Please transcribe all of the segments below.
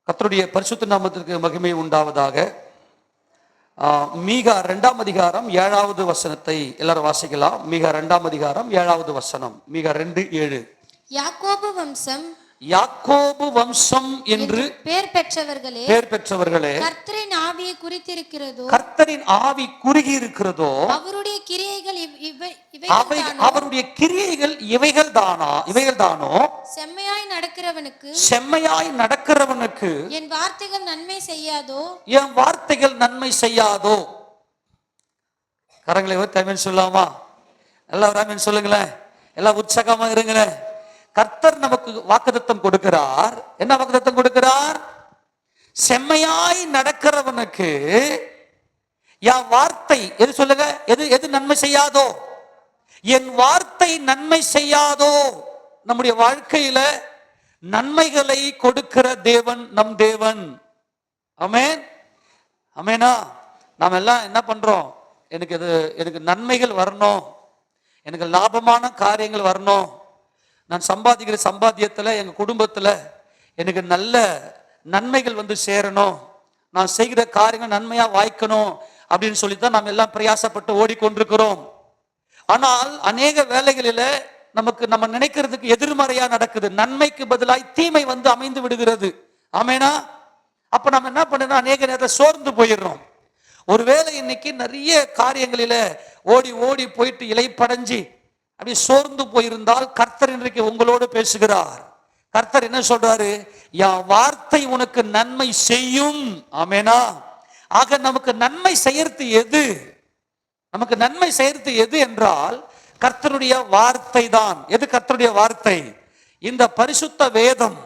கர்த்தருடைய பரிசுத்த நாமத்திற்கு மகிமை உண்டாவதாக. மீகா 2ஆம் அதிகாரம் 7வது வசனத்தை எல்லாரும் வாசிக்கலாம். மீகா 2ஆம் அதிகாரம் 7வது வசனம். மீகா 2:7. யாக்கோபு வம்சம் என்று பேர் பெற்றவர்களே கர்த்தரின் ஆவியை குறித்திருக்கிறதோ, கர்த்தரின் ஆவி குறுகி இருக்கிறதோ, அவருடைய கிரியைகள் அவருடைய கிரியைகள் இவைகள் தானோ, செம்மையாய் நடக்கிறவனுக்கு என் வார்த்தைகள் நன்மை செய்யாதோ. கரங்களை தமிழ் சொல்லாமா? எல்லாரும் சொல்லுங்களேன். எல்லாம் உற்சாகமா இருங்களேன். கர்த்தர் நமக்கு வாக்குத்தத்தம் கொடுக்கிறார். என்ன வாக்குத்தத்தம் கொடுக்கிறார்? செம்மையாய் நடக்கிறவனுக்கு என் வார்த்தை எது சொல்லுங்க, எது நன்மை செய்யாதோ? என் வார்த்தை நன்மை செய்யாதோ. நம்முடைய வாழ்க்கையில நன்மைகளை கொடுக்கிற தேவன் நம் தேவன். ஆமென், ஆமெனா. நாம் எல்லாம் என்ன பண்றோம்? எனக்கு நன்மைகள் வரணும், எனக்கு லாபமான காரியங்கள் வரணும், நான் சம்பாதிக்கிற சம்பாத்தியத்துல எங்க குடும்பத்துல எனக்கு நல்ல நன்மைகள் வந்து சேரணும், நான் செய்கிற காரியங்கள் நன்மையா வாய்க்கணும் அப்படின்னு சொல்லித்தான் நாம் எல்லாம் பிரயாசப்பட்டு ஓடிக்கொண்டிருக்கிறோம். ஆனால் அநேக வேளைகளில நம்ம நினைக்கிறதுக்கு எதிர்மறையா நடக்குது. நன்மைக்கு பதிலாய் தீமை வந்து அமைந்து விடுகிறது. ஆமேனா? அப்ப நம்ம என்ன பண்ணணும்? அநேக நேரத்தில் சோர்ந்து போயிடுறோம். ஒருவேளை இன்னைக்கு நிறைய காரியங்களில ஓடி ஓடி போயிட்டு இலைப்படைஞ்சி அப்படி சோர்ந்து போயிருந்தால் கர்த்தர் இன்றைக்கு உங்களோடு பேசுகிறார். கர்த்தர் என்ன சொல்றாரு? என் வார்த்தை உனக்கு நன்மை செய்யும். ஆமேனா? ஆக நமக்கு நன்மை செய்யறது எது? நமக்கு நன்மை செய்யறது எது என்றால் கர்த்தருடைய வார்த்தை தான். எது கர்த்தருடைய வார்த்தை? இந்த பரிசுத்த வேதம்.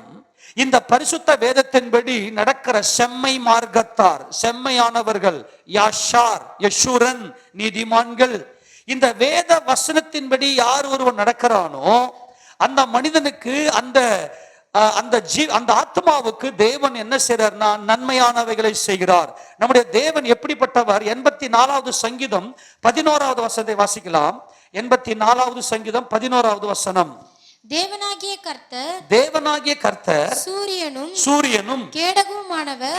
இந்த பரிசுத்த வேதத்தின்படி நடக்கிற செம்மை மார்க்கத்தார், செம்மையானவர்கள், யாஷார், யஷூரன், நீதிமான்கள். இந்த வேத வசனத்தின்படி யார் ஒருவன் நடக்கிறானோ அந்த மனிதனுக்கு அந்த ஆத்மாவுக்கு தேவன் என்ன செய்றார்னா நன்மையானவைகளை செய்கிறார். நம்முடைய தேவன் எப்படிப்பட்டவர்? 84வது சங்கீதம் 11வது வசனத்தை வாசிக்கலாம். 84வது சங்கீதம் 11வது வசனம். தேவனாகிய கர்த்தர் சூரியனும் கேடகமுமானவர்.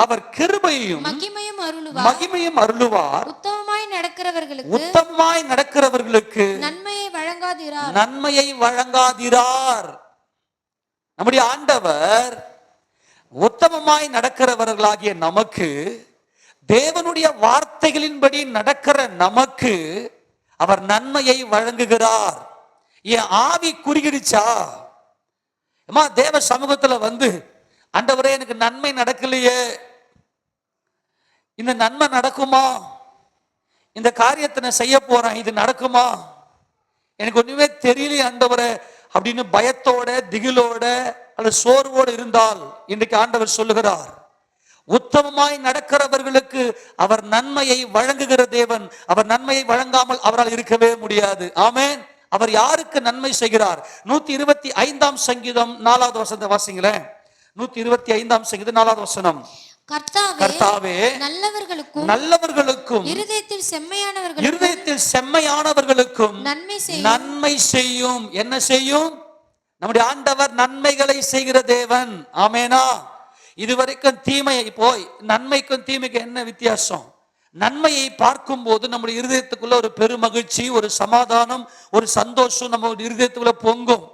அவர் கிருபையும் மகிமையும் அருளுவார். உத்தமமாய் நடக்கிறவர்களுக்கு நன்மையை வழங்காதிரார். நம்முடைய ஆண்டவர் உத்தமமாய் நடக்கிறவர்களாகிய நமக்கு, தேவனுடைய வார்த்தைகளின்படி நடக்கிற நமக்கு அவர் நன்மையை வழங்குகிறார். என் ஆவி குறுகிடுச்சா? தேவ சமூகத்துல வந்து ஆண்டவரே எனக்கு நன்மை நடக்கலையே, இந்த நன்மை நடக்குமா? இந்த காரியத்தை நான் செய்ய போறேன், இது நடக்குமா? எனக்கு ஒண்ணுமே தெரியலையே ஆண்டவரே அப்படின்னு பயத்தோட திகிலோட அல்லது சோர்வோடு இருந்தால் இன்றைக்கு ஆண்டவர் சொல்லுகிறார், உத்தமமாய் நடக்கிறவர்களுக்கு அவர் நன்மையை வழங்குகிற தேவன். அவர் நன்மையை வழங்காமல் அவரால் இருக்கவே முடியாது. ஆமென். அவர் யாருக்கு நன்மை செய்கிறார்? 125ஆம் சங்கீதம் 4வது வசனத்தை வாசிங்களேன். 125ஆம் சங்கீதம் 4வது வசனம். கர்த்தாவே நல்லவர்களுக்கும் இருதயத்தில் செம்மையானவர்களுக்கும் நன்மை செய்யும். என்ன செய்யும்? நம்முடைய ஆண்டவர் நன்மைகளை செய்கிற தேவன். ஆமேனா? இதுவரைக்கும் தீமையை போய் நன்மைக்கும் தீமைக்கு என்ன வித்தியாசம்? நன்மையை பார்க்கும் போது நம்முடைய இருதயத்துக்குள்ள ஒரு பெருமகிழ்ச்சி, ஒரு சமாதானம், ஒரு சந்தோஷம் நம்ம இருதயத்துக்குள்ள பொங்கும்.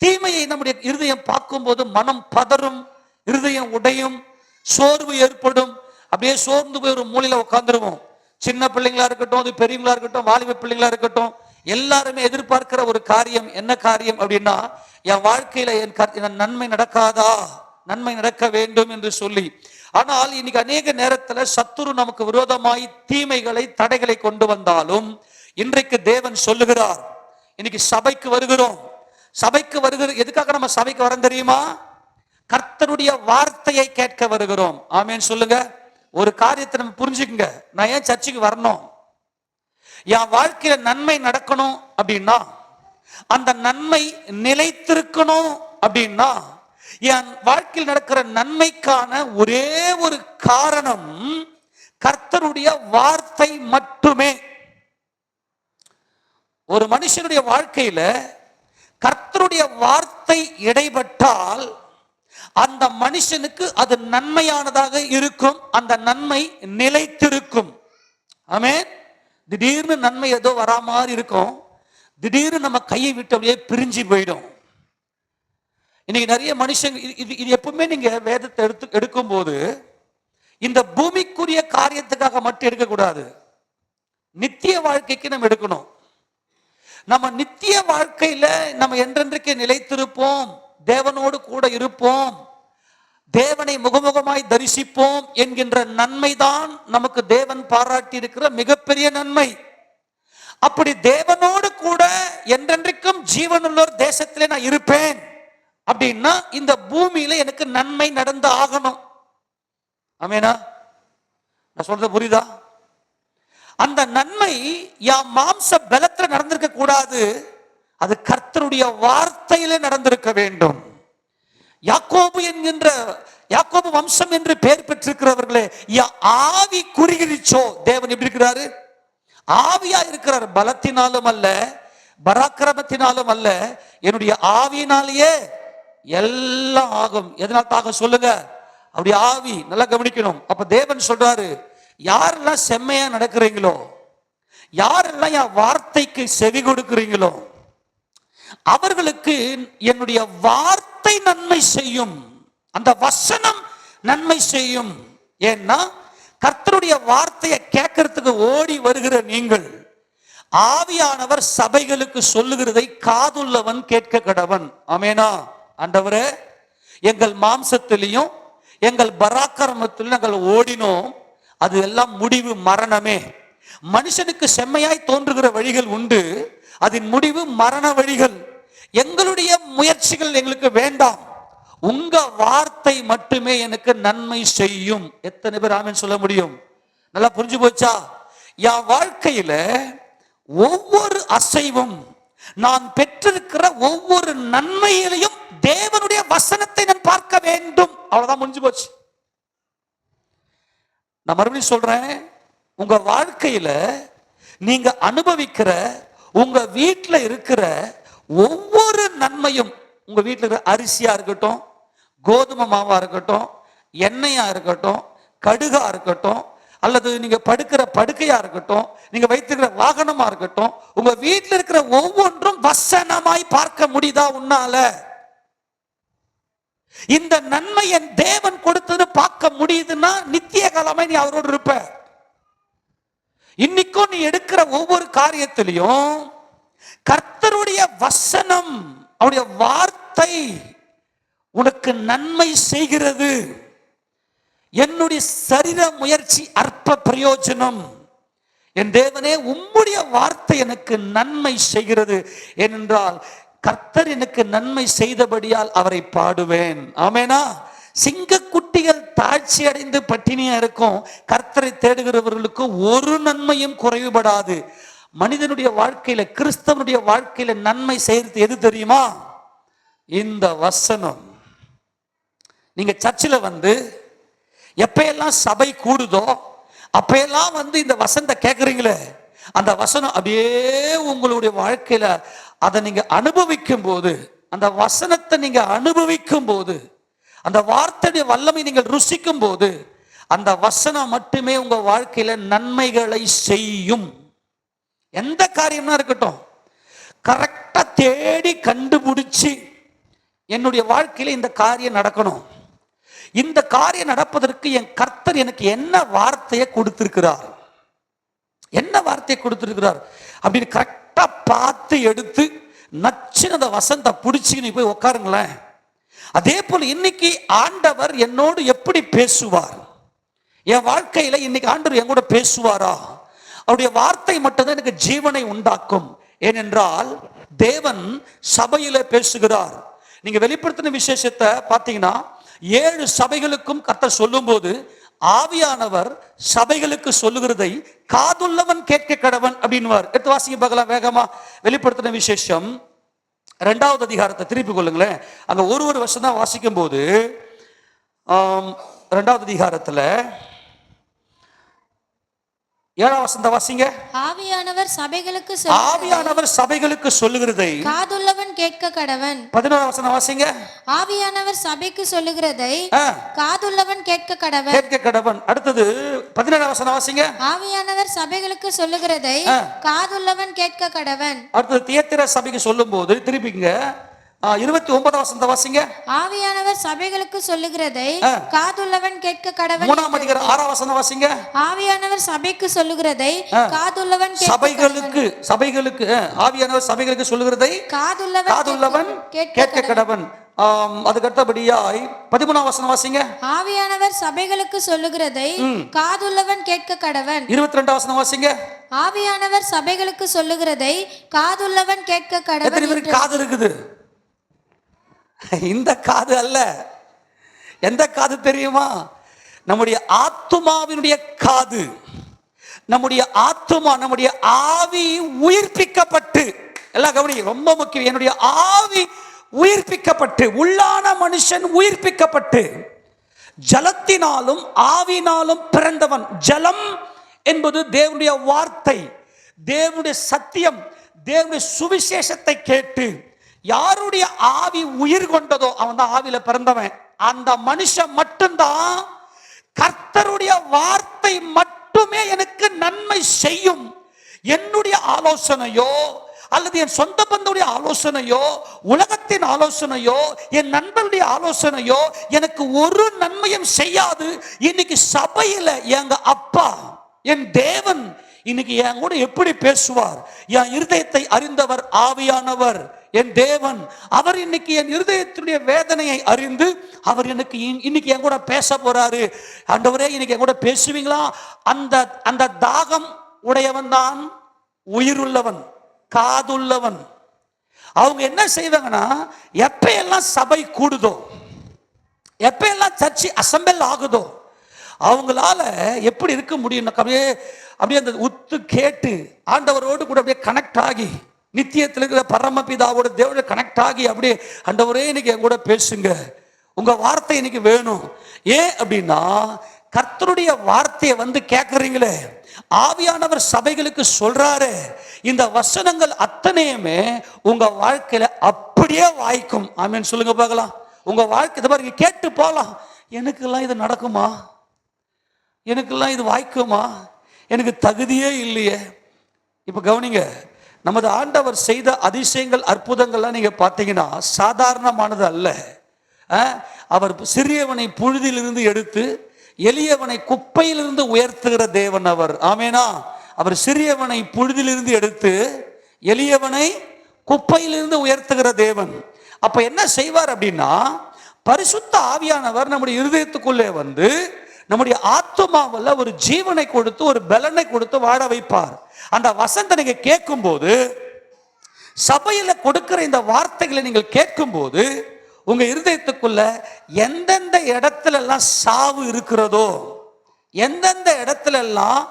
தீமையை நம்முடைய இருதயம் பார்க்கும் போது மனம் பதறும், இருதயம் உடையும், சோர்வு ஏற்படும். அப்படியே சோர்ந்து போய் ஒரு மூலையில உட்காந்துருவோம். சின்ன பிள்ளைங்களா இருக்கட்டும், அது பெரியவங்களா இருக்கட்டும், வாலிப பிள்ளைங்களா இருக்கட்டும், எல்லாருமே எதிர்பார்க்கிற ஒரு காரியம் என்ன காரியம் அப்படின்னா, என் வாழ்க்கையில என் நன்மை நடக்காதா, நன்மை நடக்க வேண்டும் என்று சொல்லி. ஆனால் இன்னைக்கு அநேக நேரத்துல சத்துரு நமக்கு விரோதமாய் தீமைகளை தடைகளை கொண்டு வந்தாலும் இன்றைக்கு தேவன் சொல்லுகிறார், இன்னைக்கு சபைக்கு வருகிறோம். எதுக்காக நம்ம சபைக்கு வரோம் தெரியுமா? கர்த்தருடைய வார்த்தையை கேட்க வருகிறோம். ஆமேன் சொல்லுங்க. ஒரு காரியத்தை நம்ம புரிஞ்சுக்குங்க. நான் ஏன் சர்ச்சுக்கு வரணும்? என் வாழ்க்கையில நன்மை நடக்கணும் அப்படின்னா, அந்த நன்மை நிலைத்திருக்கணும் அப்படின்னா, என் வாழ்க்கையில் நடக்கிற நன்மைக்கான ஒரே ஒரு காரணம் கர்த்தருடைய வார்த்தை மட்டுமே. ஒரு மனுஷனுடைய வாழ்க்கையில கர்த்தருடைய வார்த்தை இடைப்பட்டால் அந்த மனுஷனுக்கு அது நன்மையானதாக இருக்கும். அந்த நன்மை நிலைத்திருக்கும். ஆமென். திடீர்னு நன்மை ஏதோ வரா மாதிரி இருக்கும், திடீர்னு நம்ம கையை விட்டு அப்படியே பிரிஞ்சு போயிடும். இன்னைக்கு நிறைய மனுஷங்க இது எப்பவுமே நீங்க வேதத்தை எடுக்கும் போது இந்த பூமிக்குரிய காரியத்துக்காக மட்டும் எடுக்கக்கூடாது, நித்திய வாழ்க்கைக்கு நம்ம எடுக்கணும். நம்ம நித்திய வாழ்க்கையில நம்ம என்றென்றைக்கு நிலைத்திருப்போம், தேவனோடு கூட இருப்போம், தேவனை முகமுகமாய் தரிசிப்போம் என்கின்ற நன்மைதான் நமக்கு தேவன் பாராட்டி இருக்கிற மிகப்பெரிய நன்மை. அப்படி தேவனோடு கூட என்றென்றைக்கும் ஜீவனுள்ளோர் தேசத்திலே நான் இருப்பேன் அப்படின்னா இந்த பூமியில எனக்கு நன்மை நடந்து ஆகணும். ஆமேனா? நான் சொல்றது புரியுதா? அந்த நன்மை என் மாம்ச பலத்துல நடந்திருக்க கூடாது, அது கர்த்தருடைய வார்த்தையில நடந்திருக்க வேண்டும். யாக்கோபு என்கின்ற யாக்கோபு வம்சம் என்று பெயர் பெற்றிருக்கிறவர்களே, ஆவி குறுகிடுச்சோ, தேவன் எப்படி இருக்கிறாரு? ஆவியா இருக்கிறார். பலத்தினாலும் அல்ல, பராக்கிரமத்தினாலும் அல்ல, என்னுடைய ஆவியினாலேயே எல்லாம் ஆகும். எதனால் தாக சொல்லுங்க? அப்படி ஆவி. நல்லா கவனிக்கணும். அப்ப தேவன் சொல்றாரு, யாரெல்லாம் செம்மையா நடக்கிறீங்களோ, யாரெல்லாம் என் வார்த்தைக்கு செவி கொடுக்கிறீங்களோ, அவர்களுக்கு என்னுடைய வார்த்தை நன்மை செய்யும், அந்த வசனம் நன்மை செய்யும். ஏன்னா கர்த்தருடைய வார்த்தையை கேட்கறதுக்கு ஓடி வருகிற நீங்கள், ஆவியானவர் சபைகளுக்கு சொல்லுகிறதை காதுள்ளவன் கேட்க கடவன். ஆமேனா? ஆண்டவரே, எங்கள் மாம்சத்திலையும் எங்கள் பராக்கிரமத்திலும் நாங்கள் ஓடினோம், அது எல்லாம் முடிவு மரணமே. மனுஷனுக்கு செம்மையாய் தோன்றுகிற வழிகள் உண்டு, அதன் முடிவு மரண வழிகள். எங்களுடைய முயற்சிகள் எங்களுக்கு வேண்டாம், உங்க வார்த்தை மட்டுமே எனக்கு நன்மை செய்யும். எத்தனை பேர் ஆமென் சொல்ல முடியும்? நல்லா புரிஞ்சு போச்சா? என் வாழ்க்கையில ஒவ்வொரு அசைவும், நான் பெற்றிருக்கிற ஒவ்வொரு நன்மையிலையும் தேவனுடைய வசனத்தை நான் பார்க்க வேண்டும். அவ்வளவுதான், முடிஞ்சு போச்சு. நான் மறுபடியும் சொல்றேன், உங்க வாழ்க்கையில நீங்க அனுபவிக்கிற, உங்க வீட்டில் இருக்கிற ஒவ்வொரு நன்மையும், உங்க வீட்டில் இருக்கிற அரிசியா இருக்கட்டும், கோதுமை மாவா இருக்கட்டும், எண்ணெயா இருக்கட்டும், கடுகா இருக்கட்டும், அல்லது நீங்க படுக்கிற படுக்கையா இருக்கட்டும், நீங்க வைத்திருக்கிற வாகனமா இருக்கட்டும், உங்க வீட்டில் இருக்கிற ஒவ்வொன்றும் வசனமாய் பார்க்க முடியுதா உன்னால? இந்த நன்மை என் தேவன் கொடுத்தது பார்க்க முடியுதுன்னா நித்திய காலமாய் நீ அவரோடு இருப்ப. இன்னைக்கும் நீ எடுக்கிற ஒவ்வொரு காரியத்திலையும் கர்த்தருடைய வசனம், அவருடைய வார்த்தை உனக்கு நன்மை செய்கிறது. என்னுடைய சரீர முயற்சி அற்ப பிரயோஜனம், என் தேவனே உம்முடைய வார்த்தை எனக்கு நன்மை செய்கிறது. ஏனென்றால் கர்த்தர் எனக்கு நன்மை செய்தபடியால் அவரை பாடுவேன். ஆமேனா? சிங்கக்குட்டிகள் தாழ்ச்சி அடைந்து பட்டினியா இருக்கும், கர்த்தரை தேடுகிறவர்களுக்கு ஒரு நன்மையும் குறைவுபடாது. மனிதனுடைய வாழ்க்கையில, கிறிஸ்தவனுடைய வாழ்க்கையில நன்மை செய்யறது எது தெரியுமா? இந்த வசனம். நீங்க சர்ச்சில் வந்து எப்பெல்லாம் சபை கூடுதோ அப்பெல்லாம் வந்து இந்த வசனத்தை கேட்குறீங்களே, அந்த வசனம் அப்படியே உங்களுடைய வாழ்க்கையில அதை நீங்க அனுபவிக்கும் போது, அந்த வசனத்தை நீங்க அனுபவிக்கும் போது, அந்த வார்த்தையுடைய வல்லமை நீங்கள் ருசிக்கும் போது, அந்த வசனம் மட்டுமே உங்க வாழ்க்கையில நன்மைகளை செய்யும். எந்த காரியம்னா இருக்கட்டும், கரெக்டா தேடி கண்டுபிடிச்சு என்னுடைய வாழ்க்கையில இந்த காரியம் நடக்கணும், இந்த காரியம் நடப்பதற்கு என் கர்த்தர் எனக்கு என்ன வார்த்தையை கொடுத்திருக்கிறார், என்ன வார்த்தையை கொடுத்திருக்கிறார் அப்படின்னு கரெக்டா பார்த்து எடுத்து நச்சுன்னு அந்த வசனத்தை பிடிச்சி நீ போய் உட்காருங்களேன். அதே போல இன்னைக்கு ஆண்டவர் என்னோடு எப்படி பேசுவார், என் வாழ்க்கையில இன்னைக்கு ஆண்டவர் என் கூட பேசுவாரா? அவருடைய வார்த்தை மட்டும்தான் எனக்கு ஜீவனை உண்டாக்கும். ஏனென்றால் தேவன் சபையில பேசுகிறார். நீங்க வெளிப்படுத்தின விசேஷத்தை பார்த்தீங்கன்னா 7 சபைகளுக்கும் கர்த்தர் சொல்லும் போது ஆவியானவர் சபைகளுக்கு சொல்லுகிறதை காதுள்ளவன் கேட்க கடவன் அப்படின்வார். எடுத்து வாசிக்க பார்க்கலாம் வேகமா. வெளிப்படுத்தின விசேஷம் 2வது அதிகாரத்தை திருப்பி கொள்ளுங்களேன். அங்க ஒரு வருஷம் தான் வாசிக்கும் போது 2வது அதிகாரத்துல 7ஆம் வசனத்தை வாசிங்க. ஆவியானவர் சபைகளுக்கு ஆவியானவர் சபைகளுக்கு சொல்லுகிறதை காதுள்ளவன் கேட்க கடவன். 11ஆம் வசனம் வாசிங்க. ஆவியானவர் சபைக்கு சொல்லுகிறதை காதுள்ளவன் கேட்க கடவன். கேட்க கடவன். அடுத்தது 17ஆம் வசனம் வாசிங்க. ஆவியானவர் சபைகளுக்கு சொல்லுகிறதை காதுள்ளவன் கேட்க கடவன். அடுத்தது தியத்திர சபைக்கு சொல்லும்போது திருப்பிங்க 29ஆம் வசனத்தை வாசிங்க. ஆவியானவர் சபைகளுக்கு சொல்லுகிறதை காதுள்ளவன் கேட்க கடவன். 3ஆம் அதிகாரம் 6ஆம் வசனம் வாசிங்க. ஆவியானவர் சபைக்கு சொல்லுகிறதை காதுள்ளவன் சபைகளுக்கு ஆவியானவர் சபைகளுக்கு சொல்லுகிறதை காதுள்ளவன் கேட்க கடவன். அதுக்கு அடுத்தபடியாய் 13ஆம் வசனம் வாசிங்க. ஆவியானவர் சபைகளுக்கு சொல்லுகிறதை காதுள்ளவன் கேட்க கடவன். 22ஆம் வசனம் வாசிங்க. ஆவியானவர் சபைகளுக்கு சொல்லுகிறதை காதுள்ளவன் கேட்க கடவன். எத்தனை பேருக்கு காது இருக்குது? இந்த காது அல்ல. எந்த காது தெரியுமா? நம்முடைய ஆத்துமாவினுடைய காது. நம்முடைய ஆத்துமா, நம்முடைய ஆவி உயிர்ப்பிக்கப்பட்டு, எல்லாம் கவனி, ரொம்ப முக்கியம். என்னுடைய ஆவி உயிர்ப்பிக்கப்பட்டு, உள்ளான மனுஷன் உயிர்ப்பிக்கப்பட்டு, ஜலத்தினாலும் ஆவினாலும் பிறந்தவன். ஜலம் என்பது தேவனுடைய வார்த்தை, தேவனுடைய சத்தியம், தேவனுடைய சுவிசேஷத்தை கேட்டு யாருடைய ஆவி உயிர் கொண்டதோ அவன் தான் ஆவியில பிறந்தவன். அந்த மனுஷன் மட்டும்தான் கர்த்தருடைய வார்த்தை மட்டுமே எனக்கு நன்மை செய்யும். என்னுடைய ஆலோசனையோ அல்லது என் சொந்த பந்தனுடைய ஆலோசனையோ உலகத்தின் ஆலோசனையோ என் நண்பனுடைய ஆலோசனையோ எனக்கு ஒரு நன்மையும் செய்யாது. இன்னைக்கு சபையில எங்க அப்பா, என் தேவன் இன்னைக்கு என் கூட எப்படி பேசுவார்? என் இருதயத்தை அறிந்தவர் ஆவியானவர், என் தேவன். அவர் இன்னைக்கு என் இருதயத்தினுடைய வேதனையை அறிந்து அவர் எனக்கு இன்னைக்கு என் கூட பேச போறாரு. ஆண்டவரே இன்னைக்கு என் கூட பேசுவீங்களா? அந்த தாகம் உடையவன் தான் உயிருள்ளவன், காதுள்ளவன். அவங்க என்ன செய்வாங்கன்னா, எப்ப எல்லாம் சபை கூடுதோ, எப்ப எல்லாம் சர்ச்சை அசெம்பிள் ஆகுதோ, அவங்களால எப்படி இருக்க முடியும்? அப்படியே அந்த உத்து கேட்டு ஆண்டவரோடு கூட அப்படியே கனெக்ட் ஆகி, நித்தியத்தில் இருக்கிற பரமபிதாவோட தேவனோட கனெக்ட் ஆகி, அப்படியே ஆண்டவரே இன்னைக்கு என் கூட பேசுங்க, உங்க வார்த்தை இன்னைக்கு வேணும். ஏன் அப்படின்னா, கர்த்தருடைய வார்த்தையை வந்து கேட்கறீங்களே, ஆவியானவர் சபைகளுக்கு சொல்றாரு, இந்த வசனங்கள் அத்தனையுமே உங்க வாழ்க்கையில அப்படியே வாய்க்கும். ஆமென் சொல்லுங்க பார்க்கலாம். உங்க வாழ்க்கை இதை பாருங்க, கேட்டு போலாம். எனக்கெல்லாம் இது நடக்குமா? எனக்கெல்லாம் இது வாய்க்குமா? எனக்கு தகுதியே இல்லையே. இப்ப கவனிங்க, நமது ஆண்டவர் செய்த அதிசயங்கள் அற்புதங்கள்லாம் நீங்க பார்த்தீங்கன்னா சாதாரணமானது அல்ல. அவர் சிறியவனை புழுதியிலிருந்து எடுத்து எளியவனை குப்பையிலிருந்து உயர்த்துகிற தேவன் அவர். ஆமேனா? அவர் சிறியவனை புழுதியிலிருந்து எடுத்து எளியவனை குப்பையிலிருந்து உயர்த்துகிற தேவன். அப்ப என்ன செய்வார் அப்படின்னா, பரிசுத்த ஆவியானவர் நம்முடைய இருதயத்துக்குள்ளே வந்து நம்முடைய ஆத்துமாவில் ஒரு ஜீவனை கொடுத்து ஒரு பலனை கொடுத்து வாழ வைப்பார். அந்த வசனத்தை நீங்க கேட்கும் போது, சபையில கொடுக்கிற இந்த வார்த்தைகளை நீங்கள் கேட்கும் போது, உங்க இருதயத்துக்குள்ள எந்தெந்த இடத்துல எல்லாம் சாவு இருக்கிறதோ, எந்தெந்த இடத்துல எல்லாம்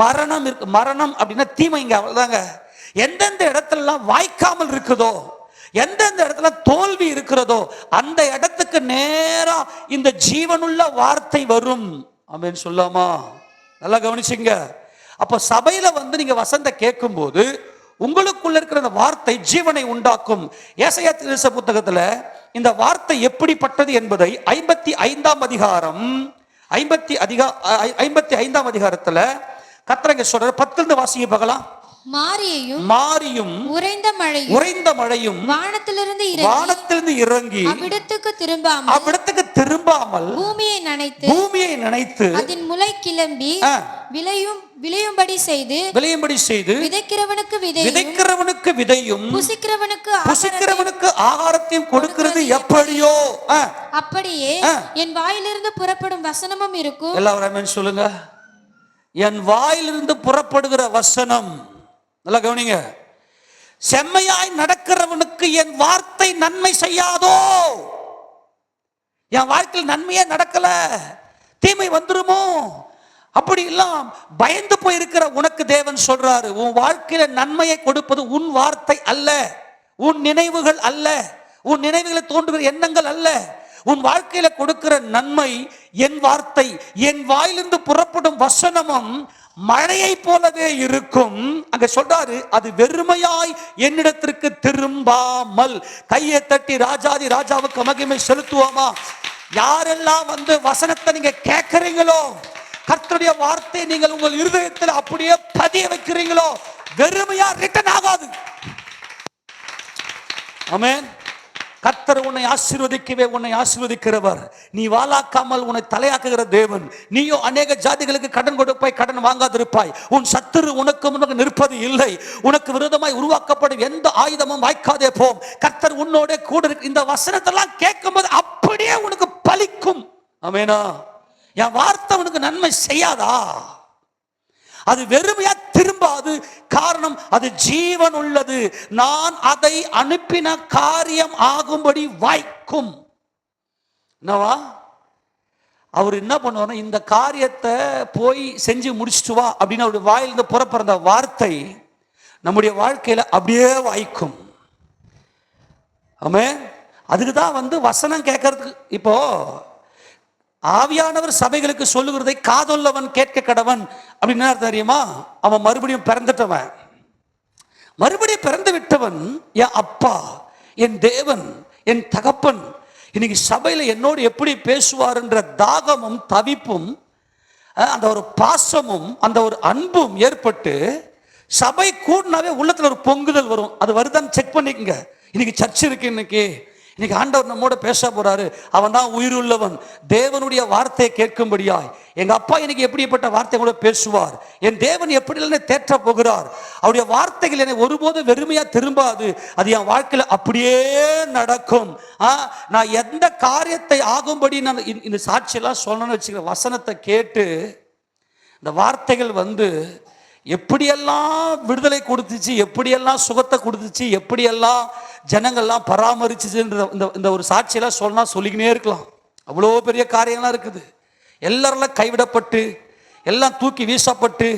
மரணம் இருக்கு, மரணம் அப்படின்னா தீமைங்க, அவ்வளவுதாங்க. எந்தெந்த இடத்துல எல்லாம் வாய்க்காமல் இருக்குதோ, எந்தெந்த இடத்துல தோல்வி இருக்கிறதோ, அந்த இடத்துக்கு நேரா இந்த ஜீவனுள்ள வார்த்தை வரும். ஆமென் சொல்லாமா? நல்லா கவனிச்சுங்க. அப்ப சபையில வந்து நீங்க வசனத்தை கேட்கும் போது உங்களுக்குள்ள இருக்கிற அந்த வார்த்தை ஜீவனை உண்டாக்கும். ஏசாயா தீர்க்கதரிசி புத்தகத்துல இந்த வார்த்தை எப்படிப்பட்டது என்பதை 55ஆம் அதிகாரம் 55ஆம் அதிகாரத்துல கர்த்தர் சொல்ற 10 வாசிங்க பார்க்கலாம். மாரியும் உறைந்த மழையும் வானத்திலிருந்து இறங்கி அவ்விடத்துக்கு திரும்பாமல் பூமியை நனைத்து அதன் முளை கிளம்பி விளையும்படி செய்து விதைக்கிறவனுக்கு விதையும் புசிக்கிறவனுக்கு ஆகாரத்தையும் கொடுக்கிறது எப்படியோ அப்படியே என் வாயிலிருந்து புறப்படும் வசனமும் இருக்கும். எல்லாரும் சொல்லுங்க. என் வாயிலிருந்து புறப்படுகிற வசனம், நல்லா கவனிங்க, செம்மையாய் நடக்கிறவனுக்கு என் வார்த்தை நன்மை செய்யாதோ? என் வாழ்க்கையில் நன்மையே நடக்கல, தீமை வந்துருமோ அப்படி எல்லாம் பயந்து போயிருக்கிற உனக்கு தேவன் சொல்றாரு, உன் வாழ்க்கையில நன்மையை கொடுப்பது உன் வார்த்தை அல்ல, உன் நினைவுகள் அல்ல, உன் நினைவுகளை தோன்றுகிற எண்ணங்கள் அல்ல. உன் வாழ்க்கையில கொடுக்கிற நன்மை என் வார்த்தை, என் வாயிலிருந்து புறப்படும் வசனமும் மழையை போலவே இருக்கும். அங்க சொல்றாரு, அது வெறுமையாய் என்னிடத்திற்கு திரும்பாமல். கையை தட்டி ராஜாதி ராஜாவுக்கு மகிமை செலுத்துவோமா? யாரெல்லாம் வசனத்தை நீங்க கேட்கறீங்களோ, கர்த்தருடைய வார்த்தை நீங்கள் உங்கள் இருதயத்தில் அப்படியே பதிய வைக்கிறீங்களோ, வெறுமையா ரிட்டன் ஆகாது. ஆமென். கர்த்தர் உன்னை ஆசீர்வதிக்கவே உன்னை ஆசீர்வதிக்கிறவர். நீ வாளாக்காமல் உன்னை தலையாக்குகிற தேவன். நீயோ அநேக ஜாதிகளுக்கு கடன் கொடுப்பாய், கடன் வாங்காதிருப்பாய். உன் சத்துரு உனக்கு முன்னாக நிற்பது இல்லை. உனக்கு விரோதமாய் உருவாக்கப்படும் எந்த ஆயுதமும் வாய்க்காதே போம். கர்த்தர் உன்னோட கூட இருக்கு. இந்த வசனத்தெல்லாம் கேட்கும்போது அப்படியே உனக்கு பலிக்கும். ஆமெனா? என் வார்த்தை உனக்கு நன்மை செய்யாதா? அது வெறுமையா திரும்பாது. காரணம், அது ஜீவன் உள்ளது. நான் அதை அனுப்பின காரியம் ஆகும்படி வாய்க்கும். என்னவா? அவர் என்ன பண்ணுவார்? இந்த காரியத்தை போய் செஞ்சு முடிச்சுட்டு வா அப்படின்னு அவருடைய வாயிலிருந்து புறப்படுற வார்த்தை நம்முடைய வாழ்க்கையில அப்படியே வாய்க்கும். ஆமென். அதுக்கு தான் வசனம் கேட்கறதுக்கு. இப்போ ஆவியானவர் சபைகளுக்கு சொல்லுகிறதை காதுள்ளவன் கேட்க கடவன் அப்படின்னு என்ன தெரியுமா? அவன் மறுபடியும் பிறந்துட்டவன், மறுபடியும் பிறந்து விட்டவன். என் அப்பா, என் தேவன், என் தகப்பன் இன்னைக்கு சபையில என்னோடு எப்படி பேசுவார்ன்ற தாகமும் தவிப்பும் அந்த ஒரு பாசமும் அந்த ஒரு அன்பும் ஏற்பட்டு சபை கூடினாவே உள்ளத்துல ஒரு பொங்குதல் வரும். அது வருதான்னு செக் பண்ணிக்கங்க. இன்னைக்கு சர்ச் இருக்கு, இன்னைக்கு ஆண்டவர் நம்மோட பேச போறாரு. அவன் தான் உயிருள்ளவன். தேவனுடைய வார்த்தையை கேட்கும்படியாய் எங்க அப்பா எனக்கு எப்படிப்பட்ட வார்த்தை கூட பேசுவார், என் தேவன் எப்படி தேற்ற போகிறார். அவருடைய வார்த்தைகள் என்னை ஒருபோதும் வெறுமையா திரும்பாது. அது என் வாழ்க்கையில அப்படியே நடக்கும். நான் எந்த காரியத்தை ஆகும்படி நான் இந்த சாட்சியெல்லாம் சொல்லணும்னு வச்சுக்கிறேன். வசனத்தை கேட்டு இந்த வார்த்தைகள் எப்படியெல்லாம் விடுதலை கொடுத்துச்சு, எப்படியெல்லாம் சுகத்தை கொடுத்துச்சு, எப்படியெல்லாம் ஜனங்கள்லாம் பராமரிச்சுன்ற இந்த ஒரு சாட்சியெல்லாம் சொன்னா சொல்லிக்கினே இருக்கலாம். அவ்வளோ பெரிய காரியங்கள்லாம் இருக்குது. எல்லாரெல்லாம் கைவிடப்பட்டு, எல்லாம் தூக்கி வீசப்பட்டு,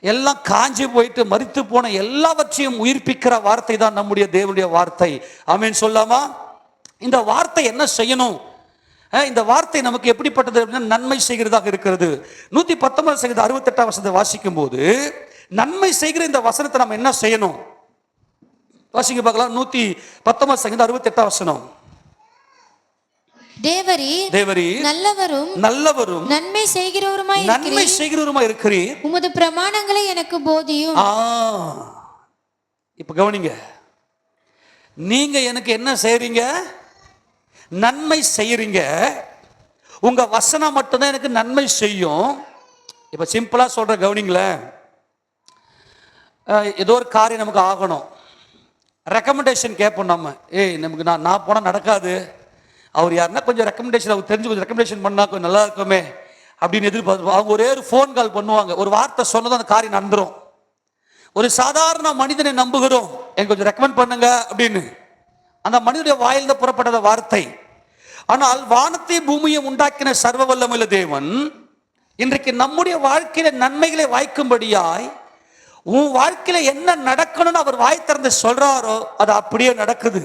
எல்லாம் காஞ்சி போயிட்டு மரித்து போன எல்லாவற்றையும் உயிர்ப்பிக்கிற வார்த்தை தான் நம்முடைய தேவனுடைய வார்த்தை. ஆமென் சொல்லாமா? இந்த வார்த்தை என்ன செய்யணும்? இந்த வார்த்தை நமக்கு எப்படிப்பட்டது அப்படின்னா நன்மை செய்கிறதாக இருக்கிறது. 119 சங்கீதம் 68 வசனத்தை வாசிக்கும் போது நன்மை செய்கிற இந்த வசனத்தை நம்ம என்ன செய்யணும்? வாசிங்க பார்க்கலாம். 119 சங்கீதம் 68 வசனம். தேவரீர் நல்லவரும் நன்மை செய்கிறவருமாய் இருக்கிறீர். உமது பிரமாணங்களை எனக்கு போதியும். இப்ப கவனிங்க, நீங்க எனக்கு என்ன செய்றீங்க? நன்மை செய்யறீங்க. உங்க வசனம் மட்டும்தான் எனக்கு நன்மை செய்யும். இப்ப சிம்பிளா சொல்ற கவனிங்களேன். ஏதோ ஒரு காரியம் நமக்கு ஆகணும், ரெக்கமெண்டேஷன் கேட்போம். நம்ம நமக்கு நான் போனால் நடக்காது, அவர் யாருன்னா கொஞ்சம் ரெக்கமெண்டேஷன், அவர் தெரிஞ்சு கொஞ்சம் ரெக்கமெண்டேஷன் பண்ணா கொஞ்சம் நல்லா இருக்குமே அப்படின்னு எதிர்பார்த்து அவங்க ஒரே ஒரு ஃபோன் கால் பண்ணுவாங்க. ஒரு வார்த்தை சொன்னதும் அந்த காரியம் நடந்துரும். ஒரு சாதாரண மனிதனை நம்புகிறோம், எனக்கு கொஞ்சம் ரெக்கமெண்ட் பண்ணுங்க அப்படின்னு அந்த மனிதனுடைய வாயிலிருந்து புறப்பட்ட வார்த்தை. ஆனால் வானத்தையும் பூமியை உண்டாக்கின சர்வ வல்லமையுள்ள தேவன் இன்றைக்கு நம்முடைய வாழ்க்கையில நன்மைகளை வாய்க்கும்படியாய் உன் வாழ்க்கையில என்ன நடக்கணும்னு அவர் வாய் திறந்து சொல்றாரோ அது அப்படியே நடக்குது.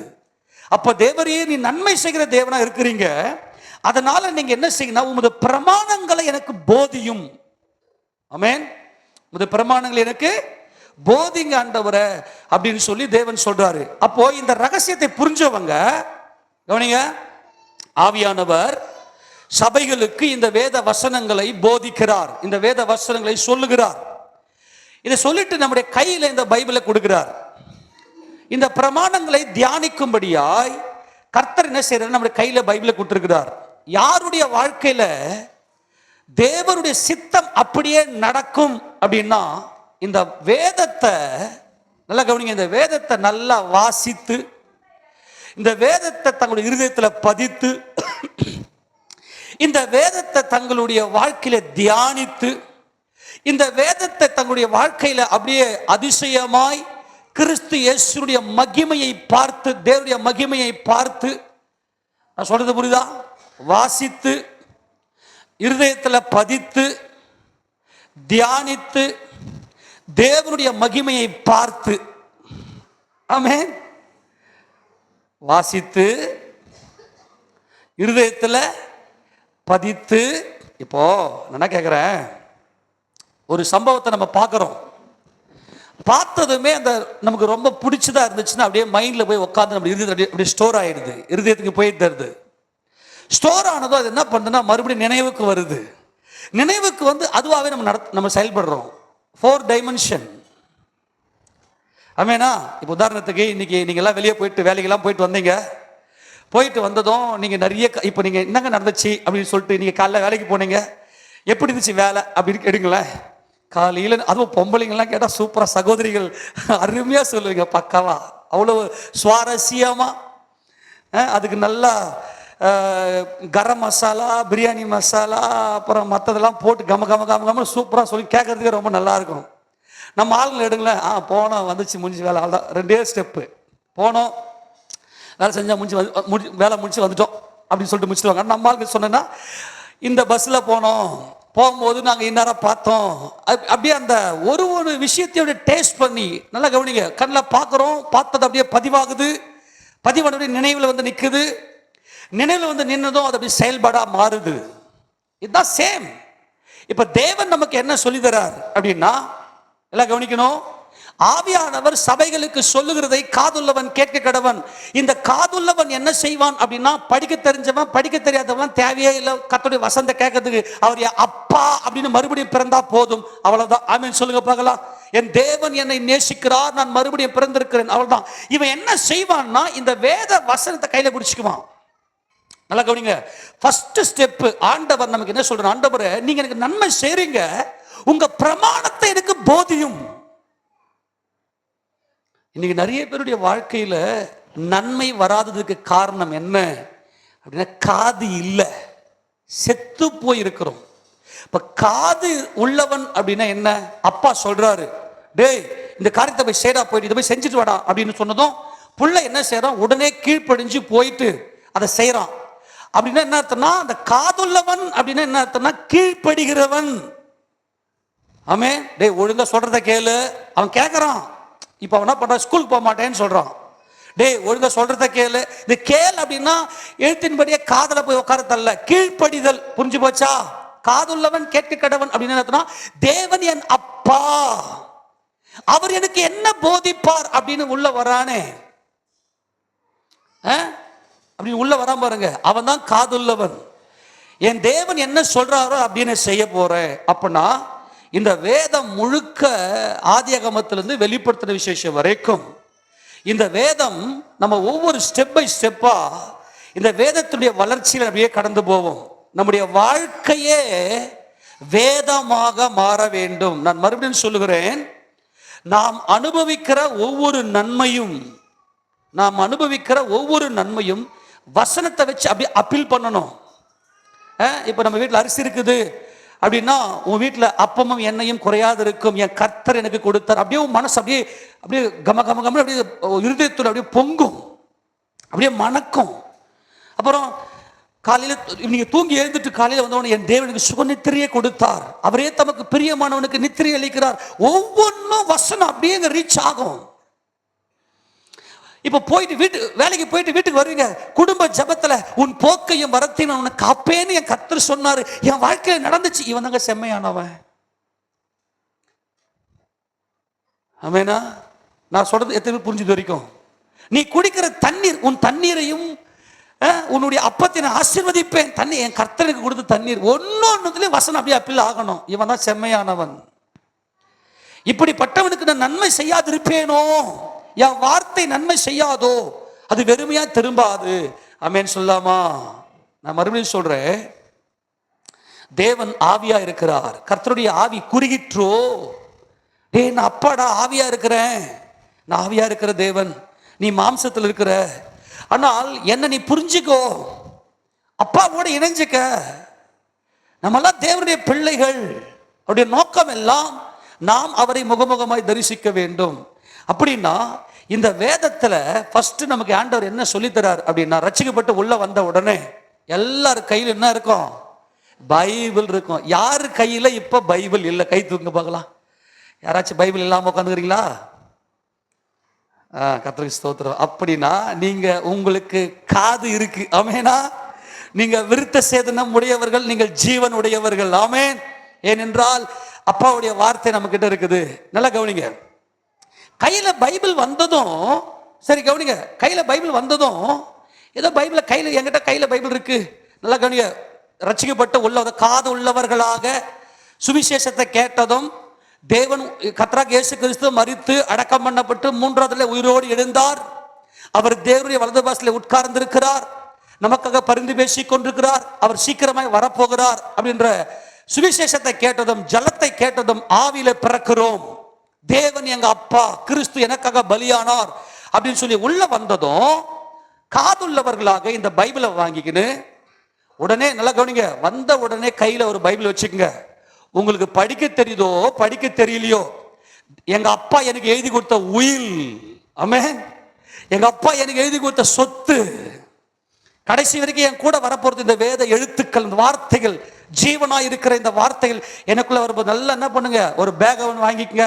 அப்ப தேவரே, நீ நன்மை செய்கிற தேவனா இருக்கிறீங்க, அதனால நீங்க என்ன செய்யணும்? உமது பிரமாணங்களை எனக்கு போதியும். ஆமென். உமது பிரமாணங்களை எனக்கு போதிங்க ஆண்டவரே அப்படின்னு சொல்லி தேவன் சொல்றாரு. அப்போ இந்த ரகசியத்தை புரிஞ்சவங்க கவனிங்க, ஆவியானவர் சபைகளுக்கு இந்த வேத வசனங்களை போதிக்கிறார், இந்த வேத வசனங்களை சொல்லுகிறார். இதை சொல்லிட்டு நம்முடைய கையில இந்த பைபிளை கொடுக்கிறார். இந்த பிரமாணங்களை தியானிக்கும்படியாய் கர்த்தர் என்ன செய்யறார்? நம்முடைய கையில பைபிளை கொடுத்திருக்கிறார். யாருடைய வாழ்க்கையில தேவனுடைய சித்தம் அப்படியே நடக்கும் அப்படின்னா, இந்த வேதத்தை நல்லா கவனிங்க, இந்த வேதத்தை நல்லா வாசித்து, இந்த வேதத்தை தங்களுடைய இருதயத்தில் பதித்து, இந்த வேதத்தை தங்களுடைய வாழ்க்கையில தியானித்து, இந்த வேதத்தை தங்களுடைய வாழ்க்கையில அப்படியே அதிசயமாய் கிறிஸ்து இயேசுடைய மகிமையை பார்த்து, தேவனுடைய மகிமையை பார்த்து, நான் சொல்றது புரியுதா? வாசித்து, இருதயத்தில் பதித்து, தியானித்து, தேவனுடைய மகிமையை பார்த்து, ஆமென், வாசித்து, இருதயத்தில் பதித்து. இப்போ நான் கேட்குறேன், ஒரு சம்பவத்தை நம்ம பார்க்குறோம். பார்த்ததுமே அந்த நமக்கு ரொம்ப பிடிச்சதா இருந்துச்சுன்னா அப்படியே மைண்டில் போய் உட்காந்து நம்ம இருதயத்தில் அப்படியே ஸ்டோர் ஆயிடுது, இருதயத்துக்கு போயிட்டு தருது. ஸ்டோர் ஆனதும் அது என்ன பண்ணுதுன்னா மறுபடியும் நினைவுக்கு வருது. நினைவுக்கு வந்து அதுவாகவே நம்ம செயல்படுறோம். 4 டைமென்ஷன். ஆமேனா? இப்போ உதாரணத்துக்கு இன்னைக்கு நீங்கள் எல்லாம் வெளியே போயிட்டு வேலைக்கெல்லாம் போயிட்டு வந்தீங்க. போயிட்டு வந்ததும் நீங்கள் நிறைய இப்போ நீங்கள் என்னங்க நடந்துச்சு அப்படின்னு சொல்லிட்டு நீங்கள் காலைல வேலைக்கு போனீங்க, எப்படி இருந்துச்சு வேலை அப்படின்னு எடுங்களேன். காலையில் அதுவும் பொம்பளைங்கள்லாம் கேட்டால் சூப்பராக சகோதரிகள் அருமையாக சொல்லுவீங்க, பக்காவா அவ்வளோ சுவாரஸ்யமாக. அதுக்கு நல்லா கரம் மசாலா, பிரியாணி மசாலா, அப்புறம் மற்றதெல்லாம் போட்டு கம கம கம கம சூப்பராக சொல்லி கேட்கறதுக்கே ரொம்ப நல்லா இருக்கும். நம்ம ஆளுங்களை எடுங்களேன், போனோம் வந்துச்சு முடிஞ்சு வேலை, அவ்வளோதான், 2 ஸ்டெப்பு. போனோம், வேலை செஞ்சால் வேலை முடிச்சு வந்துட்டோம் அப்படின்னு சொல்லிட்டு முடிச்சுடுவாங்க. நம்ம ஆளுங்க சொன்னேன்னா இந்த பஸ்ஸில் போனோம், போகும்போது நாங்கள் இந்நேரம் பார்த்தோம், அப்படியே அந்த ஒரு விஷயத்தையோட டேஸ்ட் பண்ணி நல்லா கவனிங்க. கண்ணில் பார்க்குறோம், பார்த்தது அப்படியே பதிவாகுது, பதிவான நினைவில் வந்து நிற்குது, நினைவில் வந்து நின்னதும் அது அப்படியே செயல்பாடாக மாறுது. இதுதான் சேம். இப்போ தேவன் நமக்கு என்ன சொல்லி தரார் அப்படின்னா, எல்லாம் கவனிக்கணும். ஆவியானவர் சபைகளுக்கு சொல்லுகிறதை காதுள்ளவன் கேட்க கடவன். இந்த காதுள்ளவன் என்ன செய்வான் அப்படின்னா, படிக்க தெரிஞ்சவன் படிக்க தெரியாதவன் தேவையே இல்லை கர்த்தருடைய வசனத்தை கேட்கறதுக்கு. அவர் அப்பா அப்படின்னு மறுபடியும் பிறந்தா போதும், அவ்வளவுதான். ஆமென் சொல்லுங்க பார்க்கலாம். என் தேவன் என்னை நேசிக்கிறார், நான் மறுபடியும் பிறந்திருக்கிறேன், அவ்வளவுதான். இவன் என்ன செய்வான்னா இந்த வேத வசனத்தை கையில பிடிச்சுக்குவான். நல்லா கவனிங்க. ஃபர்ஸ்ட் ஸ்டெப், ஆண்டவர் நமக்கு என்ன சொல்றார்? ஆண்டவரே, நீங்க எனக்கு நன்மை செய்றீங்க, உங்க பிரமாணத்தை எனக்கு போதியும். இன்னைக்கு நிறைய பேருடைய வாழ்க்கையில நன்மை வராததுக்கு காரணம் என்ன அப்படின்னா, காது இல்லை, செத்து போய் இருக்கிறோம். இப்ப காது உள்ளவன் அப்படின்னா என்ன? அப்பா சொல்றாரு, டேய் இந்த காரியத்தை போய் செய்டா, போயிட்டு இதை போய் செஞ்சுட்டு வாடா அப்படின்னு சொன்னதும் புள்ள என்ன செய்யறான்? உடனே கீழ்ப்படிஞ்சு போயிட்டு அதை செய்யறான். அப்படின்னா என்ன அர்த்தம்னா, அந்த காதுள்ளவன் அப்படின்னா என்ன அர்த்தம்னா கீழ்ப்படுகிறவன். ஆமே, டேய் ஒழுங்கா சொல்றத கேளு. அவன் கேட்கறான். இப்ப அவன் என்ன பண்றான்? ஸ்கூலுக்கு போக மாட்டேன்னு சொல்றான். டேய் ஒழுங்கா சொல்றத கேளு. இந்த கேள் அப்படின்னா எழுத்தின்படியே காதல போய் உட்காரத்தல்ல, கீழ்ப்படிதல். புரிஞ்சு போச்சா? காதுள்ளவன் கேட்க கடவன் அப்படின்னு அர்த்தம்னா, தேவன் என் அப்பா, அவர் எனக்கு என்ன போதிப்பார் அப்படின்னு உள்ள வரானே, அப்படின்னு உள்ள வராம பாருங்க, அவன் தான் காதுள்ளவன். என் தேவன் என்ன சொல்றாரோ அப்படின்னு செய்ய போறேன். அப்படின்னா இந்த வேதம் முழுக்க ஆதியாகமத்திலிருந்து வெளிப்படுத்தின விசேஷம் வரைக்கும் இந்த வேதம் நம்ம ஒவ்வொரு ஸ்டெப் பை ஸ்டெப்பா இந்த வேதத்துடைய வளர்ச்சியில் அப்படியே கடந்து போவோம். நம்முடைய வாழ்க்கையே வேதமாக மாற வேண்டும். நான் மறுபடியும் சொல்லுகிறேன், நாம் அனுபவிக்கிற ஒவ்வொரு நன்மையும் வசனத்தை வச்சு அப்படியே அப்பீல் பண்ணணும். இப்போ நம்ம வீட்டில் அரிசி இருக்குது அப்படின்னா, உன் வீட்டில் அப்பமும் எண்ணெயும் குறையாது இருக்கும், என் கர்த்தர் எனக்கு கொடுத்தார். அப்படியே உன் மனசு அப்படியே அப்படியே கம கம கம அப்படியே இருதயத்தில் அப்படியே பொங்கும், அப்படியே மணக்கும். அப்புறம் காலையில் நீங்க தூங்கி எழுந்துட்டு காலையில் வந்தவன, என் தேவனுக்கு சுக நித்திரையை கொடுத்தார், அவரே தமக்கு பிரியமானவனுக்கு நித்திரை அளிக்கிறார். ஒவ்வொன்றும் வசனம் அப்படியே ரீச் ஆகும். இப்ப போயிட்டு வேலைக்கு போயிட்டு வீட்டுக்கு வருவீங்க, குடும்ப ஜபத்துல உன் போக்கையும் வரத்தையும் நான் உனக்கு காப்பேன்னு என் கர்த்தர் சொன்னாரு, என் வாழ்க்கையில நடந்துச்சு. இவன் தாங்க செம்மையானவன். ஆமேனா? நான் சொல்றது எத்தனை புரிஞ்சது வரைக்கும்? நீ குடிக்கிற தண்ணீர், உன் தண்ணீரையும் உன்னுடைய அப்பத்தை நான் ஆசீர்வதிப்பேன். தண்ணீர் என் கர்த்தருக்கு கொடுத்த தண்ணீர். ஒன்னொன்னுலயும் வசனம் அப்படியே அப்பீல் ஆகணும். இவன் தான் செம்மையானவன். இப்படிப்பட்டவனுக்கு நான் நன்மை செய்யாதிருப்பேனோ, என் வார்த்தை நன்மை செய்யாதோ, அது வெறுமையா திரும்பாது. ஆமென் சொல்லாமா? நான் மறுபடியும் சொல்றேன், தேவன் ஆவியா இருக்கிறார். கர்த்தருடைய ஆவி குறுகிற்றோ, டேய் நான் அப்பாடா ஆவியா இருக்கிறேன், நான் ஆவியா இருக்கிற தேவன், நீ மாம்சத்தில் இருக்கிற, ஆனால் என்ன நீ புரிஞ்சுக்கோ, அப்பாவோட இணைஞ்சுக்க. நம்மெல்லாம் தேவனுடைய பிள்ளைகள். அவருடைய நோக்கம் எல்லாம் நாம் அவரை முகமுகமாய் தரிசிக்க வேண்டும். அப்படின்னா இந்த வேதத்துல ஃபர்ஸ்ட் நமக்கு ஆண்டவர் என்ன சொல்லி தரார் அப்படின்னா, ரட்சிக்கப்பட்டு உள்ள வந்த உடனே எல்லார் கையில் என்ன இருக்கும்? பைபிள் இருக்கும். யாரு கையில இப்ப பைபிள் இல்லை? கை தூங்க பார்க்கலாம். யாராச்சும் பைபிள் இல்லாம உட்காந்துக்கிறீங்களா? கர்த்தருக்கு ஸ்தோத்திரம். அப்படின்னா நீங்க உங்களுக்கு காது இருக்கு. ஆமேனா? நீங்க விருத்த சேதனம் உடையவர்கள், நீங்கள் ஜீவன் உடையவர்கள். ஆமேன். ஏனென்றால் அப்பாவுடைய வார்த்தை நம்ம கிட்ட இருக்குது. நல்லா கவனிங்க. கையில பைபிள் வந்ததும், சரி கவனிங்க, கையில பைபிள் வந்ததும் ஏதோ பைபிள கையில, என்கிட்ட கையில பைபிள் இருக்கு, நல்லா கவனிங்க, ரட்சிக்கப்பட்ட உள்ள காது உள்ளவர்களாக சுவிசேஷத்தை கேட்டதும், தேவன் கர்த்தராகிய இயேசு கிறிஸ்து மரித்து அடக்கம் பண்ணப்பட்டு மூன்றாவதுல உயிரோடு எழுந்தார், அவர் தேவனுடைய வலது பாசத்தில் உட்கார்ந்திருக்கிறார், நமக்காக பரிந்து பேசிக் கொண்டிருக்கிறார், அவர் சீக்கிரமாய் வரப்போகிறார் அப்படின்ற சுவிசேஷத்தை கேட்டதும், ஜலத்தை கேட்டதும் ஆவியில பிறக்கிறோம். தேவன் எங்க அப்பா, கிறிஸ்து எனக்காக பலியானார் அப்படின்னு சொல்லி உள்ள வந்ததும், காதுள்ளவர்களாக இந்த பைபிளை வாங்கிக்கின்னு உடனே, நல்லா கவனிங்க, வந்த உடனே கையில ஒரு பைபிள் வச்சுக்கோங்க. உங்களுக்கு படிக்க தெரியுதோ படிக்க தெரியலையோ, எங்க அப்பா எனக்கு எழுதி கொடுத்த உயில், ஆமென், எங்க அப்பா எனக்கு எழுதி கொடுத்த சொத்து, கடைசி வரைக்கும் என் கூட வரப்போறது இந்த வேத எழுத்துக்கள், இந்த வார்த்தைகள், ஜீவனா இருக்கிற இந்த வார்த்தைகள் எனக்குள்ள வரும்போது நல்லா என்ன பண்ணுங்க, ஒரு பேக் ஒன்று வாங்கிக்கங்க.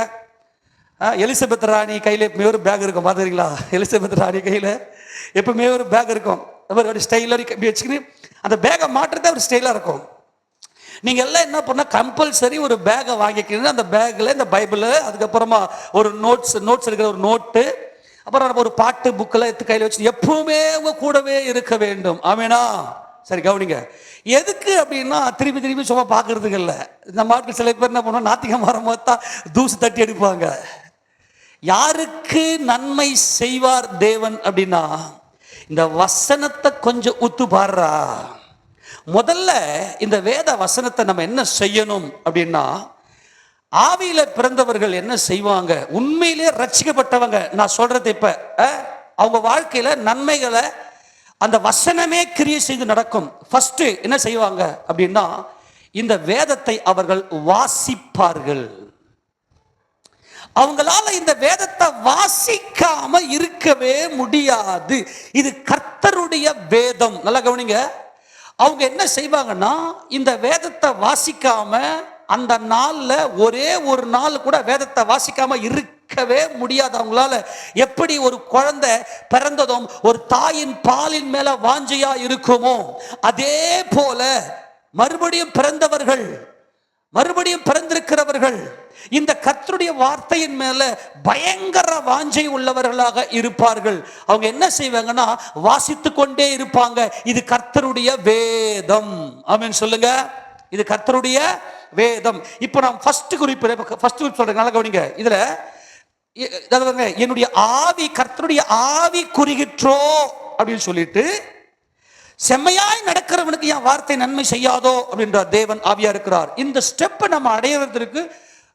எலிசபெத் ராணி கையில எப்பவுமே ஒரு பேக் இருக்கும், பார்த்துருக்கீங்களா? எலிசபெத் ராணி கையில எப்பவுமே ஒரு பேக் இருக்கும். ஒரு ஸ்டைலர் வச்சுக்கின்னு அந்த பேக்கை மாற்றுறதே ஒரு ஸ்டைலா இருக்கும். நீங்க எல்லாம் என்ன பண்ண, கம்பல்சரி ஒரு பேக்கை வாங்கிக்கணும். அந்த பேக்ல இந்த பைபிள், அதுக்கப்புறமா ஒரு நோட்ஸ் இருக்கிற ஒரு நோட்டு, அப்புறம் ஒரு பாட்டு புக்கெல்லாம் எடுத்து கையில் வச்சு எப்பவுமே உங்க கூடவே இருக்க வேண்டும். ஆமேனா? சரி கவனிங்க, எதுக்கு அப்படின்னா திருப்பி திருப்பி சும்மா பார்க்கறதுக்கு இல்லை. இந்த மாட்டில் சில பேர் என்ன பண்ணுவோம், நாத்திகம் வரும்போது தான் தூசு தட்டி எடுப்பாங்க. யாருக்கு நன்மை செய்வார் தேவன் அப்படின்னா, இந்த வசனத்தை கொஞ்சம் உத்து பாடுறா. முதல்ல இந்த வேத வசனத்தை நம்ம என்ன செய்யணும் அப்படின்னா, ஆவியில பிறந்தவர்கள் என்ன செய்வாங்க, உண்மையிலே ரட்சிக்கப்பட்டவங்க, நான் சொல்றது இப்ப அவங்க வாழ்க்கையில நன்மைகளை அந்த வசனமே கிரியை செய்து நடக்கும். ஃபர்ஸ்ட் என்ன செய்வாங்க அப்படின்னா, இந்த வேதத்தை அவர்கள் வாசிப்பார்கள். அவங்களால இந்த வேதத்தை வாசிக்காம இருக்கவே முடியாது. இது கர்த்தருடைய வேதம். நல்லா கவனிங்க, அவங்க என்ன செய்வாங்கன்னா, இந்த வேதத்தை வாசிக்காம அந்த நாள்ல ஒரே ஒரு நாள் கூட வேதத்தை வாசிக்காம இருக்கவே முடியாது அவங்களால. எப்படி ஒரு குழந்தை பிறந்ததும் ஒரு தாயின் பாலின் மேல வாஞ்சையா இருக்குமோ, அதே போல மறுபடியும் பிறந்தவர்கள், மறுபடியும் பிறந்திருக்கிறவர்கள் இந்த கர்த்தருடைய வார்த்தையின் மேல பயங்கர வாஞ்சை உள்ளவர்களாக இருப்பார்கள். அவங்க என்ன செய்வாங்கன்னா, வாசித்து கொண்டே இருப்பாங்க. இது கர்த்தருடைய வேதம். ஆமென் சொல்லுங்க, இது கர்த்தருடைய வேதம். இப்போ நான் ஃபர்ஸ்ட் குறிப்பு சொல்றேன், நல்லா கவனிங்க. இதுல என்னுடைய ஆவி, கர்த்தருடைய ஆவி குறிகிற்றோ அப்படின்னு சொல்லிட்டு, செம்மையாய் நடக்கிறவனுக்கு என் வார்த்தை நன்மை செய்யாதோ அப்படின்ற தேவன் ஆவியா இருக்கிறார். இந்த ஸ்டெப்பை நம்ம அடையிறதுக்கு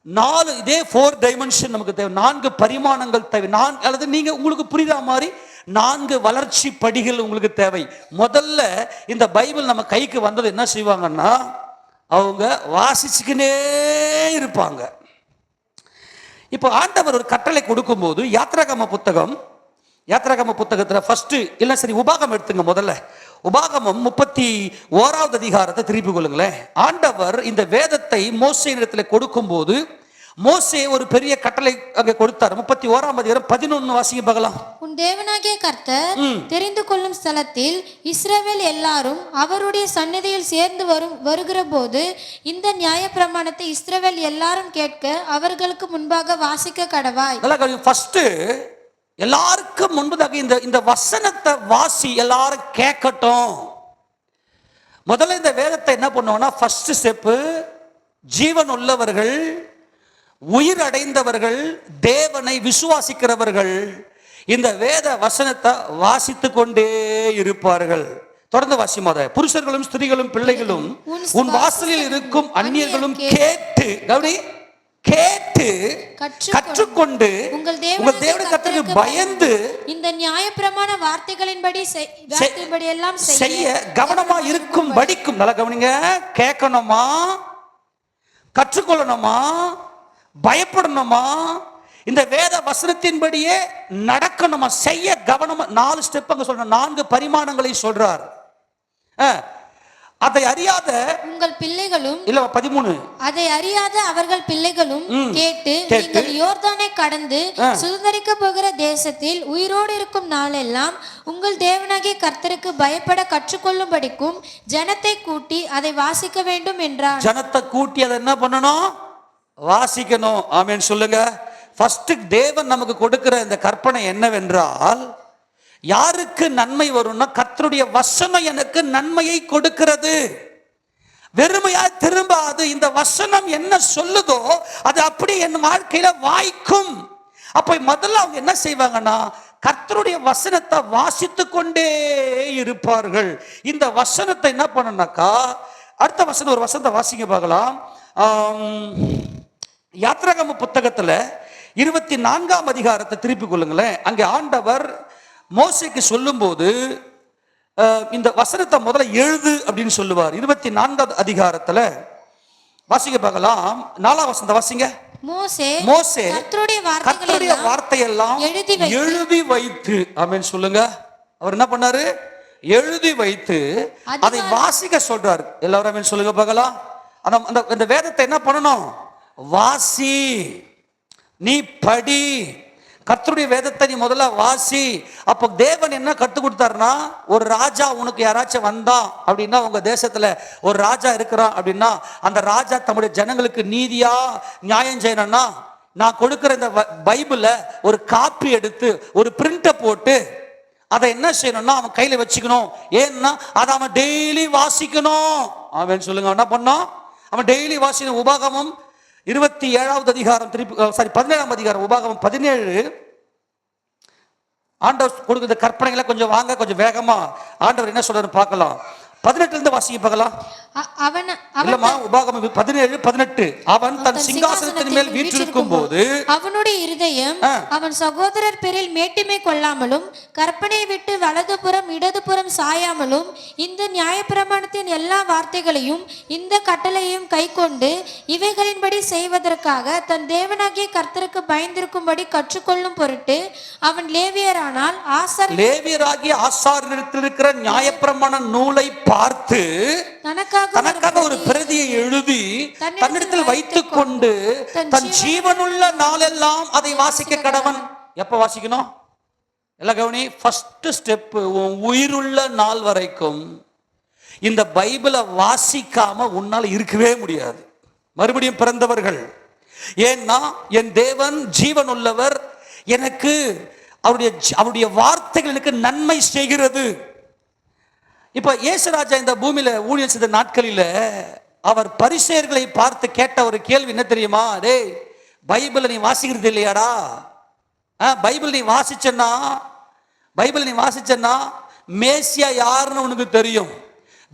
4 இதே 4 டைமென்ஷன் நமக்கு தேவை, 4 பரிமாணங்கள் தேவை. அல்லது நீங்க உங்களுக்கு புரியுற மாதிரி 4 வளர்ச்சி படிகள் உங்களுக்கு தேவை. முதல்ல இந்த பைபிள் நம்ம கைக்கு வந்தது என்ன செய்வாங்கன்னா, அவங்க வாசிச்சுக்கினே இருப்பாங்க. இப்போ ஆண்டவர் ஒரு கட்டளை கொடுக்கும்போது, யாத்ராகம புத்தகத்துல ஃபர்ஸ்ட் இல்லை, சரி உபாகம் எடுத்துங்க. முதல்ல உபாகமம் 31வது அதிகாரத்தை திருப்பி கொள்ளுங்களேன். ஆண்டவர் இந்த வேதத்தை மோசேயிடத்தில் கொடுக்கும் போது, மோசே ஒரு பெரிய கட்டளை அங்கே கொடுத்தார். 31ஆம் அதிகாரம் 11 வாசிங்க பார்க்கலாம். உன் தேவனாகிய கர்த்தர் தெரிந்து கொள்ளும் ஸ்தலத்தில் இஸ்ரவேல் எல்லாரும் அவருடைய சந்நிதியில் சேர்ந்து வருகிற போது இந்த நியாயப்பிரமாணத்தை இஸ்ரவேல் எல்லாரும் கேட்க அவர்களுக்கு முன்பாக வாசிக்க கடவாய். ஃபர்ஸ்ட் எல்லாருக்கும் முன்பதாக இந்த வசனத்தை வாசி, எல்லாரும் கேட்கட்டும். முதல்ல இந்த வேதத்தை என்ன பண்ணுவோம்னா, ஃபர்ஸ்ட் ஸ்டெப்பு, ஜீவன் உள்ளவர்கள், உயிர் அடைந்தவர்கள், தேவனை விசுவாசிக்கிறவர்கள் இந்த வேத வசனத்தை வாசித்து கொண்டே இருப்பார்கள். தொடர்ந்து வாசிமாத, புருஷர்களும் ஸ்திரீகளும் பிள்ளைகளும் உன் வாசலில் இருக்கும் அந்நியர்களும் கேட்டு, கவனி, கேட்டு கற்றுக்கொண்டு உங்கள் தேவனுடைய கர்த்தருக்கு பயந்து இந்த நியாயப்பிரமாண வார்த்தைகளின்படி எல்லாம் செய்ய கவனமா இருக்கும் படிக்கும். நல்லா கவனிங்க, கேட்கணுமா, கற்றுக்கொள்ளணுமா, பயப்படணுமா, இந்த வேத வசனத்தின்படியே நடக்கணுமா, செய்ய கவனமா. 4 ஸ்டெப் அங்க சொல்ற, 4 பரிமாணங்களை சொல்றார். அதை அறியாத உங்கள் பிள்ளைகளும், இல்ல 13, அதை அறியாத அவர்கள் பிள்ளைகளும் கேட்டு நீங்கள் யோர்தானை கடந்து சுதந்தரிக்க போகிற தேசத்தில் உயிரோடு இருக்கும் நாளெல்லாம் உங்கள் தேவனாகிய கர்த்தருக்கு பயப்பட கற்றுக்கொள்ளும்படிக்கும் ஜனத்தை கூட்டி அதை வாசிக்க வேண்டும் என்றார். ஜனத்தை கூட்டி அதை என்ன பண்ணணும்? வாசிக்கணும். ஆமென் சொல்லுங்க. ஃபர்ஸ்ட் தேவன் நமக்கு கொடுக்கிற இந்த கற்பனை என்னவென்றால், யாருக்கு நன்மை வரும்னா, கர்த்தருடைய வசனம் எனக்கு நன்மையை கொடுக்கிறது. வெறுமையா திரும்பாது. இந்த வசனம் என்ன சொல்லுதோ அது அப்படி என் வாழ்க்கையில வாய்க்கும். அப்ப முதல்ல அவங்க என்ன செய்வாங்கன்னா, கர்த்தருடைய வசனத்தை வாசித்து கொண்டே இருப்பார்கள். இந்த வசனத்தை என்ன பண்ணனாக்கா, அடுத்த வசனம், ஒரு வசனத்தை வாசிங்க பார்க்கலாம். யாத்ராகம புத்தகத்துல 24ஆம் அதிகாரத்தை திருப்பி கொள்ளுங்களேன். அங்கே ஆண்டவர் மோசேக்கு சொல்லும் போது இந்த வசனத்தை முதல்ல எழுது அப்படின்னு சொல்லுவார். 24ஆம் அதிகாரத்துல வாசிங்க பார்க்கலாம். 4ஆம் வசனத்தை வாசிங்க. மோசே கர்த்தருடைய வார்த்தையெல்லாம் எழுதி வைத்து, ஆமென் சொல்லுங்க. அவர் என்ன பண்ணாரு? எழுதி வைத்து அதை வாசிக்க சொல்றாரு. எல்லாரும் ஆமென் சொல்லுங்க பார்க்கலாம். அந்த வேதத்தை என்ன பண்ணணும்? வாசி, நீ படி. கர்த்தருடைய வேதத்தை நீ முதல்ல வாசி. அப்போ தேவன் என்ன கற்றுக் கொடுத்தாருன்னா, ஒரு ராஜா உனக்கு யாராச்சும் வந்தான் அப்படின்னா, உங்க தேசத்துல ஒரு ராஜா இருக்கிறான் அப்படின்னா, அந்த ராஜா தம்முடைய ஜனங்களுக்கு நீதியா நியாயம் செய்யணும்னா, நான் கொடுக்கிற இந்த பைபிள ஒரு காப்பி எடுத்து ஒரு பிரிண்ட போட்டு அதை என்ன செய்யணும்னா அவன் கையில வச்சுக்கணும். ஏன்னா அதை அவன் டெய்லி வாசிக்கணும். அவன் சொல்லுங்க, என்ன பண்ணோம்? அவன் டெய்லி வாசிக்கணும். உபாகமம் 27ஆவது அதிகாரம், 17ஆம் அதிகாரம், உபாகமம் 17. ஆண்டவர் கொடுக்கிற கற்பனைகளை கொஞ்சம் வாங்க, கொஞ்சம் வேகமா ஆண்டவர் என்ன சொல்றாரு பார்க்கலாம். 18 இருந்து வாசிக்க பார்க்கலாம். உபாகமம் 17:18. அவன் தன் சிங்காசனத்தின் மேல் வீற்றிருக்கும் போது அவனுடைய இருதயம் அவன் சகோதரர் பேரில் மேட்டிமை கொள்ளாமலும் கற்பனையை விட்டு வலதுபுறம் இடதுபுறம் சாயாமலும் இந்த நியாயப்பிரமாணத்தின் எல்லா வார்த்தைகளையும் இந்த கட்டளையும் கைக்கொண்டு இவைகளின்படி செய்வதற்காக தன் தேவனாகிய கர்த்தருக்கு பயந்திருக்கும்படி கற்றுக்கொள்ளும் பொருட்டு அவன் லேவியரானால் லேவியராகிய ஆசாரியரிடத்தில் இருக்கிற நியாயப்பிரமாண நூலை பார்த்து தனக்காக ஒரு பிரதியை எழுதி தன்னிடத்தில் வைத்துக் கொண்டு தன் ஜீவனுள்ள நாளெல்லாம் அதை வாசிக்க கடவன். எப்ப வாசிக்கணும்? எல்லாம் கவனி. ஃபர்ஸ்ட் ஸ்டெப், உயிருள்ள நாள் வரைக்கும் இந்த பைபிளை வாசிக்காம உன்னால் இருக்கவே முடியாது. மறுபடியும் பிறந்தவர்கள். ஏன்னா என் தேவன் ஜீவன் உள்ளவர், எனக்கு அவருடைய வார்த்தைகள் எனக்கு நன்மை செய்கிறது. இப்ப இயேசுராஜா இந்த பூமியில ஊழியர் செய்த நாட்களில அவர் பரிசேயர்களை பார்த்து கேட்ட ஒரு கேள்வி என்ன தெரியுமா? டேய், பைபிளை நீ வாசிக்கிறது இல்லையாடா? பைபிள் நீ வாசிச்சன்னா மேசியா யாருன்னு உனக்கு தெரியும்,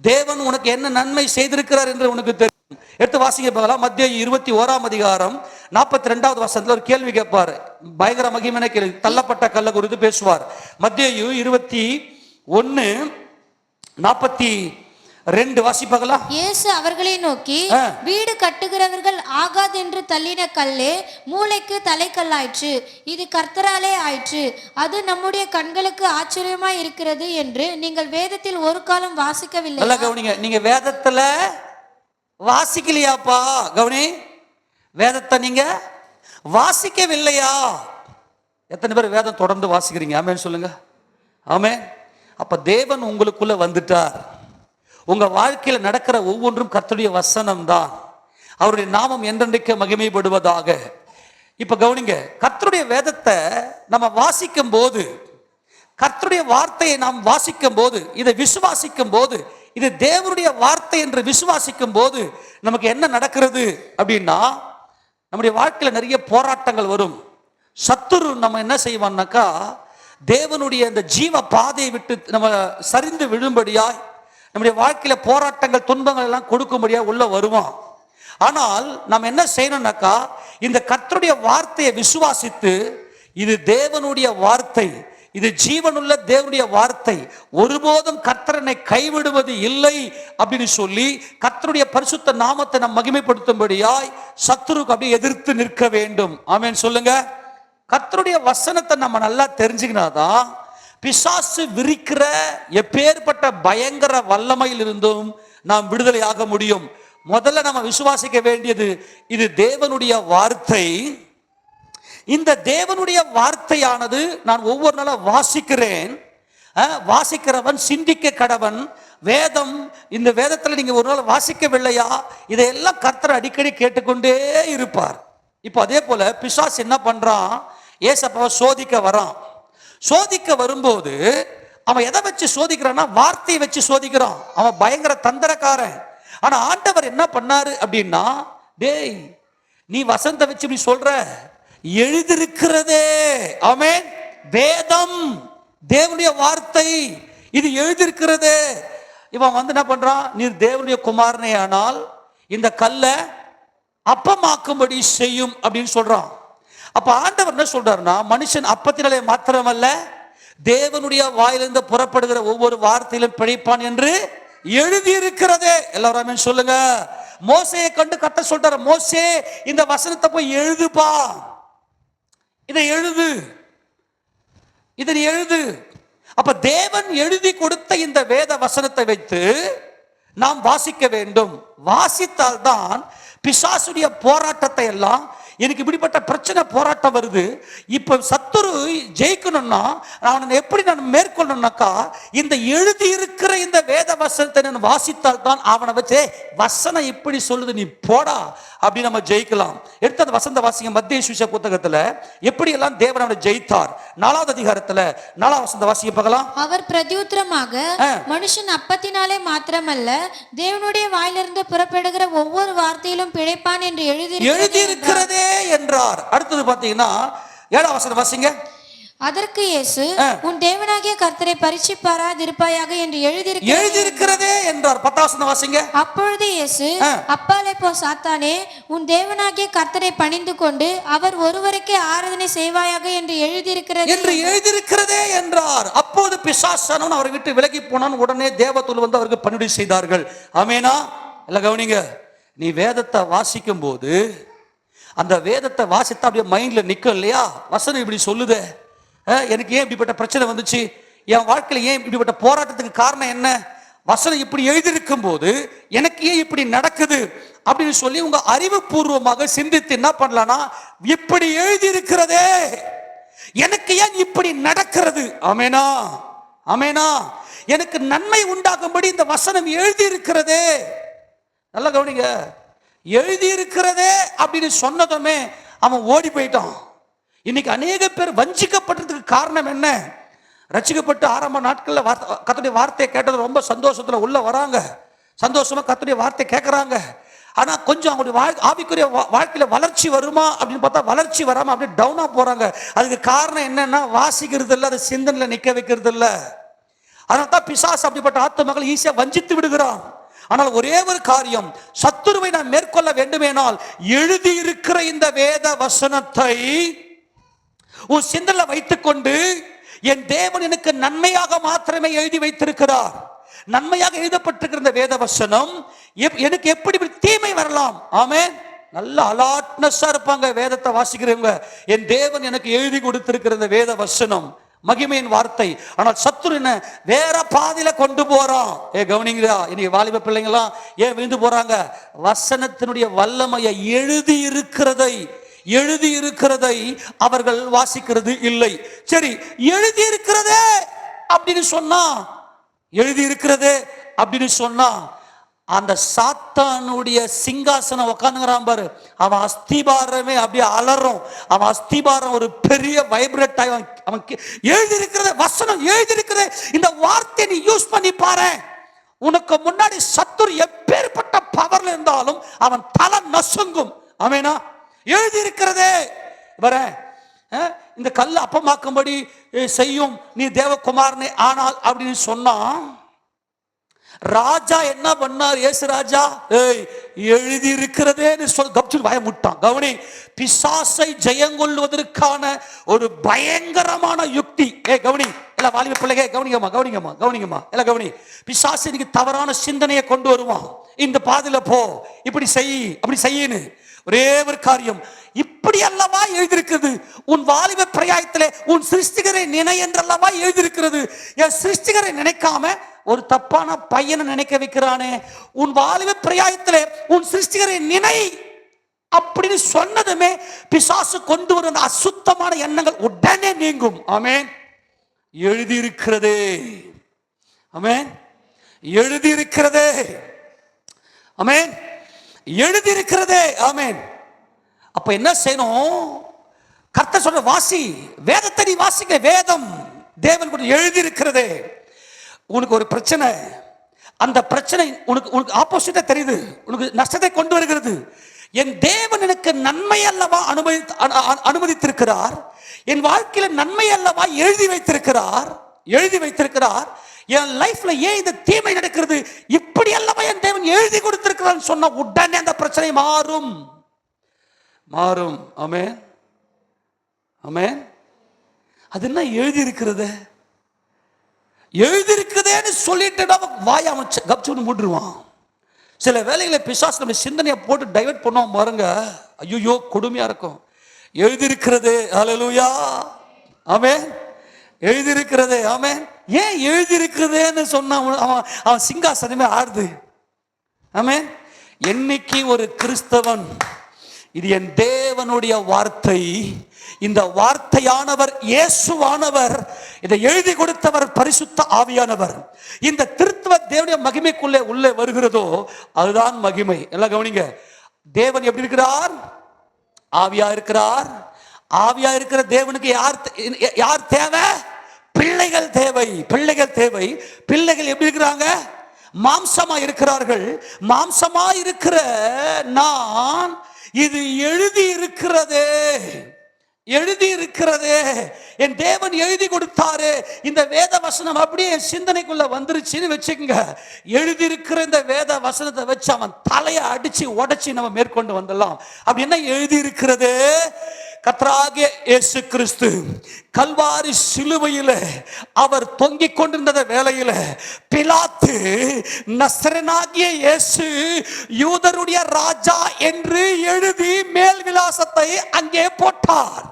தேவன் உனக்கு என்ன நன்மை செய்திருக்கிறார் என்று உனக்கு தெரியும். எடுத்து வாசிக்க பார்க்கலாம். மத்தேயு 21ஆம் அதிகாரம் 42வது வசனத்துல ஒரு கேள்வி கேட்பாரு. பயங்கர மகிமையான கேள்வி. தள்ளப்பட்ட கல்ல குறித்து பேசுவார். மத்தேயு 21:42 வாசிப்பாங்களா? இயேசு அவர்களை நோக்கி, வீடு கட்டுகிறவர்கள் ஆகாது என்று தள்ளின கல்லே மூளைக்கு தலைக்கல்லாயிற்று, இது கர்த்தராலே ஆயிற்று, அது நம்முடைய கண்களுக்கு ஆச்சரியமாய் இருக்கிறது என்று நீங்கள் வேதத்தில் ஒரு காலம் வாசிக்கவில்லை. நல்லா கவனிங்க. நீங்க வேதத்துல வாசிக்கலையாப்பா? கவனி, வேதத்தை நீங்க வாசிக்கவில்லையா? எத்தனை பேர் வேதம் தொடர்ந்து வாசிக்கிறீங்க? ஆமென் சொல்லுங்க. ஆமென். அப்ப தேவன் உங்களுக்குள்ள வந்துட்டார். உங்க வாழ்க்கையில நடக்கிற ஒவ்வொன்றும் கர்த்தருடைய வசனம் தான். அவருடைய நாமம் என்றென்றைக்கு மகிமைப்படுவதாக. இப்ப கவனிங்க, கர்த்தருடைய வேதத்தை நம்ம வாசிக்கும் போது, கர்த்தருடைய வார்த்தையை நாம் வாசிக்கும் போது, இதை விசுவாசிக்கும் போது, இது தேவனுடைய வார்த்தை என்று விசுவாசிக்கும் போது நமக்கு என்ன நடக்கிறது அப்படின்னா, நம்முடைய வாழ்க்கையில நிறைய போராட்டங்கள் வரும். சத்துரு நம்ம என்ன செய்வான்னாக்கா, தேவனுடைய இந்த ஜீவ பாதையை விட்டு நம்ம சரிந்து விழும்படியாய் நம்முடைய வாழ்க்கையில போராட்டங்கள் துன்பங்கள் எல்லாம் கொடுக்கும்படியா உள்ள வருவான். ஆனால் நம்ம என்ன செய்யணும்னாக்கா, இந்த கர்த்தருடைய வார்த்தையை விசுவாசித்து, இது தேவனுடைய வார்த்தை, இது ஜீவனுள்ள தேவனுடைய வார்த்தை, ஒருபோதும் கர்த்தரனை கைவிடுவது இல்லை அப்படின்னு சொல்லி கர்த்தருடைய பரிசுத்த நாமத்தை நாம் மகிமைப்படுத்தும்படியாய் சத்துருக்கு அப்படியே எதிர்த்து நிற்க வேண்டும். ஆமென் சொல்லுங்க. கர்த்தருடைய வசனத்தை நம்ம நல்லா தெரிஞ்சுக்கினாதான் பிசாசு விரிக்கிற எப்பேற்பட்ட பயங்கர வல்லமையில் இருந்தும் நாம் விடுதலை ஆக முடியும். முதல்ல நம்ம விசுவாசிக்க வேண்டியது, இது தேவனுடைய வார்த்தை. இந்த தேவனுடைய வார்த்தையானது நான் ஒவ்வொரு நாளும் வாசிக்கிறேன். வாசிக்கிறவன் சிந்திக்க கடவன். வேதம், இந்த வேதத்துல நீங்க ஒரு நாள் வாசிக்கவில்லையா, இதையெல்லாம் கர்த்தர் அடிக்கடி கேட்டுக்கொண்டே இருப்பார். இப்போ அதே போல பிசாசு என்ன பண்றான், ஏசப்பாவை சோதிக்க வரான். சோதிக்க வரும்போது அவன் எதை வச்சு சோதிக்கிறான்னா, வார்த்தையை வச்சு சோதிக்கிறான். அவன் பயங்கர தந்திரக்காரன். ஆனா ஆண்டவர் என்ன பண்ணாரு அப்படின்னா, டேய் நீ வசனத்தை வச்சு இப்படி சொல்ற, எழுதிருக்கிறதே, ஆமென், வேதம் தேவனுடைய வார்த்தை, இது எழுதிருக்கிறது. இவன் வந்து என்ன பண்றான், நீர் தேவனுடைய குமாரனே ஆனால் இந்த கல்லை அப்பமாக்கும்படி செய்யும் அப்படின்னு சொல்றான். அப்ப ஆண்டவர் என்ன சொல்றாருன்னா, மனுஷன் அப்பத்தினாலே மாத்திரமல்ல தேவனுடைய வாயிலிருந்து புறப்படுகிற ஒவ்வொரு வார்த்தையிலும் பிழைப்பான் என்று எழுதியிருக்கிறதே. எல்லாரும் ஆமென் சொல்லுங்க. மோசேயை கண்டு கர்த்தர் சொல்றாரு, மோசே இந்த வசனத்தை போய் எழுதுப்பா, இதை எழுது, இதை எழுது. அப்ப தேவன் எழுதி கொடுத்த இந்த வேத வசனத்தை வைத்து நாம் வாசிக்க வேண்டும். வாசித்தால் தான் பிசாசுடைய போராட்டத்தை எல்லாம், எனக்கு இப்படிப்பட்ட பிரச்சனை போராட்டம் வருது, இப்ப சத்துரு ஜெயிக்கணும்னா அவனை எப்படி நான் மேற்கொள்ளணும்னாக்கா, இந்த எழுதி இருக்கிற இந்த வேத வசனத்தை நான் வாசித்தால் தான் அவனை வச்சு வசனம் இப்படி சொல்லுது நீ போடா அப்படி நம்ம ஜெயிக்கலாம். எடுத்து அந்த வசந்த வாசிங்க. மத்திய சுவிசேஷ புத்தகத்துல எப்படி எல்லாம் தேவன் அவனை ஜெயித்தார். 4வது அதிகாரத்துல 4வது வசந்த வாசிக்க பார்க்கலாம். அவர் பிரதியுத்தரமாக, மனுஷன் அப்பத்தினாலே மாத்திரமல்ல தேவனுடைய வாயிலிருந்து புறப்படுகிற ஒவ்வொரு வார்த்தையிலும் பிழைப்பான் என்று எழுதியிருக்கிறதே என்றார். அடுத்தது பாத்தீங்கன்னா 7வது வசனம் வாசிங்க. அதற்கு இயேசு, உன் தேவனாகிய கர்த்தரை பரீட்சிப்பாராதிருப்பாயாக என்று எழுதியிருக்கிறதே என்றார். 10வது வசனம் வாசிங்க. அப்பொழுது இயேசு, அப்பாலே போ சாத்தானே, உன் தேவனாகிய கர்த்தரை பணிந்து கொண்டு அவர் ஒருவருக்கே ஆராதனை செய்வாயாக என்று எழுதியிருக்கிறதே என்றார். அப்போது பிசாசானவன் அவரை விட்டு விலகி போனான். உடனே தேவதூதர்கள் வந்து அவருக்கு பணிவிடை செய்தார்கள். ஆமெனா. எல்லாம் கவனிங்க. நீ வேதத்தை வாசிக்கும் போது அந்த வேதத்தை வாசித்தா அப்படியே மைண்ட்ல நிற்கும் இல்லையா, வசனம் இப்படி சொல்லுதே, எனக்கு ஏன் இப்படிப்பட்ட பிரச்சனை வந்துச்சு, என் வாழ்க்கையில் ஏன் இப்படிப்பட்ட போராட்டத்துக்கு காரணம் என்ன, வசனம் இப்படி எழுதியிருக்கும் போது எனக்கு ஏன் இப்படி நடக்குது அப்படின்னு சொல்லி உங்க அறிவுபூர்வமாக சிந்தித்து என்ன பண்ணலாம்னா, இப்படி எழுதியிருக்கிறதே, எனக்கு ஏன் இப்படி நடக்கிறது, ஆமெனா ஆமெனா, எனக்கு நன்மை உண்டாகும்படி இந்த வசனம் எழுதியிருக்கிறதே. நல்லா கவனிங்க. எழுதியிருக்கிறதே அப்படின்னு சொன்னதுமே அவன் ஓடி போயிட்டான். இன்னைக்கு அநேக பேர் வஞ்சிக்கப்பட்டதுக்கு காரணம் என்ன, ரட்சிக்கப்பட்டு ஆரம்ப நாட்களில் கர்த்தருடைய வார்த்தையை கேட்டது ரொம்ப சந்தோஷத்துல உள்ள வராங்க, சந்தோஷமா கர்த்தருடைய வார்த்தை கேட்கறாங்க. ஆனா கொஞ்சம் அவங்களுடைய ஆவிக்குரிய வாழ்க்கையில வளர்ச்சி வருமா அப்படின்னு பார்த்தா வளர்ச்சி வராம அப்படியே டவுனா போறாங்க. அதுக்கு காரணம் என்னன்னா, வாசிக்கிறது இல்லை, அது சிந்தனையில நிக்க வைக்கிறது இல்லை. அதனால தான் பிசாசு அப்படிப்பட்ட ஆத்துமக்கள் ஈஸியா வஞ்சித்து விடுகிறான். ஆனால் ஒரே ஒரு காரியம், சத்துருவை நாம் மேற்கொள்ள வேண்டுமேனால் எழுதியிருக்கிற இந்த வேத வசனத்தை உன் சிந்தனையில வைத்துக்கொண்டு, என் தேவன் எனக்கு நன்மையாக மாத்திரமே எழுதி வைத்திருக்கிறார், நன்மையாக எழுதப்பட்டிருக்கிற இந்த வேத வசனம் எனக்கு எப்படி தீமை வரலாம். ஆமென். நல்ல அலாட்னஸா இருப்பாங்க வேதத்தை வாசிக்கிறவங்க. என் தேவன் எனக்கு எழுதி கொடுத்திருக்கிற இந்த வேத வசனம் மகிமையின் வார்த்தை. ஆனால் சத்துரு என்ன வேற பாதையில கொண்டு போறான். கவனிங்களா, இன்னைக்கு வாலிப பிள்ளைங்களாம் ஏன் விழுந்து போறாங்க, வசனத்தினுடைய வல்லமையை எழுதி இருக்கிறதை அவர்கள் வாசிக்கிறது இல்லை. சரி, எழுதி இருக்கிறதே அப்படின்னு சொன்னா அந்த சாத்தானுடைய சிங்காசனம் உட்காந்துங்கிறான் பாரு, அவன் அஸ்திபாரமே அப்படியே அலறும். அவன் அஸ்திபாரம் ஒரு பெரிய வைப்ரேட் ஆகி அவன் எழுதியிருக்கிறத வசனம் எழுதியிருக்கிறத இந்த வார்த்தையை நீ யூஸ் பண்ணி பாரு. உனக்கு முன்னாடி சத்துரு எப்பேற்பட்ட பவர்ல இருந்தாலும் அவன் தலை நசுங்கும். ஆமெனா. எழுதியிருக்கிறதே வர இந்த கல்லை அப்பமாக்கும்படி செய்யும் நீ தேவகுமாரனே ஆனால் அப்படின்னு சொன்னா, ராஜா என்ன பண்ணார், இயேசு ராஜா எழுதி இருக்கிறதேன்னு சொல்லி கப்சூர் பயமுட்டான். கவனி, பிசாசை ஜெயங்கொள்வதற்கான ஒரு பயங்கரமான யுக்தி. கவனி எல்லாம் வாலிப பிள்ளைங்க, கவனிங்கம்மா எல்லாம் கவனி. பிசாசு இன்னைக்கு தவறான சிந்தனையை கொண்டு வருவான். இந்த பாதையில போ, இப்படி செய், அப்படி செய்யு. ஒரே ஒரு காரியம், இப்படி அல்லவா எழுதியிருக்கிறது, உன் வாலிப பிரயாயத்திலே உன் சிருஷ்டிகரை நினை என்றல்லவா எழுதியிருக்கிறது. என் சிருஷ்டிகரை நினைக்காம ஒரு தப்பான பையனை நினைக்க வைக்கிறானே, உன் வாலிப பிரயாயத்திலே உன் சிருஷ்டிகரை நினை அப்படின்னு சொன்னதுமே பிசாசு கொண்டு வரும் அசுத்தமான எண்ணங்கள் உடனே நீங்கும். ஆமென். எழுதியிருக்கிறதே. ஆமென். எழுதியிருக்கிறதே. ஆமென். எழுதியிருக்கிறதே. ஆமென். அப்ப என்ன செய்யணும்? கர்த்தர் சொல்ற வாசி, வேதத்தை நீ வாசிக்க. வேதம் தேவன் கூட எழுதியிருக்கிறதே. உனக்கு ஒரு பிரச்சனை, அந்த பிரச்சனை உனக்கு ஆப்போசிட்டா தெரியுது, உனக்கு நஷ்டத்தை கொண்டு வருகிறது. என் தேவன் எனக்கு நன்மை அல்லவா அனுமதித்திருக்கிறார், என் வாழ்க்கையில நன்மை அல்லவா எழுதி வைத்திருக்கிறார். என் லைஃப்ல ஏன் இந்த தீமை நடக்கிறது, இப்படி அல்லவா என் தேவன் எழுதி கொடுத்திருக்கிறார் சொன்ன உடனே அந்த பிரச்சனை மாறும். ஆமென். ஆமென். அது என்ன எழுதி இருக்கிறது? எழுதியிருக்குதேன்னு சொல்லிட்டு வாய அமைச்சு கப்சுன்னு மூடுருவான். சில வேலைகளை பிசாசு நம்ம சிந்தனையை போட்டு டைவர்ட் பண்ணுவோம் பாருங்க. ஐயோ கொடுமையா இருக்கும். எழுதியிருக்கிறது. ஹல்லேலூயா. ஆமென். எழுதியிருக்கிறது. ஆமென். ஏன் எழுதியிருக்கிறதுன்னு சொன்னா அவன் சிங்காசனமே ஆடுது. ஆமென். என்னைக்கு ஒரு கிறிஸ்தவன் இது என் தேவனுடைய வார்த்தை, இந்த வார்த்தையானவர் இயேசுவானவர், இதை எழுதி கொடுத்தவர் பரிசுத்த ஆவியானவர், இந்த திருத்துவ தேவனுடைய மகிமைக்குள்ளே உள்ளே வருகிறதோ அதுதான் மகிமை. எல்லாம் கவனிங்க. தேவன் எப்படி இருக்கிறார்? ஆவியா இருக்கிறார். ஆவியா இருக்கிற தேவனுக்கு யார் தேவை? பிள்ளைகள் தேவை. பிள்ளைகள் எப்படி இருக்கிறாங்க? மாம்சமா இருக்கிறார்கள். மாம்சமா இருக்கிற நான், இது எழுதி இருக்கிறதே, என் தேவன் எழுதி கொடுத்தாரு. இந்த வேத வசனம் அப்படியே என் சிந்தனைக்குள்ள வந்துருச்சுன்னு வச்சுக்கோங்க. எழுதி இருக்கிற இந்த வேத வசனத்தை வச்சு அவன் தலையை அடிச்சு உடைச்சு நம்ம மேற்கொண்டு வந்துடலாம். அப்படி என்ன எழுதி இருக்கிறது? கர்த்தராகிய இயேசு கிறிஸ்து கல்வாரி சிலுவையில் அவர் தொங்கிக் கொண்டிருந்த வேளையில் பிலாத்து நசரேயனாகிய இயேசு யூதருடைய ராஜா என்று எழுதி மேல் விலாசத்தை அங்கே போட்டார்.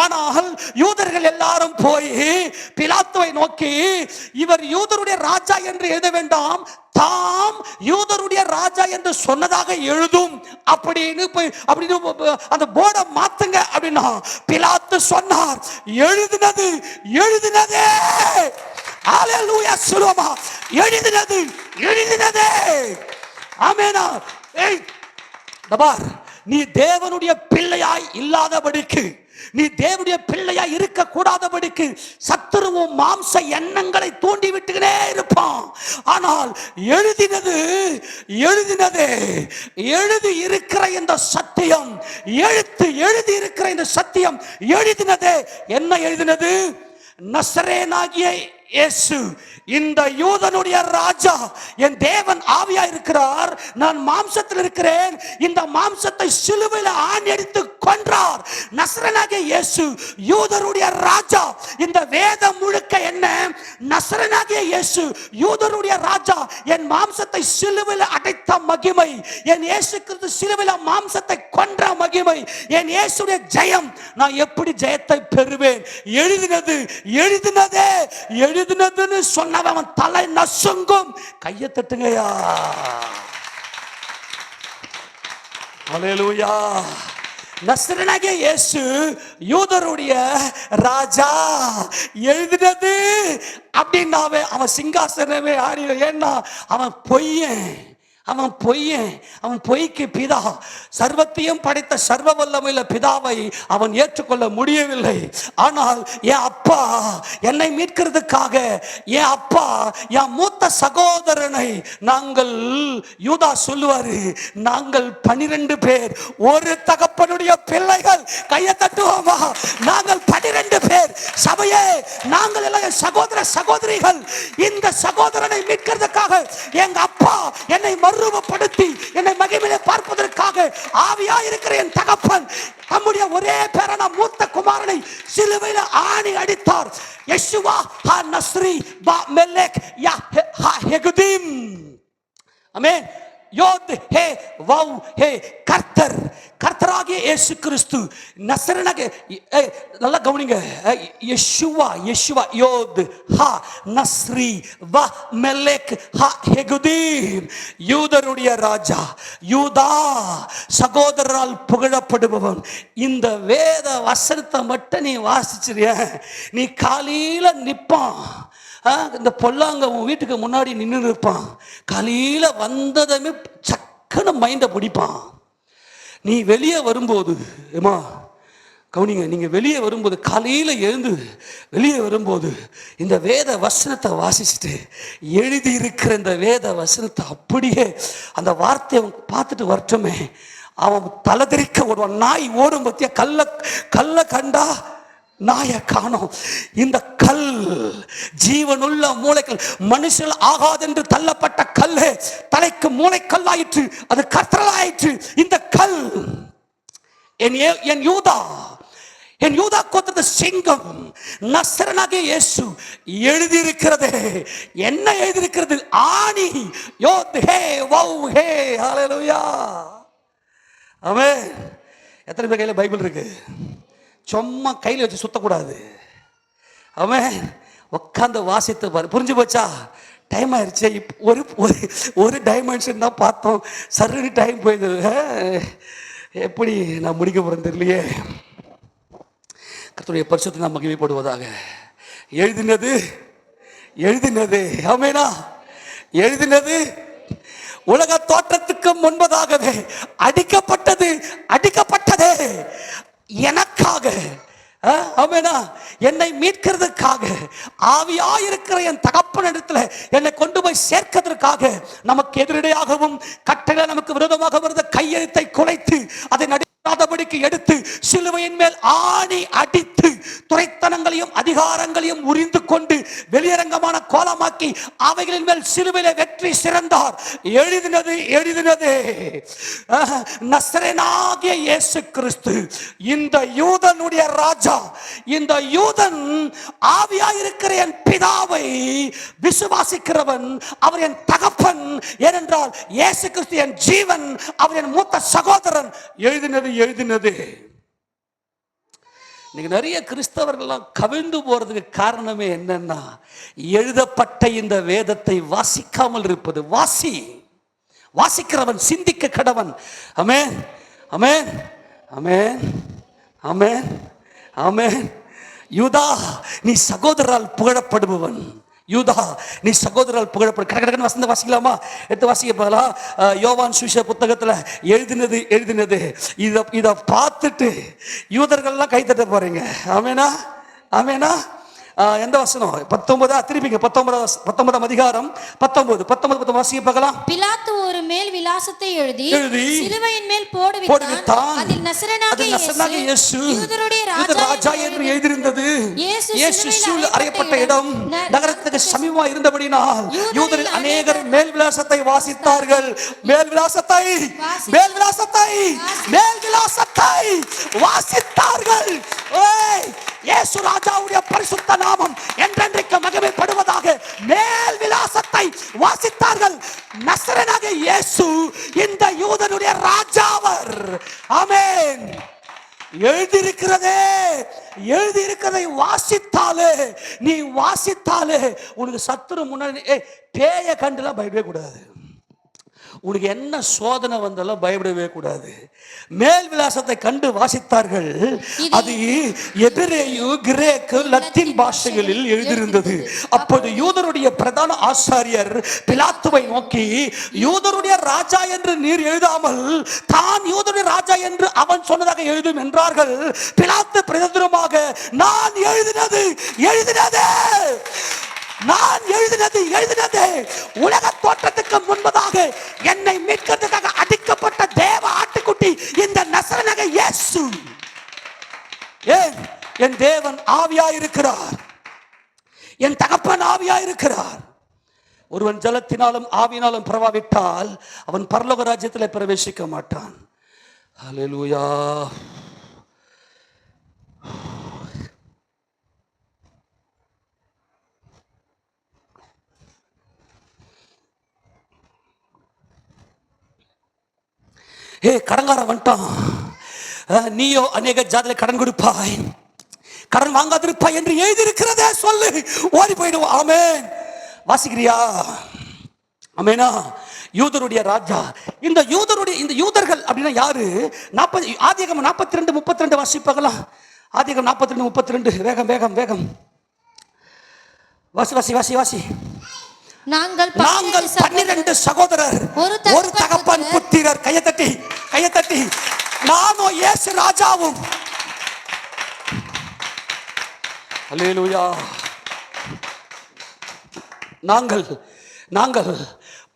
ஆனால் யூதர்கள் எல்லாரும் போய் பிலாத்துவை நோக்கி, இவர் யூதருடைய ராஜா என்று எழுத வேண்டாம், தாம் யூதருடைய ராஜா என்று சொன்னதாக எழுதும் அப்படின்னு அந்த போர்டை மாத்துங்க அப்படின்னா பிலாத்து சொன்னார், எழுதினதே. ஹல்லேலூயா சொல்லுமா. எழுதினதே. ஆமெனா. நீ தேவனுடைய பிள்ளையாய் இல்லாதபடிக்கு, நீ தேவனுடைய பிள்ளையா இருக்க கூடாதபடிக்கு சத்துருவும் மாம்ச எண்ணங்களை தூண்டி விட்டுக்கிட்டே இருப்பான். ஆனால் எழுதினதே, எழுதி இருக்கிற இந்த சத்தியம், எழுதி இருக்கிற இந்த சத்தியம் எழுதினதே. என்ன எழுதினது? நசரேயனாகிய இயேசு இந்த யூதனுடைய ராஜா, என் தேவன் ஆவியா இருக்கிறார், நான் மாம்சத்தில் இருக்கிறேன், இந்த மாம்சத்தை சிலுவையில் ஆணி அடித்து கொன்றார். நசரேயனாகிய இயேசு யூதருடைய ராஜா. இந்த வேதம் முழுக்க என்ன? நசரேயனாகிய இயேசு யூதருடைய ராஜா, என் மாம்சத்தை சிலுவையில் அடைத்த மகிமை, என் இயேசு கிறிஸ்து சிலுவையில் மாம்சத்தை கொன்ற மகிமை, என் இயேசுடைய ஜெயம். நான் எப்படி ஜெயத்தை பெறுவேன்? எழுதினதே. எழுதினதுன்னு சொன்னவன் தலை நசுங்கும். கையை தட்டுங்கயா. ஹல்லேலூயா. நசரேயனாகிய இயேசு யூதருடைய ராஜா, எழுதினது அப்படின்னாவே அவன் சிங்காசனமே ஆடி. ஏன்னா அவன் பொய்க்கு பிதா, சர்வத்தையும் படைத்த சர்வ வல்லமையுள்ள பிதாவை அவன் ஏற்றுக்கொள்ள முடியவில்லை. ஆனால் என் அப்பா என்னை மீட்கிறதுக்காக, என் அப்பா என் மூத்த சகோதரனை, நாங்கள் யூதா சொல்லுவாரு, நாங்கள் 12 பேர் ஒரு தகப்பனுடைய பிள்ளைகள். கையை தட்டுவோமா? நாங்கள் 12 பேர் சபையே, நாங்கள் எல்லாம் சகோதர சகோதரிகள். இந்த சகோதரனை மீட்கிறதுக்காக எங்க அப்பா என்னை மறுரூபப்படுத்தி என்னை மகிமையிலே பார்ப்பதற்காக ஆவியா இருக்கிற என் தகப்பன் தம்முடைய ஒரே பேரான மூத்த குமாரனை சிலுவையில் ஆணி அடித்தார். யெஷுவா ஹா நஸ்ரி பா மெலெக் யா ஹா ஹெகுதீம். ஆமென். யோத் ஹே வவ் ஹே கர்த்தர், கர்த்தராகிய இயேசு கிறிஸ்து நசரேனாகிய, நல்லா கவனிங்க, யெஷுவா, யெஷுவா யோத் ஹா நஸ்ரி வ மெலெக் ஹா ஹெகுதீர், யூதருடைய ராஜா, யூதா சகோதரரால் புகழப்படுபவன். இந்த வேத வசனத்தை மட்டும் நீ வாசிச்சிருய, நீ காலையில நிப்பான், இந்த பொல்லாங்க உன் வீட்டுக்கு முன்னாடி நின்று இருப்பான், காலையில வந்ததுமே சக்கன மைண்டை பிடிப்பான். நீ வெளியே வரும்போது, ஏமா கவனிங்க, நீங்க வெளியே வரும்போது, காலையில எழுந்து வெளியே வரும்போது இந்த வேத வசனத்தை வாசிச்சுட்டு, எழுதி இருக்கிற இந்த வேத வசனத்தை அப்படியே அந்த வார்த்தையை பார்த்துட்டு வரட்டுமே, அவன் தலதெறிக்க ஓடுவான். நாய் ஓடும் பத்தியா, கல்ல கண்டா நாயை காணோம். இந்த கல் ஜீவனுள்ள மூளைக்கல், மனுஷன் ஆகாதென்று தள்ளப்பட்ட கல் தலைக்கு மூளைக்கல் ஆயிற்று, அது கர்த்தராயிற்று. இந்த கல் என் யூதா, என் யூதா கோத்திரத்து சிங்கம் நசரேனாகிய இயேசு எழுதியிருக்கிறது. என்ன எழுதியிருக்கிறது? ஆணி யோத் ஹே வவ் ஹே. ஹல்லேலூயா, ஆமென். எத்தனை பேர் கையில் பைபிள் இருக்கு? சும்மா கையில் வச்சு சுத்தக்கூடாது. அவன் உட்காந்து வாசித்து பாரு. புரிஞ்சு போச்சா? டைம் ஆயிடுச்சு. ஒரு ஒரு டைமென்ஷன் தான் பார்த்தோம், சரி டைம் போயிடுது. எப்படி நான் முடிக்க போறேன்னு தெரியலையே. கர்த்தருடைய பரிசுத்த நாம் மகிமைப்படுவதாக. எழுதினது எழுதினது, ஆமெனா, எழுதினது உலக தோற்றத்துக்கு முன்பதாகவே அடிக்கப்பட்டது, அடிக்கப்பட்டதே எனக்காக, ஆமெனா, என்னை மீட்கிறதுக்காக, ஆவியாயிருக்கிற என் தகப்பன் இடத்துல என்னை கொண்டு போய் சேர்க்கிறதுக்காக, நமக்கு எதிரடையாகவும் கட்டளை நமக்கு விரோதமாக வருத கையெழுத்தை குலைத்து அதை நடிக்காதபடிக்கு எடுத்து சிலுவையின் மேல் ஆணி அடித்து துரைத்தனங்களையும் அதிகாரங்களையும் உரிந்து கொண்டு வெளியரங்கமான கோலமாக்கி அவைகளின் மேல் சிலுவையிலே வெற்றி சிறந்தார். எழுதினது எழுதினது. நசரேனாகிய இயேசு கிறிஸ்து இந்த யூதனுடைய ராஜா, இந்த யூதன் ஆவியாயிருக்கிற என் பிதாவை விசுவாசிக்கிறவன், அவர் என் தகப்பன். ஏனென்றால் இயேசு கிறிஸ்து என் ஜீவன், அவர் என் மூத்த சகோதரன். எழுதினது எழுதினது. இன்னைக்கு நிறைய கிறிஸ்தவர்கள்லாம் கவிழ்ந்து போறதுக்கு காரணமே என்னன்னா, எழுதப்பட்ட இந்த வேதத்தை வாசிக்காமல் இருப்பது. வாசிக்கிறவன் சிந்திக்க கடவன். ஆமென், ஆமென், ஆமென், ஆமென், ஆமென். யூதா, நீ சகோதரரால் புகழப்படுபவன். யூதா, நீ சகோதரரால் புகழப்படு. கடகடன்னு வசந்த வாசிக்கலாமா? எடுத்து வாசிக்க போகலாம். யோவான் சுவிசேஷ புத்தகத்தில் எழுதினது எழுதினது. இதை பார்த்துட்டு யூதர்கள்லாம் கை தட்ட போறீங்க. ஆமேனா, ஆமேனா. எந்த வசனம்? 19 திருப்பிங்க. 19 அதிகாரம் 19 வாசிக்க பார்க்கலாம். பிலாத்து ஒரு மேல் விலாசத்தை எழுதி சிலுவையின் மேல் போடுவித்தான். அதில் நசரேனாகிய இயேசு யூதருடைய ராஜா என்று எழுதியிருந்தது. இயேசு சிலுவையில் அறையப்பட்ட இடம் நகரத்துக்கு சமீபமா இருந்தபடினால் யூதரில் அநேகர் மேல் விலாசத்தை வாசித்தார்கள். மேல் விலாசத்தை வாசித்தார்கள். இயேசு ராஜாவுடைய பரிசுத்த நாமம் என்றென்றைக்கு மகிமைப்படுவதாக. மேல் விலாசத்தை வாசித்தார்கள். நசரேனாகிய இயேசு இந்த யூதனுடைய ராஜாவர். ஆமென். எழுதியிருக்கிறதை வாசித்தாலே, நீ வாசித்தாலே உனக்கு சத்துரு முன்னாடி பேய கண்டுலாம் பயப்படவே கூடாது. உனக்கு என்ன சோதனை வந்தாலும் பயப்படவே கூடாது. மேல் விலாசத்தை கண்டு வாசித்தார்கள். அது எபிரேயு, கிரேக்கு, லத்தீன் பாஷைகளில் எழுதியிருந்தது. அப்போது யூதருடைய பிரதான ஆசாரியர் பிலாத்துவை நோக்கி, யூதருடைய ராஜா என்று நீர் எழுதாமல் தான் யூதருடைய ராஜா என்று அவன் சொன்னதாக எழுதும் என்றார்கள். பிலாத்து பிரதித்திரமாக, நான் எழுதினது உலக தோற்றத்துக்கு முன்பதாக என்னை மீட்கிறதுக்காக அடிக்கப்பட்ட தேவ ஆட்டுக்குட்டி இந்த நசரேனாகிய இயேசு. என் தேவன் ஆவியாயிருக்கிறார், என் தகப்பன் ஆவியாயிருக்கிறார். ஒருவன் ஜலத்தினாலும் ஆவியினாலும் பிறவாவிட்டால் அவன் பரலோக ராஜ்யத்தில் பிரவேசிக்க மாட்டான். ஹல்லேலூயா. கடங்காரன் வந்துட்டான், நீயோ அநேக ஜாதியில கடன் கொடுப்பாய், கடன் வாங்காதிருப்பாய் என்று எழுதியிருக்கிறதே சொல்லு, ஓடி போயிடுவோம். ஆமென். வாசிக்கிறியா? ஆமெனா. யூதருடைய ராஜா. இந்த யூதர்கள் அப்படின்னா யாரு? ஆதியாகமம் 42:32 வாசிப்பாங்களா? ஆதியாகமம் 42:32. வேகம் வேகம் வேகம் வாசி வாசி வாசி வாசி. நாங்கள் 12 சகோதரர், ஒரு தகப்பன் புத்திரர். கையை தட்டி நானும் இயேசு ராஜாவும். அல்லேலூயா. நாங்கள்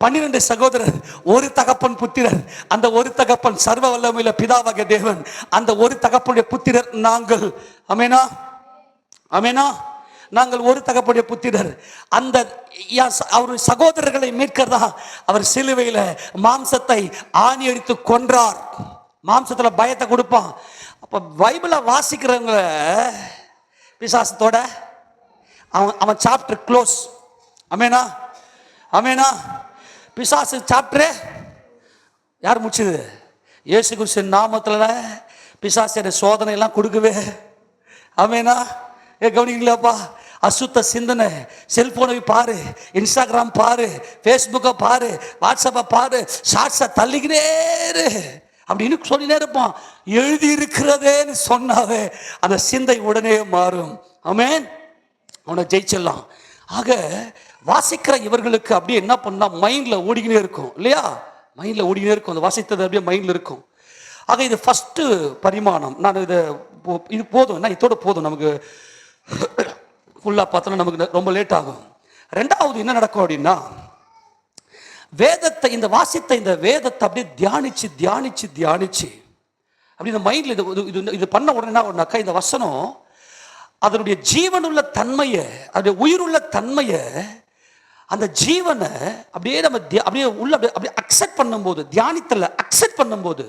12 சகோதரர், ஒரு தகப்பன் புத்திரர். அந்த ஒரு தகப்பன் சர்வ வல்லமையுள்ள பிதாவாகிய தேவன், அந்த ஒரு தகப்பனுடைய புத்திரர் நாங்கள். ஆமெனா, ஆமெனா. நாங்கள் ஒரு தகப்பனுடைய புத்திரர். அந்த அவர் சகோதரர்களை மீட்கிறதா அவர் சிலுவையில் மாம்சத்தை ஆணி அடித்து கொன்றார். மாம்சத்துல பயத்தை கொடுப்பான். அப்ப பைபிளை வாசிக்கிறவங்க பிசாசத்தோட அவன் சாப்டர் க்ளோஸ். ஆமெனா, ஆமெனா. பிசாசு சாப்டர் யார் முடிச்சது? இயேசு கிறிஸ்து நாமத்துல பிசாசு சோதனை எல்லாம் கொடுக்கவே. ஆமெனா. கவனிக்கலாப்பா. அசுத்த சிந்தனை, செல்போனை பாரு, இன்ஸ்டாகிராம் பாரு, ஃபேஸ்புக்கை பாரு, வாட்ஸ்அப்பை பாரு, ஷார்ட்ஸை தள்ளிக்கினே அப்படின்னு சொல்லினே இருப்பான். எழுதி இருக்கிறதேன்னு சொன்னாவே அந்த சிந்தை உடனே மாறும். ஆமென். அவனை ஜெயிச்சிடலாம். ஆக வாசிக்கிற இவர்களுக்கு அப்படியே என்ன பண்ணா மைண்ட்ல ஓடிக்கினே இருக்கும் இல்லையா? மைண்ட்ல ஓடிக்கினே இருக்கும். அந்த வாசித்தது அப்படியே மைண்ட்ல இருக்கும். ஆக இது ஃபர்ஸ்ட் பரிமாணம். நான் இது போதும், இதோட போதும். நமக்கு ஃபுல்லாக பார்த்தோன்னா நமக்கு ரொம்ப லேட் ஆகும். ரெண்டாவது என்ன நடக்கும் அப்படின்னா, வேதத்தை இந்த வேதத்தை அப்படியே தியானிச்சு அப்படி இந்த மைண்டில் இது பண்ண உடனே என்ன ஆகும்னாக்கா, இந்த வசனம் அதனுடைய ஜீவனுள்ள தன்மையை, அதனுடைய உயிருள்ள தன்மையை, அந்த ஜீவனை அப்படியே நம்ம அப்படியே உள்ள அப்படியே அக்செப்ட் பண்ணும்போது, தியானித்தல அக்செப்ட் பண்ணும்போது,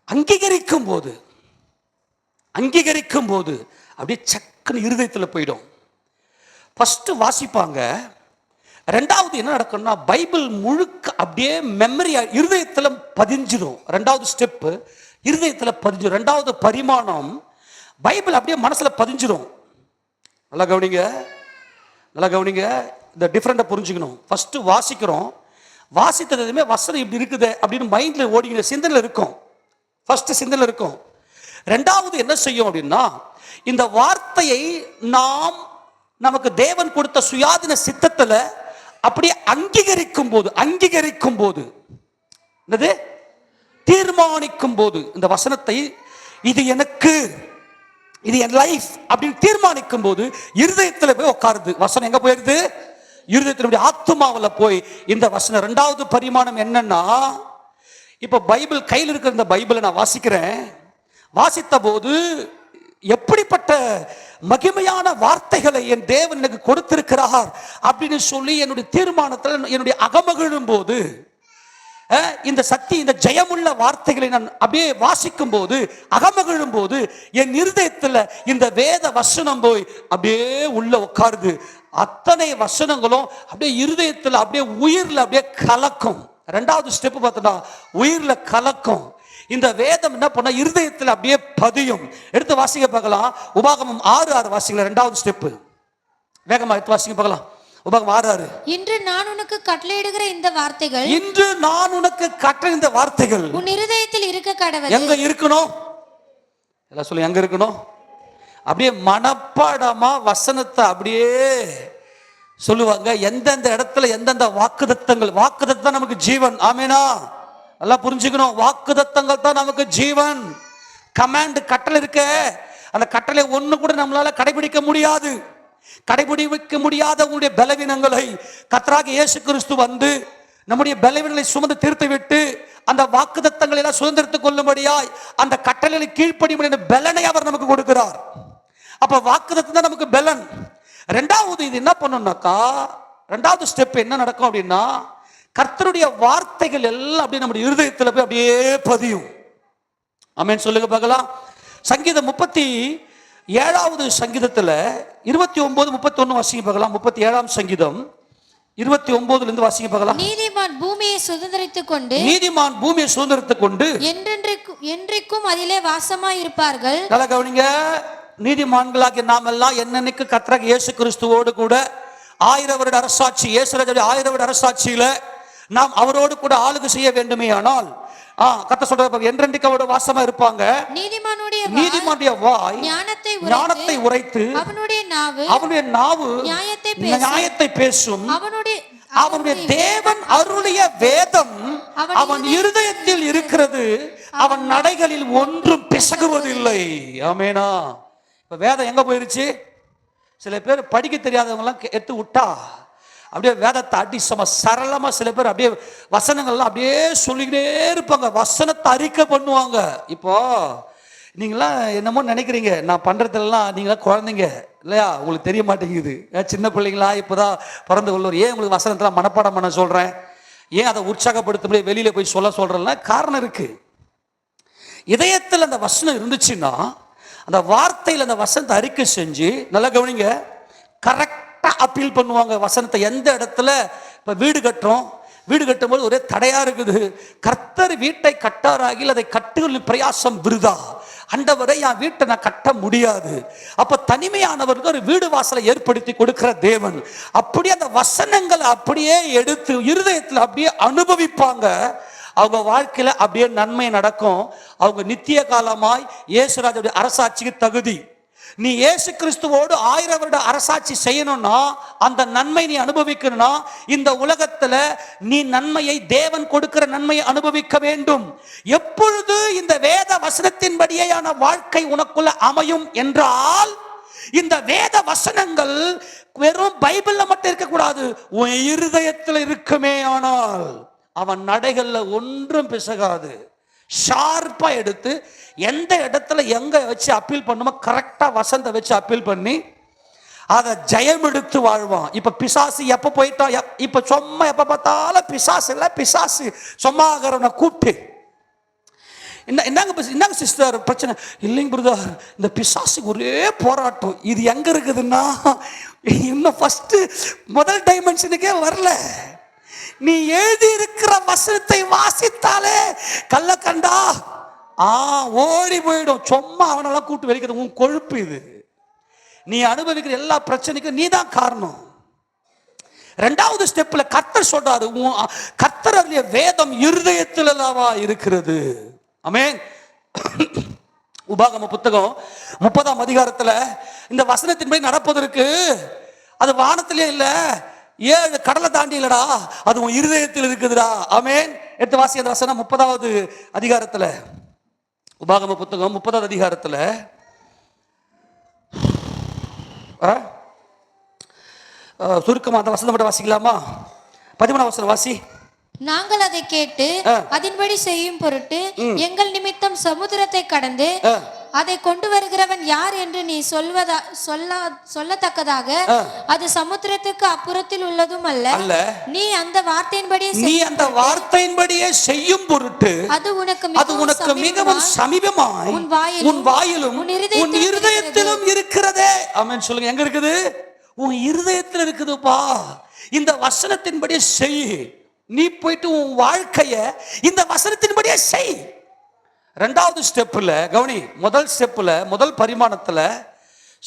அங்கீகரிக்கும் போது அப்படியே சக்குன்னு இருதயத்தில் போயிடும். ஃபர்ஸ்ட் வாசிப்பாங்க. ரெண்டாவது என்ன நடக்கும்னா, பைபிள் முழுக்க அப்படியே மெமரி இருதயத்தில் பதிஞ்சிடும். ரெண்டாவது ஸ்டெப்பு இருதயத்தில் பதிஞ்சிடும். ரெண்டாவது பரிமாணம் பைபிள் அப்படியே மனசுல பதிஞ்சிடும். நல்லா கவனிங்க. இந்த டிஃபரெண்ட்டை புரிஞ்சுக்கணும். ஃபர்ஸ்ட் வாசிக்கிறோம், வாசித்ததுமே வசனம் இப்படி இருக்குது அப்படின்னு மைண்ட்ல ஓடிக்கிற சிந்தனை இருக்கும். ஃபர்ஸ்ட் சிந்தனை இருக்கும். ரெண்டாவது என்ன செய்யும் அப்படின்னா, இந்த வார்த்தையை நமக்கு தேவன் கொடுத்த சுயாதீன சித்தத்தில் அப்படியே அங்கீகரிக்கும் போது என்னது தீர்மானிக்கும் போது, இந்த வசனத்தை இது எனக்கு, இது என் லைஃப் அப்படின்னு தீர்மானிக்கும் போது இருதயத்தில் போய் உட்காருது. வசனம் எங்க போயிருது? இருதயத்தினுடைய ஆத்துமாவில் போய் இந்த வசனம். ரெண்டாவது பரிமாணம் என்னன்னா, இப்ப பைபிள் கையில் இருக்கிற இந்த பைபிளை நான் வாசிக்கிறேன். வாசித்த போது எப்படிப்பட்ட மகிமையான வார்த்தைகளை என் தேவன் எனக்கு கொடுத்திருக்கிறார் அப்படின்னு சொல்லி என்னுடைய தீர்மானத்தில் என்னுடைய அகமகிழும் போது, இந்த சக்தி, இந்த ஜெயமுள்ள வார்த்தைகளை நான் அப்படியே வாசிக்கும் போது, அகமகிழும் போது, என் இருதயத்தில் இந்த வேத வசனம் போய் அப்படியே உள்ள உட்காருது. அத்தனை வசனங்களும் அப்படியே இருதயத்தில் அப்படியே உயிர்ல அப்படியே கலக்கும். ரெண்டாவது ஸ்டெப் பார்த்தோம்னா உயிர்ல கலக்கும். இந்த வேதம் என்ன பண்ண இருதயத்தில் அப்படியே பதியும். எடுத்து வாசிக்க பார்க்கலாம். உபாகமம் 6:6 வாசிக்கல. ரெண்டாவது ஸ்டெப் வேகமா எடுத்து வாசிக்க பார்க்கலாம். உபாகமம் 6:6. இன்று நான் உனக்கு கட்டளையிடுகிற இந்த வார்த்தைகள் உன் இருதயத்தில் இருக்க கடவது. எங்க இருக்கணும்? எல்லாம் சொல்லு, எங்க இருக்கணும்? அப்படியே மனப்பாடமா வசனத்தை அப்படியே சொல்லுவாங்க. எந்தெந்த இடத்துல எந்தெந்த வாக்குதத்தம் தான் நமக்கு ஜீவன். ஆமேனா? நல்லா புரிஞ்சுக்கணும். வாக்குதத்தங்கள் தான் நமக்கு ஜீவன். கமாண்ட், கட்டளை இருக்க, அந்த கட்டளை ஒண்ணு கூட நம்மளால கடைபிடிக்க முடியாது. கடைபிடிக்க முடியாத உங்களுடைய பலவீனங்களை கர்த்தராகிய இயேசு கிறிஸ்து வந்து நம்முடைய பலவீனங்களை சுமந்து தீர்த்து விட்டு அந்த வாக்குதத்தங்களை எல்லாம் சுதந்திரத்துக் கொள்ளும்படியாய் அந்த கட்டளைகளை கீழ்ப்படியும்படியான பலனை அவர் நமக்கு கொடுக்கிறார். அப்ப வாக்குதத்தம் தான் நமக்கு பலன். ரெண்டாவது இது என்ன பண்ணும்னாக்கா, ரெண்டாவது ஸ்டெப் என்ன நடக்கும் அப்படின்னா, கர்த்தருடைய வார்த்தைகள் எல்லாம் அப்படியே நம்முடைய இருதயத்தில் போய் அப்படியே பதியும். ஆமென் சொல்லுங்க பார்க்கலாம். சங்கீதம் 37வது சங்கீதத்தில் 29, 31 வாசிங்க பார்க்கலாம். 37ஆம் சங்கீதம் 29 இருந்து வாசிங்க பார்க்கலாம். நீதிமான் பூமியை சுதந்தரித்துக் கொண்டு நீதிமான் பூமியை சுதந்தரித்துக் கொண்டு என்றைக்கும் அதிலே வாசமாய் இருப்பார்கள். நல்லா கவனிங்க. நீதிமான்களாகிய நாம் எல்லாம் என்னன்னைக்கு கர்த்தராகிய இயேசு கிறிஸ்துவோடு கூட 1000 வருட அரசாட்சி, இயேசுராஜாவுடைய 1000 வருட அரசாட்சியில நாம் அவரோடு கூட ஆளுகை செய்ய வேண்டுமே. ஆனால் கர்த்தர் சொல்றார் என்றென்றைக்கு அவரோட வாசமா இருப்பாங்க. நீதிமானுடைய வாய் ஞானத்தை உரைத்து அவனுடைய நாவு நியாயத்தை பேசும். அவனுடைய தேவன் அருளிய வேதம் அவன் இருதயத்தில் இருக்கிறது, அவன் நடைகளில் ஒன்றும் பிசகுவதில்லை. ஆமெனா. இப்ப வேதம் எங்க போயிருச்சு? சில பேர் படிக்க தெரியாதவங்க எல்லாம் எடுத்து விட்டா அப்படியே வேதத்தை அடி சரளமா சில பேர் அப்படியே வசனங்கள்லாம் அப்படியே சொல்லிக்கிட்டே இருப்பாங்க, வசனத்தை அறிக்கை பண்ணுவாங்க. இப்போ நீங்களாம் என்னமோ நினைக்கிறீங்க, நான் பண்றதெல்லாம் நீங்களாம் குழந்தைங்க இல்லையா, உங்களுக்கு தெரிய மாட்டேங்குது. சின்ன பிள்ளைங்களா இப்போதான் பிறந்து உள்ளவர், ஏன் உங்களுக்கு வசனத்தெல்லாம் மனப்பாடம் பண்ண சொல்றேன், ஏன் அதை உற்சாகப்படுத்த முடியாது வெளியில போய் சொல்றேன்னா காரணம் இருக்கு. இதயத்தில் அந்த வசனம் இருந்துச்சுன்னா அந்த வார்த்தையில் அந்த வசனத்தை அறிக்கை செஞ்சு நல்லா கவனிங்க, கரெக்டா அப்பீல் பண்ணுவாங்க வசனத்தை. எந்த இடத்துல இப்ப வீடு கட்டுறோம், வீடு கட்டும்போது ஒரே தடையா இருக்குது. கர்த்தர் வீட்டை கட்டாராகில் அதை கட்டுகளின் பிரயாசம் விருதா, ஆண்டவரை என் வீட்டை நான் கட்ட முடியாது. அப்ப தனிமையானவருக்கு ஒரு வீடு வாசலை ஏற்படுத்தி கொடுக்கிற தேவன் அப்படியே அந்த வசனங்களை அப்படியே எடுத்து இருதயத்தில் அப்படியே அனுபவிப்பாங்க. அவங்க வாழ்க்கையில அப்படியே நன்மை நடக்கும். அவங்க நித்திய காலமாய் இயேசுராஜுடைய அரசாட்சிக்கு தகுதி. நீ இயேசு கிறிஸ்துவோடு 1000 வருட அரசாட்சி செய்யணும்னா, அந்த நன்மை நீ அனுபவிக்கணும்னா, இந்த உலகத்துல நீ நன்மையை, தேவன் கொடுக்கிற நன்மையை அனுபவிக்க வேண்டும். எப்பொழுது இந்த வேத வசனத்தின்படியான வாழ்க்கை உனக்குள்ள அமையும் என்றால், இந்த வேத வசனங்கள் வெறும் பைபிள்ல மட்டும் இருக்கக்கூடாது, உன் இருதயத்தில் இருக்குமே. ஆனால் அவன் நடைகள்ல ஒன்றும் பிசகாது. ஷார்ப்பா எடுத்து எந்த இடத்துல எங்க வச்சு அப்பீல் பண்ணுமோ கரெக்டா வசனத்தை வச்சு அப்பீல் பண்ணி அதை ஜெயம் எடுத்து வாழ்வான். இப்ப பிசாசு எப்ப போயிட்டான், இப்ப சும்மா எப்ப பார்த்தாலும் பிசாசு இல்ல பிசாசு சும்மாகிறவனை கூப்பிட்டு என்னங்க சிஸ்டர் பிரச்சனை இல்லைங்க பிரதர், இந்த பிசாசுக்கு ஒரே போராட்டம். இது எங்க இருக்குதுன்னா இன்னும் ஃபர்ஸ்ட் முதல் டைமென்ஷனுக்கே வரல. நீ எழுதி இருக்கிற வசனத்தை வாசித்தாலே கள்ள கண்டா ஓடி போயிடும். சும்மா அவனெல்லாம் கூட்டு வெளிக்கிறது உன் கொழுப்பு. இது நீ அனுபவிக்கிற எல்லா பிரச்சனைக்கும் நீ தான் காரணம். இரண்டாவது ஸ்டெப்ல கர்த்தர் சொல்றாரு, கர்த்தர் அருளிய வேதம் இருதயத்தில் இருக்கிறது. ஆமென். உபாகம புத்தகம் 30ஆம் அதிகாரத்துல இந்த வசனத்தின்படி நடப்பதற்கு அது வானத்திலே இல்ல, 7 கடலை தாண்டி இல்லடா, அது உன் இருதயத்தில் இருக்குதுடா. ஆமென். எடுத்து வாசி அந்த வசனம் 30வது அதிகாரத்துல, உபாகம புத்தகம் 30வது அதிகாரத்துல சுருக்கமா அந்த வசனம் மட்டும் வாசிக்கலாமா? 13ஆம் வசனம் வாசி. நாங்கள் அதை கேட்டு அதன்படி செய்யும் பொருட்டு எங்கள் நிமித்தம் சமுத்திரத்தை கடந்து அதை கொண்டு வருகிறவன் யார் என்று நீ சொல்லத்தக்கதாக அது சமுத்திரத்துக்கு அப்புறத்தில் உள்ளதும் அல்ல, நீ அந்த வார்த்தையின்படியே செய்யும் பொருட்டு அது உனக்கு மிகவும் சமீபமாய் உன் வாயிலும் உன் இருதயத்திலும் இருக்கிறதே. ஆமென் சொல்லுங்க. எங்க இருக்குது? உன் இருதயத்தில் இருக்குதுப்பா. இந்த வசனத்தின்படியே செய். நீ போயிட்டு உன் வாழ்க்கைய இந்த வசனத்தின்படியே செய். ரெண்டாவது ஸ்டெப்ல கவனி, முதல் ஸ்டெப்ல முதல் பரிமாணத்துல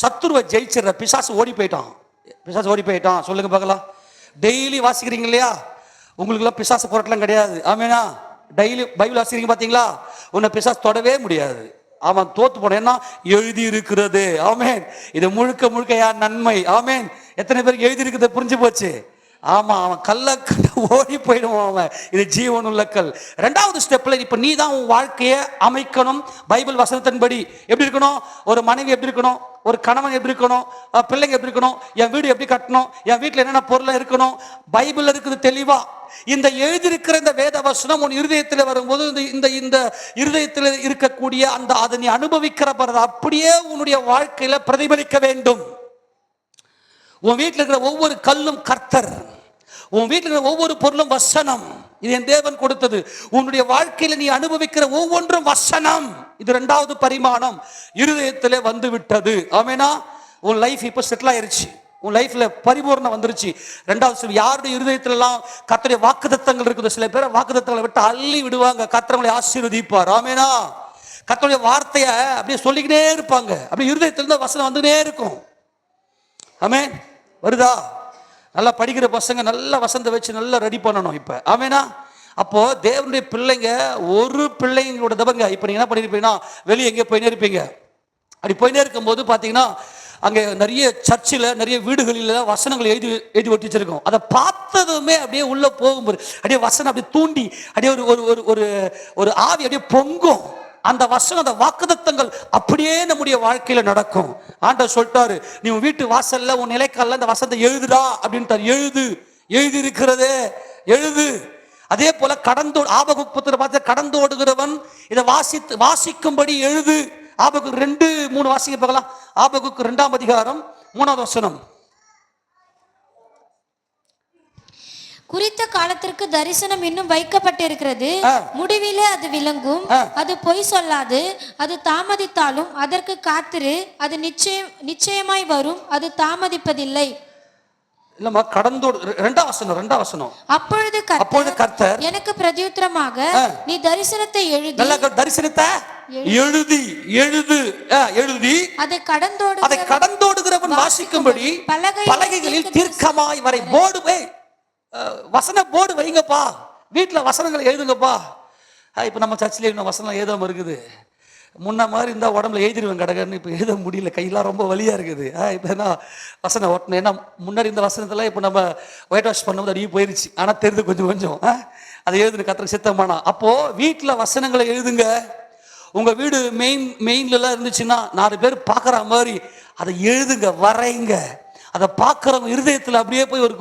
சத்துருவை ஜெயிச்சிடுற பிசாசு ஓடி போயிட்டான். பிசாசு ஓடி போயிட்டான். சொல்லுங்க பார்க்கலாம். டெய்லி வாசிக்கிறீங்க இல்லையா? உங்களுக்குலாம் பிசாசு போராட்டம் கிடையாது. ஆமேனா? டெய்லி பைபிள் வாசிக்கிறீங்க பாத்தீங்களா? உன்னை பிசாசு தொடவே முடியாது. அவன் தோத்து போன என்ன எழுதி இருக்கிறது. ஆமேன். இது முழுக்க முழுக்க யார் நன்மை. ஆமேன். எத்தனை பேருக்கு எழுதி இருக்கிறது புரிஞ்சு போச்சு? ஆமா, அவன் கல்ல ஓடி போயிடுவான். அவன் இது ஜீவன் உள்ள கல். ரெண்டாவது ஸ்டெப்ல இப்ப நீ தான் உன் வாழ்க்கையை அமைக்கணும். பைபிள் வசனத்தின்படி எப்படி இருக்கணும்? ஒரு மனைவி எப்படி இருக்கணும்? ஒரு கணவன் எப்படி இருக்கணும்? பிள்ளைங்க எப்படி இருக்கணும்? என் வீடு எப்படி கட்டணும்? என் வீட்டுல என்னென்ன பொருள் இருக்கணும்? பைபிள் இருக்குது தெளிவா. இந்த எழுதியிருக்கிற இந்த வேத வசனம் உன் இருதயத்தில் வரும்போது இந்த இந்த இருதயத்தில் இருக்கக்கூடிய அந்த அதை நீ அனுபவிக்கிற பிறகு அப்படியே உன்னுடைய வாழ்க்கையில பிரதிபலிக்க வேண்டும். உன் வீட்டில் இருக்கிற ஒவ்வொரு கல்லும் கர்த்தர், உன் வீட்டில் இருக்கிற ஒவ்வொரு பொருளும் வசனம். இது என் தேவன் கொடுத்தது. உன்னுடைய வாழ்க்கையில நீ அனுபவிக்கிற ஒவ்வொன்றும் வசனம். இது இரண்டாவது பரிமாணம் இருதயத்திலே வந்து விட்டது. ஆமேனா? உன் லைஃப் இப்ப செட்டில் ஆயிருச்சு. உன் லைஃப்ல பரிபூர்ணம் வந்துருச்சு. ரெண்டாவது ஸ்டெப், யாருடைய இருதயத்துல எல்லாம் கர்த்தருடைய வாக்குத்தத்தங்கள் இருக்குது, சில பேர் வாக்குத்தத்தங்களை விட்டு அள்ளி விடுவாங்க, கர்த்தரை ஆசீர்வதிப்பார். ஆமெனா. கர்த்தருடைய வார்த்தையை அப்படியே சொல்லிக்கிட்டே இருப்பாங்க, அப்படியே இருதயத்திலிருந்து வசனம் வந்துட்டே இருக்கும். ஆமென். வருதா? நல்லா படிக்கிற பசங்க நல்ல வசனத்தை வச்சு நல்லா ரெடி பண்ணணும் இப்ப. ஆமெனா. அப்போ தேவனுடைய பிள்ளைங்க ஒரு பிள்ளைங்களோட தபங்க இப்ப நீங்க என்ன பண்ணிருப்பீங்கன்னா, வெளியே எங்கே போயினே இருப்பீங்க. அப்படி போயினே இருக்கும்போது பாத்தீங்கன்னா, அங்கே நிறைய சர்ச்சில் நிறைய வீடுகளில் வசனங்கள் எழுதி எழுதி ஒட்டி வச்சிருக்கோம். அதை பார்த்ததுமே அப்படியே உள்ள போகும்போது அப்படியே வசனம் அப்படியே தூண்டி அப்படியே ஒரு ஒரு ஒரு ஒரு ஆவி அப்படியே பொங்கும். அந்த வசனம், அந்த வாக்குத்தத்தங்கள் அப்படியே நம்முடைய வாழ்க்கையில நடக்கும். ஆண்டவர் சொல்லிட்டாரு, நீ உன் வீட்டு வாசல்ல உன் நிலைக்கால இந்த வசனத்தை எழுதுடா அப்படின்ட்டார். எழுது, எழுதி இருக்கிறதே எழுது. அதே போல ஆபகுக் புத்திரரை பார்த்து கடந்தோடுகிறவன் இதை வாசிக்கும்படி எழுது. ஆபகுக் 2:3 வாசிக்க பார்க்கலாம். ஆபகுக் 2ஆம் அதிகாரம் 3வது வசனம். குறித்த காலத்திற்கு தரிசனம் இன்னும் வைக்கப்பட்டிருக்கிறது, முடிவிலே அது விளங்கும், அது பொய் சொல்லாது, அது தாமதித்தாலும் அதற்கு காத்திரு, அது நிச்சயமாய் வரும், அது தாமதிப்பதில்லை. இல்லம்மா, கடந்தோடு 2ஆம் வசனம். அப்பொழுது கர்த்தர் எனக்கு பிரதியுத்தரமாக, நீ தரிசனத்தை எழுதி, தரிசனத்தை எழுதி அதை கடந்தோடுகிறவன் வாசிக்கும்படி பலகைகளில் தீர்க்கமாய் வரை. போர்டு வசன போர்டு வைங்கப்பா, வீட்டுல வசனங்களை எழுதுங்கப்பா. இப்ப நம்ம சர்ச்சில் இன்னும் வசனம் எழுதாம இருக்குது. முன்ன மாதிரி இருந்தால் உடம்புல எழுதிடுவேன் கடகன்னு, இப்போ எழுத முடியல, கையெல்லாம் ரொம்ப வலியாக இருக்குது. இப்போ என்ன வசனம் ஓட்டணும், ஏன்னா முன்னாடி இந்த வசனத்தெல்லாம் இப்போ நம்ம ஒயிட் வாஷ் பண்ணும்போது அடியே போயிடுச்சு, ஆனால் தெரிந்து கொஞ்சம் கொஞ்சம் அதை எழுதுன கத்திர சித்தமானா. அப்போது வீட்டில் வசனங்களை எழுதுங்க. உங்கள் வீடு மெயின்லலாம் இருந்துச்சுன்னா 4 பேர் பார்க்குற மாதிரி அதை எழுதுங்க, வரைங்க. அதை பார்க்குறவங்க இருதயத்தில் அப்படியே போய் ஒரு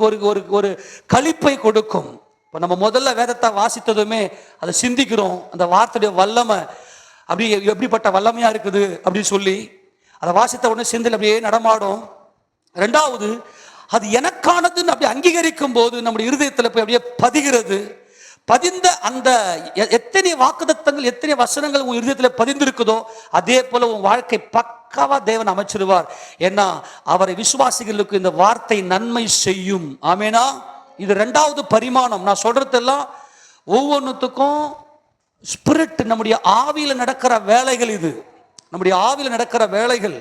ஒரு களிப்பை கொடுக்கும். இப்போ நம்ம முதல்ல வேதத்தை வாசித்ததுமே அதை சிந்திக்கிறோம், அந்த வார்த்தையுடைய வல்லமை அப்படி எப்படிப்பட்ட வல்லமையா இருக்குது அப்படின்னு சொல்லி அதை வாசித்த உடனே சிந்தையில் அப்படியே நடமாடும். 2வது, அது எனக்கானதுன்னு அப்படி அங்கீகரிக்கும் போது நம்முடைய இருதயத்தில் போய் அப்படியே பதிகிறது. பதிந்த அந்த எத்தனை வாக்குத்தத்தங்கள், எத்தனை வசனங்கள் உன் இருதயத்தில் பதிந்திருக்குதோ அதே போல உன் வாழ்க்கை பக்காவா தேவன் அமைச்சிருவார். ஏன்னா அவரை விசுவாசிகளுக்கு இந்த வார்த்தை நன்மை செய்யும். ஆமேனா. இது 2வது பரிமாணம். நான் சொல்றதெல்லாம் ஒவ்வொன்றுத்துக்கும் ஸ்பிரிட், நம்முடைய ஆவியில நடக்கிற வேலைகள். இது நம்முடைய ஆவியில நடக்கிற வேலைகள்.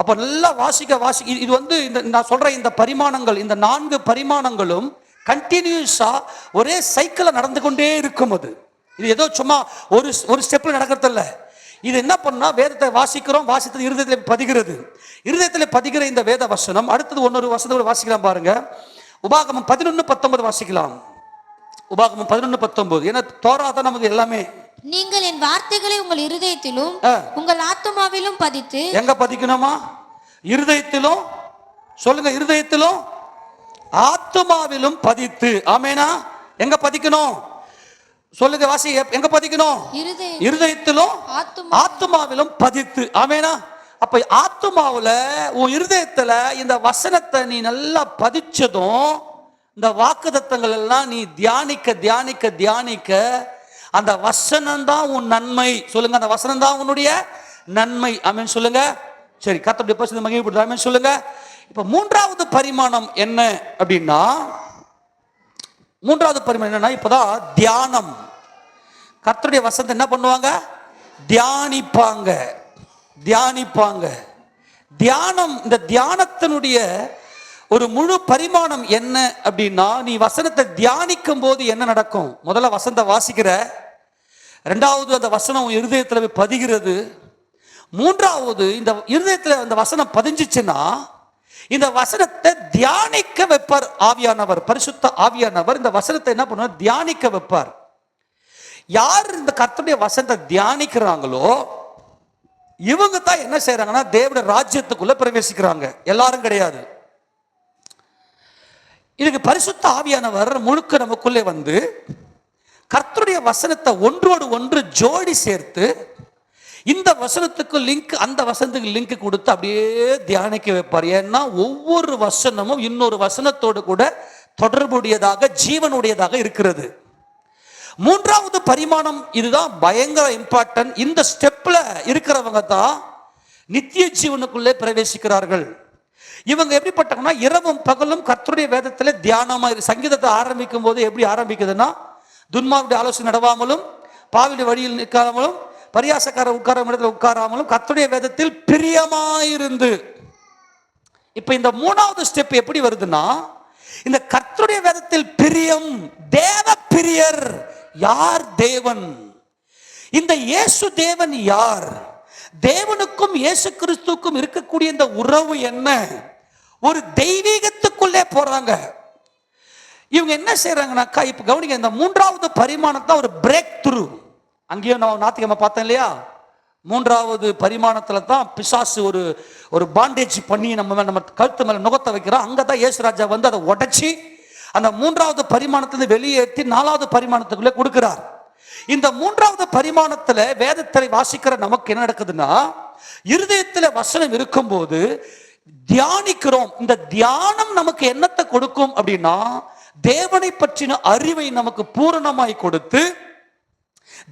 அப்ப நல்லா வாசிக்க இது இந்த நான் சொல்ற இந்த பரிமாணங்கள், இந்த 4 பரிமாணங்களும் கண்டினியூஸா ஒரே சைக்கிள் நடந்து கொண்டே இருக்கும். இது ஏதோ சும்மா ஒரு ஸ்டெப்ல நடக்கிறது இல்ல. இது என்ன பண்ணா, வேதத்தை வாசிக்கிறோம், வாசித்தது இருதயத்தில் பதிகிறது. இருதயத்தில் பதிகிற இந்த வேத வசனம் அடுத்தது இன்னொரு வசனத்தை வாசிக்கலாம் பாருங்க. உபாகமம் 11:19 வாசிக்கலாம். உபாகமம் 11:19. ஏன்னா தோராதான் நமக்கு எல்லாமே. நீங்கள் என் வார்த்தைகளை உங்கள் இருதயத்திலும் உங்கள் ஆத்துமாவிலும் பதித்து. எங்க பதிக்கணுமா? இருதயத்திலும். சொல்லுங்க, இருதயத்திலும் ஆத்துமாவிலும் பதித்து. ஆமேனா. எங்க பதிக்கணும் சொல்லுங்க, வாசி. எங்க பதிக்கணும்? இருதயத்திலும் ஆத்துமாவிலும் பதித்து. ஆமேனா. அப்ப ஆத்துமாவுல உன் இருதயத்துல இந்த வசனத்தை நீ நல்லா பதிச்சதும், இந்த வாக்குத்தத்தங்கள் எல்லாம் நீ தியானிக்க தியானிக்க தியானிக்க அந்த வசனம் தான் உன் நன்மை. சொல்லுங்க, அந்த வசனம் தான் உன்னுடைய நன்மை. ஆமென் சொல்லுங்க. சரி, கர்த்தருடைய பரிசுத்த மகிமைப்படுது. ஆமென் சொல்லுங்க. இப்ப 3வது பரிமாணம் என்ன அப்படின்னா, 3வது பரிமாணம் என்னன்னா, இப்பதான் தியானம். கர்த்தருடைய வசனத்தை என்ன பண்ணுவாங்க? தியானிப்பாங்க. தியானம். இந்த தியானத்தினுடைய ஒரு முழு பரிமாணம் என்ன அப்படின்னா, நீ வசனத்தை தியானிக்கும் போது என்ன நடக்கும்? முதல்ல வசனத்தை வாசிக்கிற, 2வது அந்த வசனம் இருதயத்தில் பதிகிறது, 3வது இந்த இருதயத்தில் அந்த வசனம் பதிஞ்சிச்சுன்னா இந்த வசனத்தை தியானிக்க வைப்பார் ஆவியானவர். பரிசுத்த ஆவியானவர் இந்த வசனத்தை என்ன பண்ணுவார்? தியானிக்க வைப்பார். யார் இந்த கர்த்தருடைய வசனத்தை தியானிக்கிறாங்களோ இவங்க தான் என்ன செய்யறாங்கன்னா, தேவனுடைய ராஜ்யத்துக்குள்ள பிரவேசிக்கிறாங்க. எல்லாரும் கிடையாது. இதுக்கு பரிசுத்த ஆவியானவர் முழுக்க நமக்குள்ளே வந்து கர்த்தருடைய வசனத்தை ஒன்றோடு ஒன்று ஜோடி சேர்த்து இந்த வசனத்துக்கு லிங்க், அந்த வசனத்துக்கு லிங்க் கொடுத்து அப்படியே தியானிக்க வைப்பார். ஏன்னா ஒவ்வொரு வசனமும் இன்னொரு வசனத்தோடு கூட தொடர்புடையதாக, ஜீவனுடையதாக இருக்கிறது. 3வது பரிமாணம், இதுதான் பயங்கர இம்பார்ட்டன்ட். இந்த ஸ்டெப்ல இருக்கிறவங்க தான் நித்திய ஜீவனுக்குள்ளே பிரவேசிக்கிறார்கள். இவங்க எப்படிப்பட்டவங்கன்னா இரவும் பகலும் கர்த்தருடைய வேதத்துல தியானமா சங்கீதத்தை ஆரம்பிக்கும் போது எப்படி ஆரம்பிக்குதுன்னா, துன்மாருடைய ஆலோசனை நடவாமலும் பாவியுடைய வழியில் நிற்காமலும் பரியாசக்கார உட்கார இடத்துல உட்காராமலும் கர்த்தருடைய வேதத்தில் பிரியமாயிருந்து. இப்ப இந்த மூணாவது ஸ்டெப் எப்படி வருதுன்னா, இந்த கர்த்தருடைய வேதத்தில் பிரியம், தேவ பிரியர். யார் தேவன்? இந்த இயேசு தேவன் யார்? தேவனுக்கும் இயேசு கிறிஸ்துவுக்கும் இருக்கக்கூடிய இந்த உறவு என்ன? ஒரு தெய்வீகத்துக்குள்ளே போறாங்க. இவங்க என்ன செய்யறாங்கன்னாக்கா, இப்ப கவனிங்க, இந்த மூன்றாவது பரிமாணத்தை ஒரு பிரேக் த்ரூ. அங்கேயும் நான் நாத்திகமா பார்த்தேன் இல்லையா, மூன்றாவது பரிமாணத்துல தான் பிசாசு ஒரு பாண்டேஜ் பண்ணி நம்ம கழுத்து மேல நுகத்தை வைக்கிறோம். அங்கதான் இயேசு ராஜா வந்து அதை உடைச்சி அந்த மூன்றாவது பரிமாணத்திலிருந்து வெளியேற்றி நாலாவது பரிமாணத்துக்குள்ளே கொடுக்கிறார். இந்த மூன்றாவது பரிமாணத்துல வேதத்தை வாசிக்கிற நமக்கு என்ன நடக்குதுன்னா, இருதயத்துல வசனம் இருக்கும்போது தியானிக்கிறோம். இந்த தியானம் நமக்கு என்னத்தை கொடுக்கும் அப்படின்னா, தேவனை பற்றின அறிவை நமக்கு பூரணமாய் கொடுத்து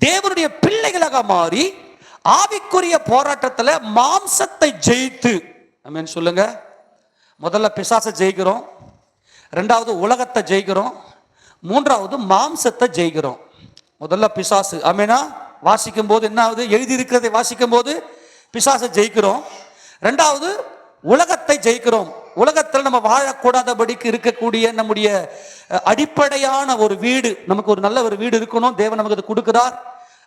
தேவனுடைய பிள்ளைகளாக மாறி ஆவிக்குரிய போராட்டத்துல மாம்சத்தை ஜெயித்து, ஆமென் சொல்லுங்க. முதல்ல பிசாசை ஜெயிக்கிறோம், ரெண்டாவது உலகத்தை ஜெயிக்கிறோம், மூன்றாவது மாம்சத்தை ஜெயிக்கிறோம். முதல்ல பிசாசு, ஆமெனா, வாசிக்கும் போது என்ன ஆகுது? எழுதி இருக்கிறதை வாசிக்கும் போது பிசாசை ஜெயிக்கிறோம். ரெண்டாவது உலகத்தை ஜெயிக்கிறோம். உலகத்தில் நம்ம வாழக்கூடாதபடிக்கு இருக்கக்கூடிய நம்முடைய அடிப்படையான ஒரு வீடு, நமக்கு ஒரு நல்ல ஒரு வீடு இருக்கணும், தேவன் நமக்கு அதை கொடுக்கிறார்,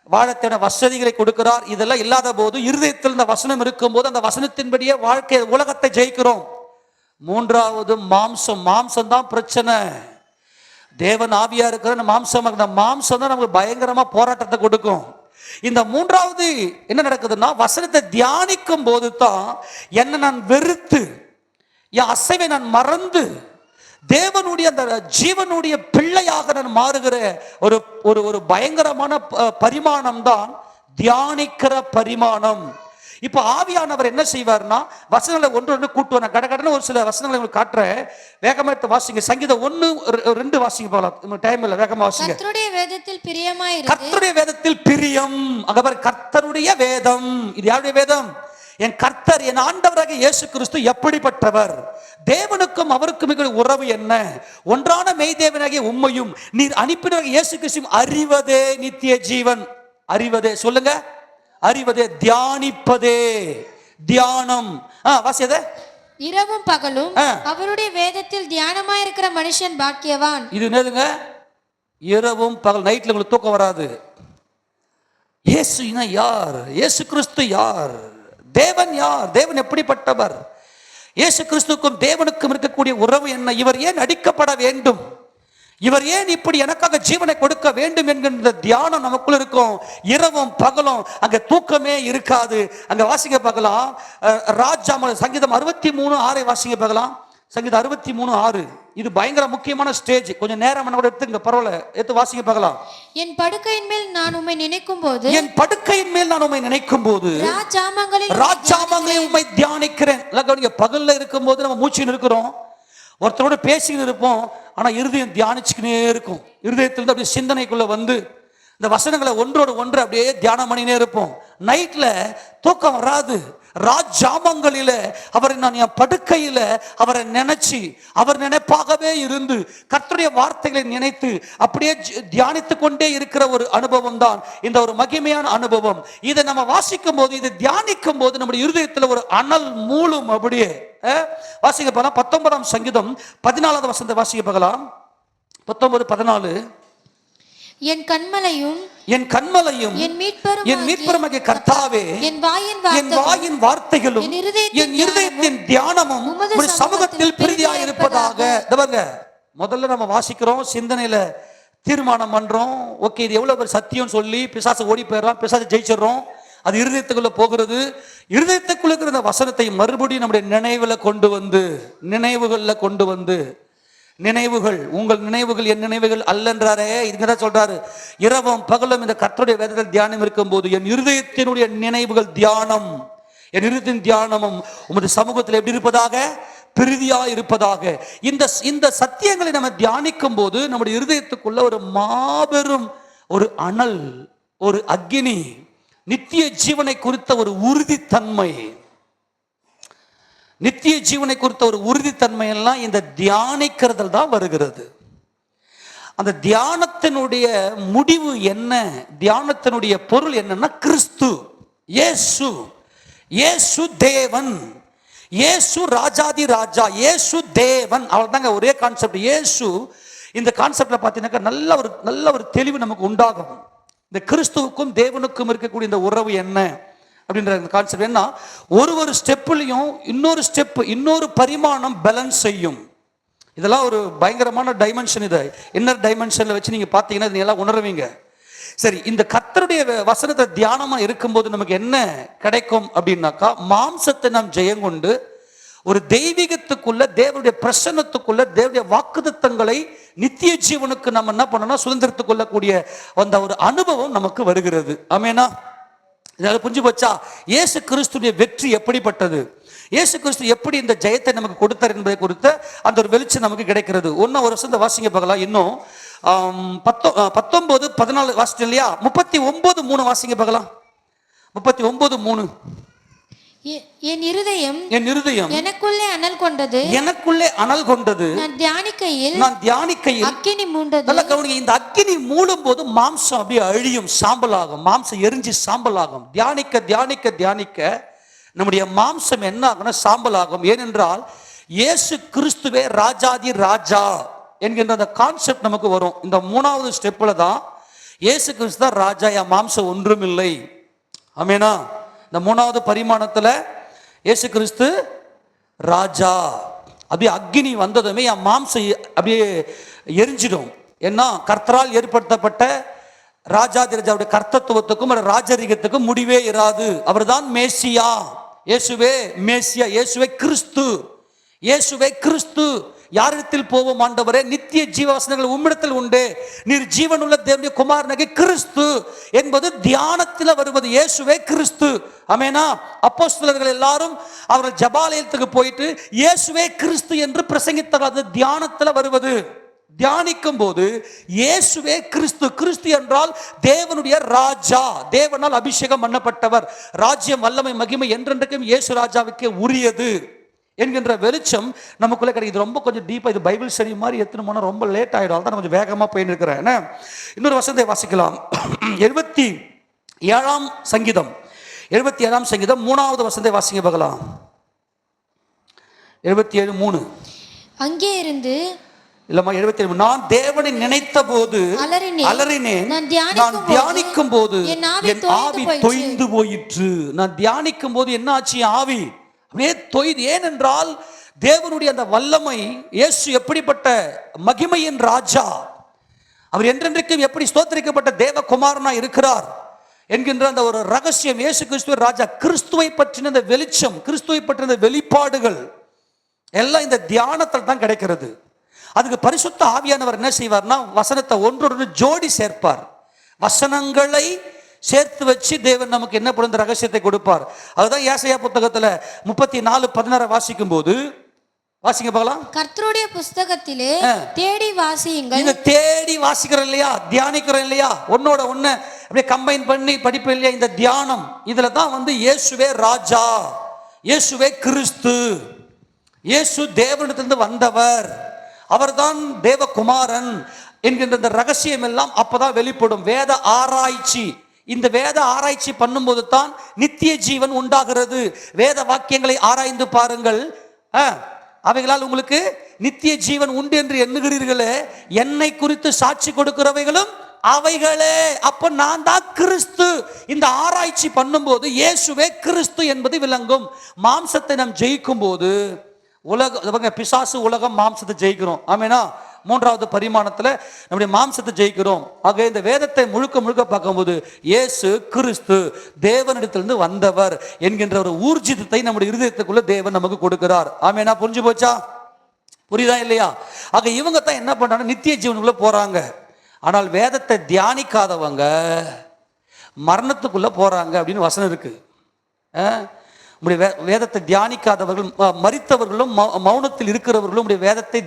வாழத்தேன வசதிகளை கொடுக்கிறார். இதெல்லாம் இல்லாத போது இருதயத்தில் இந்த வசனம் இருக்கும் போது அந்த வசனத்தின்படியே வாழ்க்கை உலகத்தை ஜெயிக்கிறோம். மூன்றாவது மாம்சம். மாம்சம் தான் பிரச்சனை. தேவன் ஆவியா இருக்கிற மாம்சம், அந்த மாம்சம் தான் நமக்கு பயங்கரமா போராட்டத்தை கொடுக்கும். இந்த மூன்றாவது என்ன நடக்குதுன்னா, வசனத்தை தியானிக்கும் போது தான் என்ன நான் வெறுத்து, என் அசைவை நான் மறந்து தேவனுடைய அந்த ஜீவனுடைய பிள்ளையாக நான் மாறுகிற ஒரு ஒரு பயங்கரமான பரிமாணம் தான் தியானிக்கிற பரிமாணம். இப்ப ஆவியானவர் என்ன செய்வார்னா, வசனங்களை ஒன்று கூட்டுவார். கடகடன்னு ஒரு சில வசனங்களை உங்களுக்கு காட்டுறேன், வேகமா எடுத்து வாசிங்க. சங்கீதம் 1-2 வாசிங்க போகலாம், டைம் இல்ல, வேகமா வாசிங்க. கர்த்தருடைய வேதத்தில் பிரியமாயிரு. கர்த்தருடைய வேதத்தில் பிரியம். அங்க பாரு, கர்த்தருடைய வேதம். இது யாருடைய வேதம்? என் கர்த்தர், என் ஆண்டவராக இயேசு கிறிஸ்து எப்படிப்பட்டவர், தேவனுக்கும் அவருக்கும் மிக உறவு என்ன, ஒன்றான மெய்தேவனாகிய உம்மையும் நீர் அனுப்பினவராக இயேசு கிறிஸ்துவும் அறிவதே நித்திய ஜீவன். அறிவதே சொல்லுங்க, அறிவதே, தியானிப்பதே, தியானம். வாசியதே. இரவும் பகலும் அவருடைய வேதத்தில் தியானமாயிருக்கிற மனுஷன் பாக்கியவான். இது என்னதுங்க? இரவும் பகல். நைட்ல உங்களுக்கு தூக்கம் வராது. இயேசு யார்? இயேசு கிறிஸ்து யார்? தேவன் யார்? தேவன் எப்படிப்பட்டவர்? இயேசு கிறிஸ்துக்கும் தேவனுக்கும் இருக்கக்கூடிய உறவு என்ன? இவர் ஏன் அடிக்கப்பட வேண்டும்? இவர் ஏன் இப்படி எனக்காக ஜீவனை கொடுக்க வேண்டும் என்கின்ற தியானம் நமக்குள்ள இருக்கும். இரவும் பகலும் அங்க தூக்கமே இருக்காது. அங்க வாசிங்க பார்க்கலாம், சங்கீதம் 63:6 வாசிங்க பார்க்கலாம். சங்கீதம் 63:6. இது பயங்கர முக்கியமான ஸ்டேஜ். கொஞ்சம் நேரம் கூட எடுத்துங்க, பரவாயில்ல, எடுத்து வாசிங்க பார்க்கலாம். என் படுக்கையின் மேல் நான் உம்மை நினைக்கும் போது, என் படுக்கையின் மேல் நான் உம்மை நினைக்கும் போது ராஜாமங்களில் உம்மை தியானிக்கிறேன். பகல்ல இருக்கும் போது நம்ம மூச்சின்னு இருக்கிறோம், ஒருத்தரோட பேசிக்கிட்டு இருப்போம், ஆனா இருதயம் தியானிச்சுக்கினே இருக்கும். இருதயத்திலிருந்து அப்படியே சிந்தனைக்குள்ள வந்து இந்த வசனங்களை ஒன்றோடு ஒன்று அப்படியே தியானம் பண்ணினே இருப்போம். நைட்ல தூக்கம் வராது. ராஜாமங்களில அவரை நான் என் படுக்கையில அவரை நினைச்சு, அவர் நினைப்பாகவே இருந்து கர்த்தருடைய வார்த்தைகளை நினைத்து அப்படியே தியானித்து கொண்டே இருக்கிற ஒரு அனுபவம் தான் இந்த ஒரு மகிமையான அனுபவம். இதை நம்ம வாசிக்கும் போது, இதை தியானிக்கும் போது நம்முடைய இருதயத்தில் ஒரு அனல் மூலம். அப்படியே வாசிக்க போகலாம். 19ஆம் சங்கீதம் 14வது வசனத்தை வாசிக்க போகலாம். 19:14. என் கண்மலையும் என் மீட்பருமாகிய கர்த்தாவே, என் வாயின் வார்த்தைகளும் என் இருதயத்தின் தியானமும் உம்முடைய சமூகத்தில் பிரீதியாய் இருப்பதாக. முதல்ல நம்ம வாசிக்கிறோம், சிந்தனையில தீர்மானம் பண்றோம். ஓகே, இது எவ்வளவு சத்தியம் சொல்லி பிசாசு ஓடி போயிடுறோம், பிசாசு ஜெயிச்சிடறோம். அது இருதயத்துக்குள்ள போகிறது. இருதயத்துக்குள்ள இருக்கிற இந்த வசனத்தை மறுபடியும் நம்முடைய நினைவுல கொண்டு வந்து, நினைவுகள்ல கொண்டு வந்து, நினைவுகள் உங்கள் நினைவுகள் என் நினைவுகள் அல்லன்றாரே. இதுதான் சொல்றாரு, இரவும் பகலும் இந்த கர்த்தருடைய வேதத்தில் தியானம் இருக்கும் போது என் இருதயத்தினுடைய நினைவுகள் தியானம், என் இருதயத்தின் தியானமும் உமது சமூகத்தில் எப்படி இருப்பதாக, பிரீதியா இருப்பதாக. இந்த சத்தியங்களை நம்ம தியானிக்கும் போது நம்முடைய இருதயத்துக்குள்ள ஒரு மாபெரும் ஒரு அனல், ஒரு அக்கினி, நித்திய ஜீவனை குறித்த ஒரு உறுதித்தன்மை. நித்திய ஜீவனை குறித்த ஒரு உறுதித்தன்மை எல்லாம் இந்த தியானிக்கிறதில் தான் வருகிறது. அந்த தியானத்தினுடைய முடிவு என்ன, தியானத்தினுடைய பொருள் என்னன்னா கிறிஸ்து, இயேசு, இயேசு தேவன், இயேசு ராஜாதி ராஜா, இயேசு தேவன். அவ்வளவுதாங்க ஒரே கான்செப்ட். இயேசு இந்த கான்செப்ட்ல பார்த்தீங்கன்னாக்கா நல்ல ஒரு தெளிவு நமக்கு உண்டாகும். இந்த கிறிஸ்துவுக்கும் தேவனுக்கும் இருக்கக்கூடிய இந்த உறவு என்ன அப்படின்ற கான்செப்ட் என்ன, ஒரு ஸ்டெப்லையும் இன்னொரு பரிமாணம் பேலன்ஸ் செய்யும். இதெல்லாம் ஒரு பயங்கரமான டைமென்ஷன். இதை இன்னர் டைமென்ஷன்ல வச்சு நீங்க பார்த்தீங்கன்னா நீங்க எல்லாம் உணர்வீங்க. சரி, இந்த கர்த்தருடைய வசனத்தை தியானமா இருக்கும்போது நமக்கு என்ன கிடைக்கும் அப்படின்னாக்கா, மாம்சத்தை நாம் ஜெயங்கொண்டு ஒரு தெய்வீகத்துக்குள்ள, தேவனுடைய பிரசன்னத்துக்குள்ள, தேவனுடைய வாக்குத்தத்தங்களை நித்திய ஜீவனுக்கு நம்ம என்ன பண்ணணும், சுதந்திரத்துக் கொள்ளக்கூடிய அந்த ஒரு அனுபவம் நமக்கு வருகிறது. ஆமேனா? இதாவது புரிஞ்சு போச்சா? இயேசு கிறிஸ்துடைய வெற்றி எப்படிப்பட்டது, இயேசு கிறிஸ்து எப்படி இந்த ஜெயத்தை நமக்கு கொடுத்தார் என்பதை குறித்த அந்த ஒரு வெளிச்சம் நமக்கு கிடைக்கிறது. ஒரு வருஷம் வாசிங்க பார்க்கலாம். இன்னும் 19, 14 வாசிச்சு இல்லையா? 39:3 வாசிங்க பார்க்கலாம். 39:3. என் இருதயம் எனக்குள்ளே அனல் கொண்டது, நான் தியானிக்கையில் அக்கினி மூண்டது. நல்லா கவனிங்க. இந்த அக்கினி மூடும் போது மாம்சம் அப்படியே அழியும், சாம்பல் ஆகும். மாம்சம் எரிஞ்சு சாம்பல் ஆகும். தியானிக்க நம்முடைய மாம்சம் என்ன ஆகும்னா சாம்பல் ஆகும். ஏனென்றால் இயேசு கிறிஸ்துவே ராஜாதி ராஜா என்கின்ற அந்த கான்செப்ட் நமக்கு வரும். இந்த 3வது ஸ்டெப்ல தான் இயேசு கிறிஸ்து தான் ராஜா, என் மாம்சம் ஒன்றும் இல்லை. ஆமேனா? இந்த 3வது பரிமாணத்துல இயேசு கிறிஸ்து ராஜா. அப்படியே அக்கினி வந்ததுமே என் மாம்சம் அப்படியே எரிஞ்சிடும். ஏன்னா கர்த்தரால் ஏற்படுத்தப்பட்ட ராஜாதி ராஜாவுடைய கர்த்தத்துவத்துக்கும் ராஜரீகத்துக்கும் முடிவே இராது. அவர் தான் மேசியா. இயேசுவே மேசியா, இயேசுவே கிறிஸ்து, இயேசுவே கிறிஸ்து. யாரிடத்தில் போவோம் ஆண்டவரே? நித்திய ஜீவவசனங்கள் உம்மிடத்தில் உண்டு, நீர் ஜீவனுள்ள தேவனுடைய குமாரனாகிய கிறிஸ்து என்பது தியானத்தில் வருவது. இயேசுவே கிறிஸ்து. ஆமெனா? அப்போஸ்தலர்கள் எல்லாரும் அவர்கள் ஜெபாலயத்துக்கு போயிட்டு இயேசுவே கிறிஸ்து என்று பிரசங்கித்தார்கள். அது தியானத்தில் வருவது. தியானிக்கும் போது இயேசுவே கிறிஸ்து. கிறிஸ்து என்றால் தேவனுடைய ராஜா, தேவனால் அபிஷேகம் பண்ணப்பட்டவர். ராஜ்யம், வல்லமை, மகிமை என்றென்றைக்கும் இயேசு ராஜாவுக்கே உரியது என்கின்ற வெளிச்சம் நமக்குள்ளே கிடைக்குது. ரொம்ப கொஞ்சம் டீப்பா, இது பைபிள் ஸ்டடி மாதிரி எத்தனை போனால் ரொம்ப லேட் ஆகிடும். அதான் கொஞ்சம் வேகமாக போயின்னு இருக்கிறேன். இன்னொரு வசனத்தை வாசிக்கலாம். 77ஆம் சங்கீதம் 3வது வசனத்தை வாசிங்க பார்க்கலாம். 77:3. அங்கே இருந்து இல்லம்மா, 77. நான் தேவனை நினைத்த போது அலறினேன், நான் தியானிக்கும் போது என் ஆவி தொய்ந்து போயிற்று. நான் தியானிக்கும் போது என்ன ஆச்சு? ஆவி அப்படியே தொய்து. ஏனென்றால் தேவனுடைய அந்த வல்லமை, இயேசு எப்படிப்பட்ட மகிமையின் ராஜா, அவர் என்றென்றைக்கும் எப்படி ஸ்தோத்திரிக்கப்பட்ட தேவகுமாரனா இருக்கிறார் என்கின்ற அந்த ஒரு ரகசியம், இயேசு கிறிஸ்துவ ராஜா, கிறிஸ்துவை பற்றின அந்த வெளிச்சம், கிறிஸ்துவை பற்றின வெளிப்பாடுகள் எல்லாம் இந்த தியானத்தில் தான் கிடைக்கிறது. அதுக்கு பரிசுத்த ஆவியானவர் என்ன செய்வார்னா, வசனத்தை ஒன்றொன்று ஜோடி சேர்ப்பார். வசனங்களை சேர்த்து வச்சு தேவன் நமக்கு என்ன பண்ணுற ரகசியத்தை கொடுப்பார். அதுதான் ஏசாயா புத்தகத்துல 34:16 வாசிக்கும் போது, வாசிங்க பார்க்கலாம். கர்த்தருடைய புஸ்தகத்திலே தேடி வாசியுங்கள். இந்த தேடி வாசிக்கிறோம் இல்லையா, தியானிக்கிறோம் இல்லையா, ஒன்னோட ஒண்ணு அப்படியே கம்பைன் பண்ணி படிப்பு இல்லையா, இந்த தியானம். இதுல தான் இயேசுவே ராஜா, இயேசுவே கிறிஸ்து, இயேசு தேவனிடத்திலிருந்து வந்தவர், அவர்தான் தேவகுமாரன் என்கின்ற இந்த ரகசியம் எல்லாம் அப்பதான் வெளிப்படும். வேத ஆராய்ச்சி, இந்த வேத ஆராய்ச்சி பண்ணும்போது தான் நித்திய ஜீவன் உண்டாகிறது. வேத வாக்கியங்களை ஆராய்ந்து பாருங்கள், அவைகளால் உங்களுக்கு நித்திய ஜீவன் உண்டு என்று எண்ணுகிறீர்களே, என்னை குறித்து சாட்சி கொடுக்கிறவைகளும் அவைகளே. அப்ப நான் தான் கிறிஸ்து. இந்த ஆராய்ச்சி பண்ணும்போது இயேசுவே கிறிஸ்து என்பது விளங்கும். மாம்சத்தை நாம் ஜெயிக்கும் போது பிசாசு, உலகம், மாம்சத்தை ஜெயிக்கிறோம். ஆமேனா? 3வது பரிமாணத்துல நம்முடைய மாம்சத்தை ஜெயிக்கிறோம். ஆக இந்த வேதத்தை முழுக்க பார்க்கும்போது இயேசு கிறிஸ்து தேவனிடத்திலிருந்து வந்தவர் என்கின்ற ஒரு ஊர்ஜிதத்தை நம்முடைய இருதயத்துக்குள்ள தேவன் நமக்கு கொடுக்கிறார். ஆமேனா? புரிஞ்சு போச்சா? புரியுதா இல்லையா? ஆக இவங்க தான் என்ன பண்றாங்க, நித்திய ஜீவனுக்குள்ள போறாங்க. ஆனால் வேதத்தை தியானிக்காதவங்க மரணத்துக்குள்ள போறாங்க அப்படின்னு வசனம் இருக்கு. வேதத்தை தியானிக்காதவர்கள், மரித்தவர்களும் மௌனத்தில் இருக்கிறவர்களும் வேதத்தை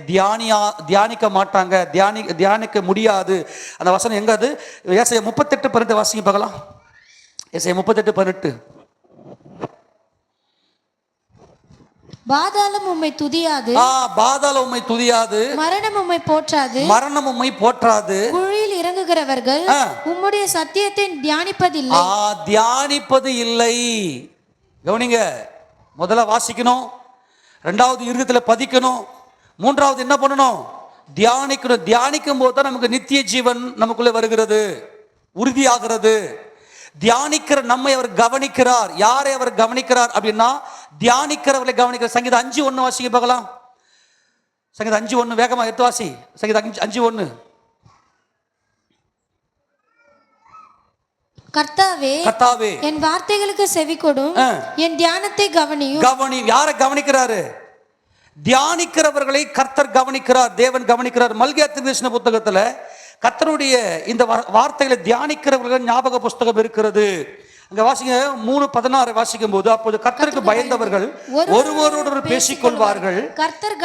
தியானிக்க மாட்டாங்க, தியானிக்க முடியாது. அந்த வசனம் எங்க? அது ஏசாயா 38:18 வாசிங்க பார்க்கலாம். ஏசாயா 38:18. பாதாளம் உம்மை துதியாது, பாதாளம் உம்மை துதியாது, மரணம் உம்மை போற்றாது, மரணம் உம்மை போற்றாது, குழியில் இறங்குகிறவர்கள் உம்முடைய சத்தியத்தை தியானிப்பதில்லை. தியானிப்பது இல்லை. கவனிங்க, முதல்ல வாசிக்கணும், ரெண்டாவது இருதயத்துல பதிக்கணும், மூன்றாவது என்ன பண்ணணும்? தியானிக்கணும். தியானிக்கும் போது தான் நமக்கு நித்திய ஜீவன் நமக்குள்ளே வருகிறது, உறுதியாகிறது. தியானிக்கிற நம்மை அவர் கவனிக்கிறார். யாரை அவர் கவனிக்கிறார் அப்படின்னா, தியானிக்கிறவர்களை கவனிக்கிறார். சங்கீதம் 5:1 வாசிக்க பார்க்கலாம். சங்கீதம் 5:1 வேகமா எடுத்து வாசி. சங்கீதம் 5:1. கர்த்தாவே, என் வார்த்தைகளுக்கு செவி கொடும், என் தியானத்தை கவனியும். யாரை கவனிக்கிறாரு? தியானிக்கிறவர்களை கர்த்தர் கவனிக்கிறார், தேவன் கவனிக்கிறார். மல்கியா தீர்க்கதரிசன புத்தகத்துல கர்த்தருடைய இந்த வார்த்தைகளை தியானிக்கிறவர்கள் ஞாபக புஸ்தகம் இருக்கிறது. அங்க வாசிங்க 3:16 வாசிக்கும் போது, அப்போது கர்த்தருக்கு பயந்தவர்கள் ஒருவரோடு பேசிக்கொள்வார்கள், கர்த்தர்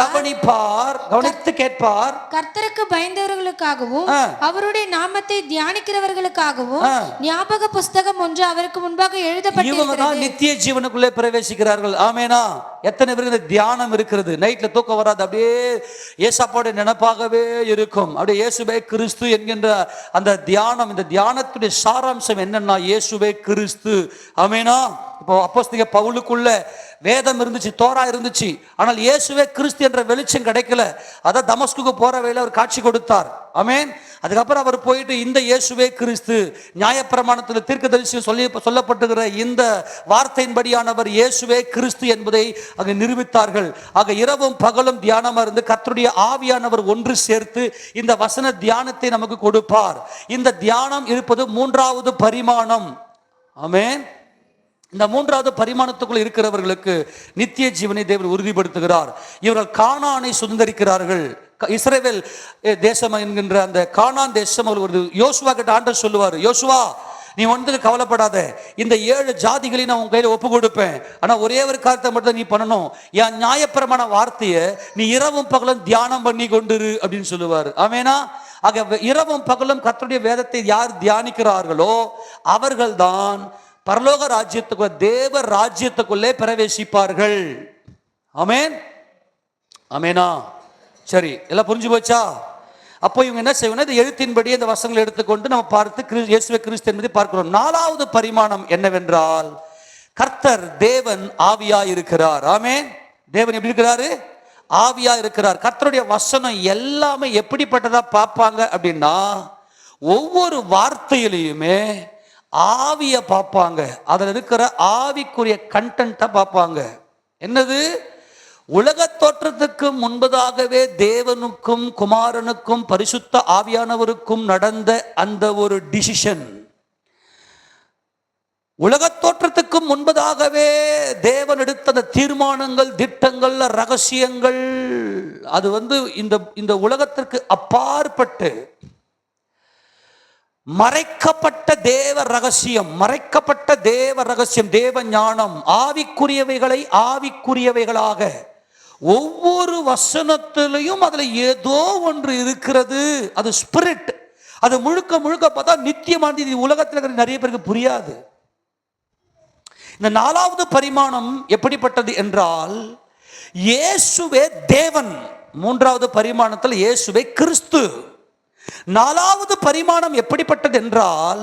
கவனிப்பார், கவனித்து கேட்பார். கர்த்தருக்கு பயந்தவர்களுக்காகவும் அவருடைய நாமத்தை தியானிக்கிறவர்களுக்காகவும் ஞாபக புஸ்தகம் ஒன்று அவருக்கு முன்பாக எழுதப்பட்டிருக்கிறது. இவங்க தான் நித்திய ஜீவனுக்குள்ளே பிரவேசிக்கிறார்கள். ஆமெனா. எத்தனை பேருக்கு இந்த தியானம் இருக்கிறது? நைட்ல தூக்கம் வராது, அப்படியே ஏசாப்பாடு நினைப்பாகவே இருக்கும். அப்படியே இயேசுவே கிறிஸ்து என்கின்ற அந்த தியானம். இந்த தியானத்துடைய சாராம்சம் என்னன்னா, இயேசுவே கிறிஸ்து. ஆமெனா. இப்போ அப்போஸ்தலனாகிய பவுலுக்குள்ள வேதம் இருந்துச்சு, தோரா இருந்துச்சு, ஆனால் இயேசுவே கிறிஸ்து என்ற வெளிச்சம் கிடைக்கல. அதான் தமஸ்குக்கு போற வேளையில அவர் காட்சி கொடுத்தார். ஆமென். அதுக்கப்புறம் அவர் போயிட்டு இந்த இயேசுவே கிறிஸ்து, நியாயப்பிரமாணத்தில் தீர்க்கதரிசி சொல்லப்பட்டுகிற இந்த வார்த்தையின்படியானவர் இயேசுவே கிறிஸ்து என்பதை அங்கு நிரூபித்தார்கள். ஆக இரவும் பகலும் தியானமா இருந்து கர்த்தருடைய ஆவியானவர் ஒன்று சேர்த்து இந்த வசன தியானத்தை நமக்கு கொடுப்பார். இந்த தியானம் இருப்பது 3வது பரிமாணம். ஆமென். இந்த 3வது பரிமாணத்துக்குள் இருக்கிறவர்களுக்கு நித்திய ஜீவனை தேவன் உறுதிப்படுத்துகிறார். இவர்கள் கானானை சுதந்தரிக்கிறார்கள். இஸ்ரவேல் தேசம் என்கின்ற அந்த கானான் தேசம் அவர்கள் யோசுவா கிட்ட ஆண்டவர் சொல்லுவார், யோசுவா நீ வந்து கவலைப்படாத, இந்த 7 ஜாதிகளையும் நான் உன் கையில ஒப்பு கொடுப்பேன். ஆனா ஒரே ஒரு காரியத்தை மட்டும் நீ பண்ணணும், என் நியாயப்பிரமாண வார்த்தையை நீ இரவும் பகலும் தியானம் பண்ணி கொண்டிரு அப்படின்னு சொல்லுவார். ஆமெனா. ஆக இரவும் பகலும் கர்த்தருடைய வேதத்தை யார் தியானிக்கிறார்களோ அவர்கள்தான் பரலோக ராஜ்யத்துக்குள்ள, தேவ ராஜ்யத்துக்குள்ளே பிரவேசிப்பார்கள். ஆமென். ஆமெனா. சரி, எல்லாம் புரிஞ்சு போச்சா? அப்போ இவங்க என்ன செய்யணும்? இந்த எழுத்தின்படி இந்த வசனங்களை எடுத்துக்கொண்டு நம்ம பார்த்து இயேசுவே கிறிஸ்து என்பதை பார்க்கிறோம். 4வது பரிமாணம் என்னவென்றால், கர்த்தர் தேவன் ஆவியா இருக்கிறார். ஆமென். தேவன் எப்படி இருக்கிறாரு? ஆவியா இருக்கிறார். கர்த்தருடைய வசனம் எல்லாமே எப்படிப்பட்டதா பார்ப்பாங்க அப்படின்னா, ஒவ்வொரு வார்த்தையிலையுமே ஆவிய பார்ப்பாங்க. அதில் இருக்கிற ஆவிக்குரிய கண்டென்ட்டை பார்ப்பாங்க. என்னது? உலக தோற்றத்துக்கு முன்பதாகவே தேவனுக்கும் குமாரனுக்கும் பரிசுத்த ஆவியானவருக்கும் நடந்த அந்த ஒரு டிசிஷன், உலக தோற்றத்துக்கு முன்பதாகவே தேவன் எடுத்த அந்த தீர்மானங்கள், திட்டங்கள், ரகசியங்கள், அது வந்து இந்த உலகத்திற்கு அப்பாற்பட்டு மறைக்கப்பட்ட தேவ ரகசியம், மறைக்கப்பட்ட தேவ ரகசியம், தேவ ஞானம், ஆவிக்குரியவைகளை ஆவிக்குரியவைகளாக, ஒவ்வொரு வசனத்திலையும் அதுல ஏதோ ஒன்று இருக்கிறது. அது ஸ்பிரிட். அது முழுக்க முழுக்க பார்த்தா நித்தியமானது. இது உலகத்தில் நிறைய பேருக்கு புரியாது. இந்த 4வது பரிமாணம் எப்படிப்பட்டது என்றால், இயேசுவே தேவன். 3வது பரிமாணத்தில் இயேசுவே கிறிஸ்து. 4வது பரிமாணம் எப்படிப்பட்டது என்றால்,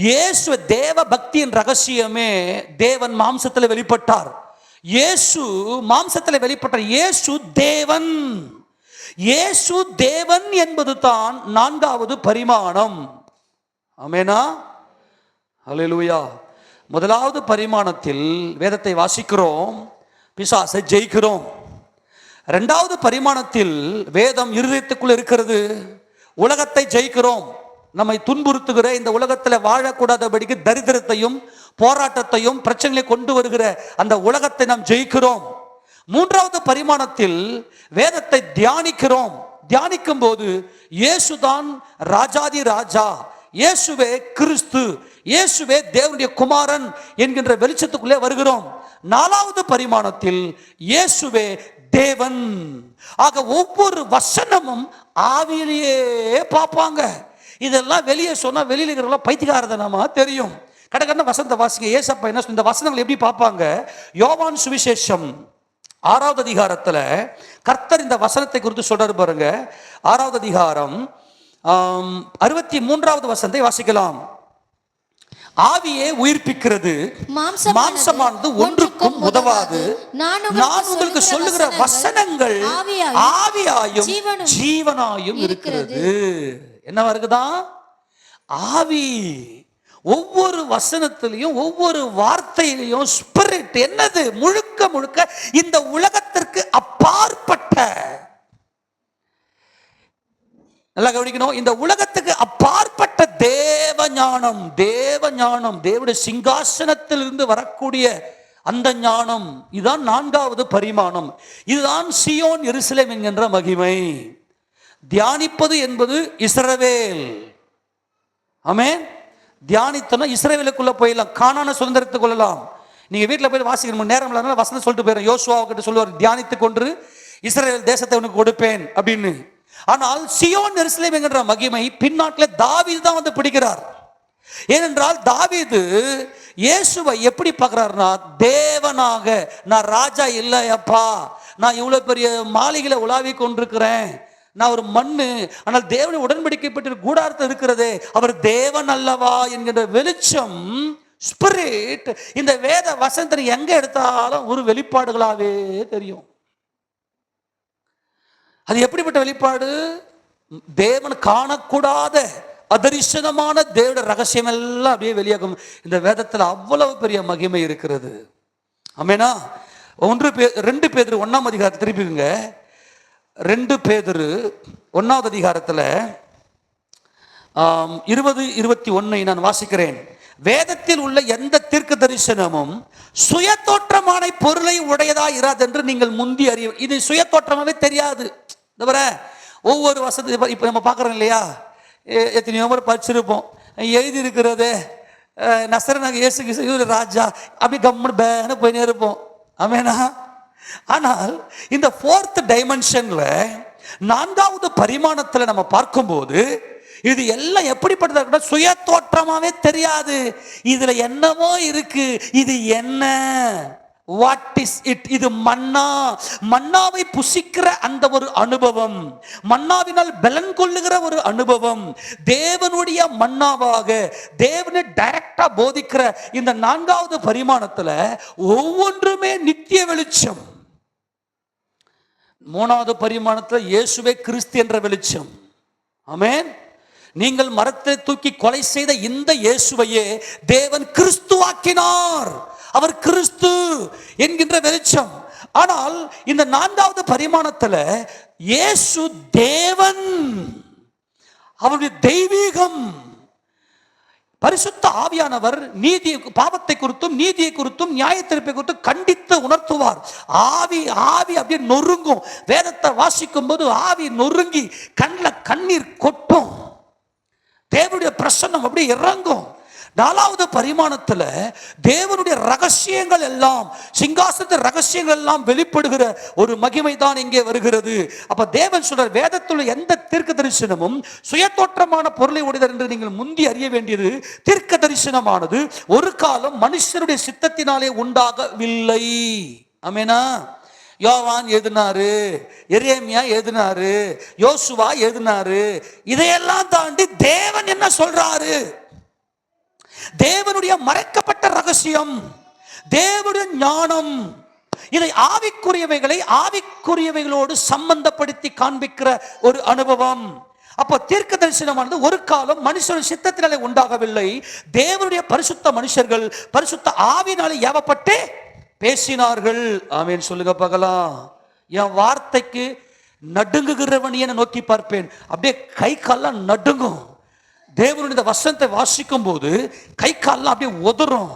இயேசு தேவ பக்தியின் ரகசியமே தேவன் மாம்சத்தில் வெளிப்பட்டார். இயேசு மாம்சத்தில் வெளிப்பட்டார். இயேசு தேவன். இயேசு தேவன் என்பது தான் 4வது பரிமாணம். ஆமெனா. ஹல்லேலூயா. 1வது பரிமாணத்தில் வேதத்தை வாசிக்கிறோம், பிசாசை ஜெயிக்கிறோம். 2வது பரிமாணத்தில் வேதம் இருதயத்துக்குள் இருக்கிறது, உலகத்தை ஜெயிக்கிறோம். நம்மை துன்புறுத்துகிற இந்த உலகத்தில் வாழக்கூடாதபடிக்கு தரித்திரத்தையும் போராட்டத்தையும் பிரச்சனைகளை கொண்டு வருகிற அந்த உலகத்தை நாம் ஜெயிக்கிறோம். 3வது பரிமாணத்தில் வேதத்தை தியானிக்கிறோம். தியானிக்கும் போது இயேசுதான் ராஜாதி ராஜா, இயேசுவே கிறிஸ்து, இயேசுவே தேவனுடைய குமாரன் என்கின்ற வெளிச்சத்துக்குள்ளே வருகிறோம். 4வது பரிமாணத்தில் இயேசுவே தேவன். ஆக ஒவ்வொரு வசனமும் ஆவியிலேயே பார்ப்பாங்க. இதெல்லாம் வெளியே சொன்னா வெளியில இருக்கிறவங்க பைத்தியக்காரதனமா தெரியும். கடகடன வசனத்தை வாசிங்க. ஏசப்பா என்ன இந்த வசனங்கள் எப்படி பார்ப்பாங்க? யோவான் சுவிசேஷம் 6வது அதிகாரத்துல கர்த்தர் இந்த வசனத்தை குறித்து சொல்றாரு பாருங்க. 6வது அதிகாரம் 63வது வசனத்தை வாசிக்கலாம். ஆவியே உயிர்ப்பிக்கிறது, மாம்சமானது ஒன்றுக்கும் உதவாது. நான் உங்களுக்கு சொல்லுகிற வசனங்கள் ஆவியாயும் ஜீவனாயும் இருக்கிறது. என்ன வருகுதான்? ஆவி. ஒவ்வொரு வசனத்திலையும் ஒவ்வொரு வார்த்தையிலையும் ஸ்பிரிட் என்னது? முழுக்க முழுக்க இந்த உலகத்திற்கு அப்பாற்பட்ட, நல்லா கவனிக்கணும், இந்த உலகத்துக்கு அப்பாற்பட்ட தேவ ஞானம், தேவனுடைய சிங்காசனத்திலிருந்து வரக்கூடிய அந்த ஞானம். இதுதான் 4வது பரிமாணம். இதுதான் சீயோன் எருசலேம் என்கின்ற மகிமை. தியானிப்பது என்பது இஸ்ரவேல். ஆமென். தியானித்தோம்னா இஸ்ரவேலுக்குள்ள போயிடலாம், கானான சுதந்திரத்தை கொள்ளலாம். நீங்க வீட்டில் போய் வாசிக்கணும், நேரம் இல்லாதனால வசனம் சொல்லிட்டு போயிடும். யோசுவா கிட்ட சொல்லுவார், தியானித்து கொண்டு இஸ்ரவேல் தேசத்தை உனக்கு கொடுப்பேன் அப்படின்னு. ஆனால் சியோன் எருசலேம் என்கிற மகிமை பின்னாட்டில் தாவீது தான் வந்து பிடிக்கிறார். ஏனென்றால் தாவீது இயேசுவை எப்படி பார்க்கிறார்னா, தேவனாக. நான் ராஜா இல்லையப்பா, நான் இவ்வளவு பெரிய மாளிகையில உலாவி கொண்டிருக்கிறேன், நான் ஒரு மண்ணு, ஆனால் தேவனை உடன்படிக்கப்பட்ட கூடாரத்தில் இருக்கிறதே, அவர் தேவன் அல்லவா என்கின்ற வெளிச்சம், ஸ்பிரிட் இந்த வேத வசனத்தை எங்க எடுத்தாலும் ஒரு வெளிப்பாடுகளாவே தெரியும். அது எப்படிப்பட்ட வெளிப்பாடு? தேவன் காணக்கூடாத அதரிசனமான தேவ ரகசியம் எல்லாம் அப்படியே வெளியாகும். இந்த வேதத்தில் அவ்வளவு பெரிய மகிமை இருக்கிறது. ஆமெனா. 2 பேதுரு 1ஆம் அதிகாரத்தை திருப்பிக்குங்க. 2 பேதுரு 1வது அதிகாரத்தில் 20-21 நான் வாசிக்கிறேன். வேதத்தில் உள்ள எந்த தீர்க்க தரிசனமும் சுய தோற்றமான பொருளை உடையதா இராது என்று நீங்கள் முந்தி அறிய. இது சுய தோற்றமாவே தெரியாது. ஒவ்வொரு வசதி இப்ப நம்ம பார்க்கறோம் இல்லையா, எத்தனையோ முறை படிச்சிருப்போம், எழுதி இருக்கிறது நசரேனாகிய இயேசு கிறிஸ்து ராஜா, அப்படி கம்முன்னு பேன்னு போயினே இருப்போம். ஆமெனா. ஆனால் இந்த 4th டைமென்ஷன்ல 4வது பரிமாணத்துல நம்ம பார்க்கும்போது இது எல்லாம் எப்படிப்பட்டதா? சுய தோற்றமாவே தெரியாது. இதுல என்னமோ இருக்கு. இது என்ன? What is it? இது மன்னா. மன்னாவை புசிக்கிற அந்த ஒரு அனுபவம், மன்னாவினால் பலன் கொள்ளுகிற ஒரு அனுபவம், தேவனுடைய மன்னாவாக தேவனை டைரக்டா போதிக்கிற இந்த 4வது பரிமாணத்துல ஒவ்வொன்றுமே நித்திய வெளிச்சம். 3வது பரிமாணத்துல இயேசுவே கிறிஸ்து என்ற வெளிச்சம். ஆமென். நீங்கள் மரத்தை தூக்கி கொலை செய்த இந்த இயேசுவையே தேவன் கிறிஸ்துவாக்கினார். அவர் கிறிஸ்து என்கின்ற வெளிச்சம். ஆனால் இந்த 4வது பரிமாணத்துல இயேசு தேவன், அவருடைய தெய்வீகம். பரிசுத்த ஆவியானவர் நீதி, பாவத்தை குறித்தும் நீதியை குறித்தும் நியாயத்தீர்ப்பை குறித்தும் கண்டித்து உணர்த்துவார். ஆவி அப்படியே நொறுங்கும். வேதத்தை வாசிக்கும் போது ஆவி நொறுங்கி கண்ணில் கண்ணீர் கொட்டும். தேவனுடைய பிரசன்னம் அப்படியே இறங்கும். 4வது பரிமாணத்துல தேவனுடைய ரகசியங்கள் எல்லாம், சிங்காசனத்தின் ரகசியங்கள் எல்லாம் வெளிப்படுகிற ஒரு மகிமை தான் இங்கே வருகிறது. அப்ப தேவன் சொல்ற, வேதத்துல எந்த தீர்க்க தரிசனமும் சுய தோற்றமான பொருளை உடையது என்று நீங்கள் முந்தி அறிய வேண்டியது. தீர்க்க தரிசனமானது ஒரு காலம் மனுஷனுடைய சித்தத்தினாலே உண்டாகவில்லை. ஆமெனா. யோவான் எழுதினாரு, எரேமியா எழுதினாரு, யோசுவா எழுதினாரு. இதையெல்லாம் தாண்டி தேவன் என்ன சொல்றாரு? தேவனுடைய மறைக்கப்பட்ட ரகசியம், தேவனுடைய ஞானம், இதை ஆவிக்குரியவைகளை ஆவிக்குரியவைகளோடு சம்பந்தப்படுத்தி காண்பிக்கிற ஒரு அனுபவம். அப்போ தீர்க்க தரிசனமானது ஒரு காலம் மனுஷனுடைய சித்தத்தினாலே உண்டாகவில்லை. தேவனுடைய பரிசுத்த மனுஷர்கள் பரிசுத்த ஆவியினாலே ஏவப்பட்டு பேசினார்கள். ஆமென் சொல்லுங்க பார்க்கலாம். என் வார்த்தைக்கு நடுங்குகிறவனியை நோக்கி பார்ப்பேன். அப்படியே கை கால்லாம் நடுங்கும். தேவனுடைய வசனத்தை வாசிக்கும் போது கை கால்லாம் அப்படியே உதறும்,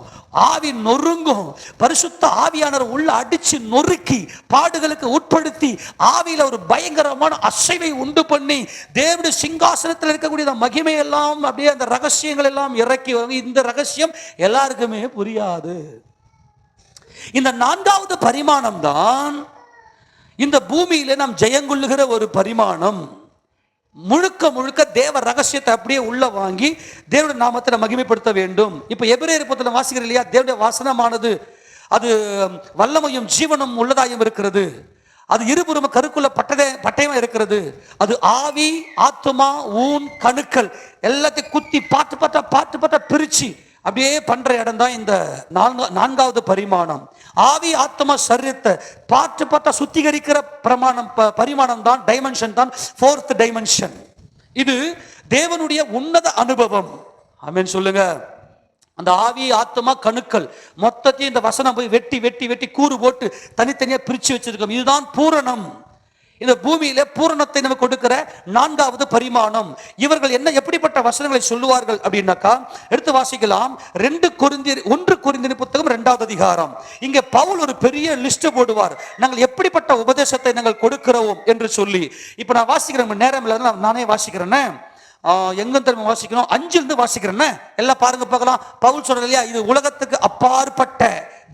ஆவி நொறுங்கும். பரிசுத்த ஆவியானவர் உள்ள அடிச்சு நொறுக்கி பாடுகளுக்கு உட்படுத்தி ஆவியில ஒரு பயங்கரமான அசைவை உண்டு பண்ணி தேவனுடைய சிங்காசனத்தில் இருக்கக்கூடிய மகிமை எல்லாம் அப்படியே அந்த ரகசியங்கள் எல்லாம் இறக்கி. இந்த ரகசியம் எல்லாருக்குமே புரியாது. இந்த 4வது பரிமாணம் தான் இந்த பூமியில நாம் ஜெயங்கொள்ளுகிற ஒரு பரிமாணம். முழுக்க முழுக்க தேவ ரகசியத்தை அப்படியே உள்ள வாங்கி தேவனுடைய நாமத்தை மகிமைப்படுத்த வேண்டும். இப்ப எபிரேயர் புத்தகத்துல வாசிக்கிற இல்லையா, தேவனுடைய வசனமானது அது வல்லமையும் ஜீவனும் உள்ளதாயும் இருக்கிறது. அது இருபுறமும் கருக்குள்ள பட்டயமா இருக்கிறது. அது ஆவி, ஆத்துமா, ஊன், கணுக்கள் எல்லாத்தையும் குத்தி பாட்டு பிரிச்சு அப்படியே பண்ற இடம் தான் இந்த நான்காவது பரிமாணம். ஆவி, ஆத்மா, சரீரத்தை பாட்டு சுத்திகரிக்கிற பரிமாணம் தான், டைமென்ஷன் தான் ஃபோர்த் டைமென்ஷன். இது தேவனுடைய உன்னத அனுபவம். ஆமென் சொல்லுங்க. அந்த ஆவி, ஆத்மா, கணுக்கள் மொத்தத்தையும் இந்த வசனம் போய் வெட்டி கூறு போட்டு தனித்தனியா பிரிச்சு வச்சிருக்கோம். இதுதான் பூரணம். இந்த பூமியில பூரணத்தை நமக்கு கொடுக்கிற நான்காவது பரிமாணம். இவர்கள் என்ன எப்படிப்பட்ட வசனங்களை சொல்லுவார்கள் அப்படின்னாக்கா, எடுத்து வாசிக்கலாம். 1 கொரிந்தியர் புத்தகம் 2வது அதிகாரம். இங்க பவுல் ஒரு பெரிய லிஸ்ட் போடுவார், நாங்கள் எப்படிப்பட்ட உபதேசத்தை நாங்கள் கொடுக்கிறோம் என்று சொல்லி. இப்ப நான் வாசிக்கிறேன், நேரம் இல்லை, நானே வாசிக்கிறேன்னு. எங்க திரும்ப வாசிக்கணும், 5 வாசிக்கிறேன்னு. எல்லாம் பாருங்க பார்க்கலாம். பவுல் சொல்றது இல்லையா, இது உலகத்துக்கு அப்பாற்பட்ட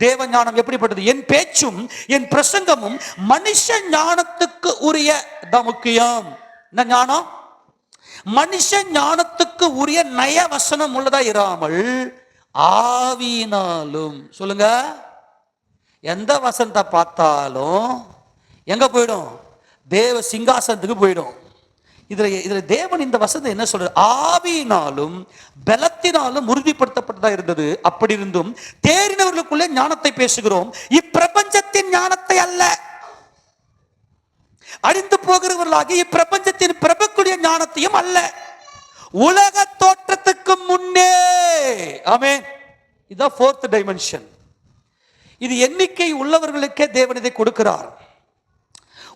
தேவ ஞானம். எப்படிப்பட்டது? என் பேச்சும் என் பிரசங்கமும் மனுஷ ஞானத்துக்கு உரிய தான் முக்கியம். என்ன ஞானம்? மனுஷ ஞானத்துக்கு உரிய நய வசனம் உள்ளதா இராமல் ஆவியினாலும். சொல்லுங்க. எந்த வசனத்தை பார்த்தாலும் எங்க போயிடும்? தேவ சிங்காசனத்துக்கு போயிடும். இதுல தேவன் இந்த வசனத்தை என்ன சொல்ற? ஆவியினாலும் பலத்தினாலும் உறுதிப்படுத்தப்பட்டதா இருந்தது. அப்படி இருந்தும் தேறினவர்களுக்குள்ளே ஞானத்தை பேசுகிறோம், இப்பிரபஞ்சத்தின் ஞானத்தை அல்ல. அழிந்து போகிறவர்களாகி இப்பிரபஞ்சத்தின் பிரபுக்குரிய ஞானத்தையும் அல்ல, உலக தோற்றத்துக்கு முன்னே. ஆமென். இதுதான் ஃபோர்த் டைமென்ஷன். இது எண்ணிக்கை உள்ளவர்களுக்கே தேவன் இதை கொடுக்கிறார்.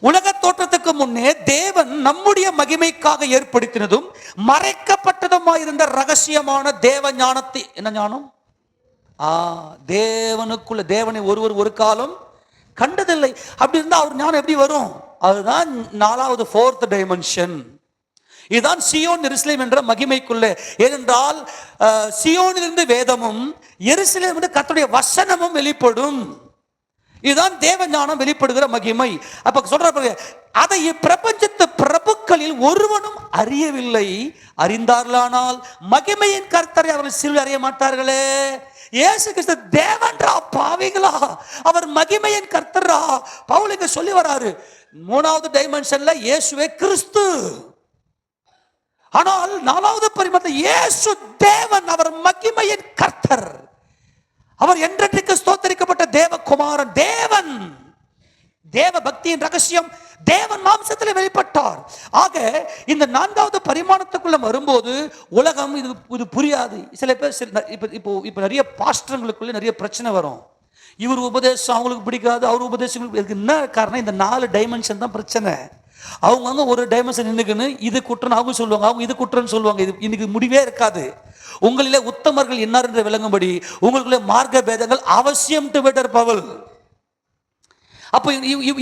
உலக தோற்றத்துக்கு முன்னே தேவன் நம்முடைய மகிமைக்காக ஏற்படுத்தினதும் மறைக்கப்பட்டதுமாயிருந்த ரகசியமான தேவ ஞானத்தை. என்ன ஞானம்? தேவனுக்குள்ள தேவனை ஒருவர் ஒரு காலம் கண்டதில்லை. அப்படி இருந்தா அவர் ஞானம் எப்படி வரும்? அதுதான் 4வது ஃபோர்த் டைமென்ஷன். இதுதான் சியோன் எருசலேம் என்ற மகிமைக்குள்ளே. ஏனென்றால் சியோனிலிருந்து வேதமும் எருசலேமிலிருந்து கர்த்தருடைய வசனமும் வெளிப்படும். இதுதான் தேவ ஞானம் வெளிப்படுகிற மகிமை. அப்ப சொல்ற, அதை பிரபஞ்சத்து பிரபுக்களில் ஒருவனும் அறியவில்லை. அறிந்தார்களானால் மகிமையின் கர்த்தரை அவர்கள் சிலுவையில் அறிய மாட்டார்களே. இயேசு கிறிஸ்து தேவன்றா பாவிகளா, அவர் மகிமையின் கர்த்தரா. பவுல் இங்க சொல்லி வராரு, 3வது டைமென்ஷன்ல இயேசுவே கிறிஸ்து. ஆனால் 4வது பரிமாணத்தில் இயேசு தேவன், அவர் மகிமையின் கர்த்தர், அவர் என்றென்றைக்கு ஸ்தோத்தரிக்கப்பட்ட தேவகுமாரன். தேவன், தேவ பக்தியின் ரகசியம் தேவன் மாம்சத்தில் வெளிப்பட்டார். ஆக இந்த 4வது பரிமாணத்துக்குள்ள வரும்போது உலகம் இது புரியாது. சில பேர் இப்போ நிறைய பாஸ்டர்களுக்குள்ள நிறைய பிரச்சனை வரும். இவர் உபதேசம் அவங்களுக்கு பிடிக்காது, அவர் உபதேசங்களுக்கு. என்ன காரணம்? இந்த 4 டைமென்ஷன் தான் பிரச்சனை. அவங்க ஒரு டைமென்ஷன் நின்னுக்குன்னு இது குற்றம் அவங்க சொல்லுவாங்க, அவங்க இது குற்றம்னு சொல்லுவாங்க. இது இன்னைக்கு முடிவே இருக்காது. உங்களிலே உத்தமர்கள் என்னார் என்று விளங்கும்படி உங்களுக்குள்ளே மார்க்க பேதங்கள் அவசியம். டு பெட்டர் பவல். அப்போ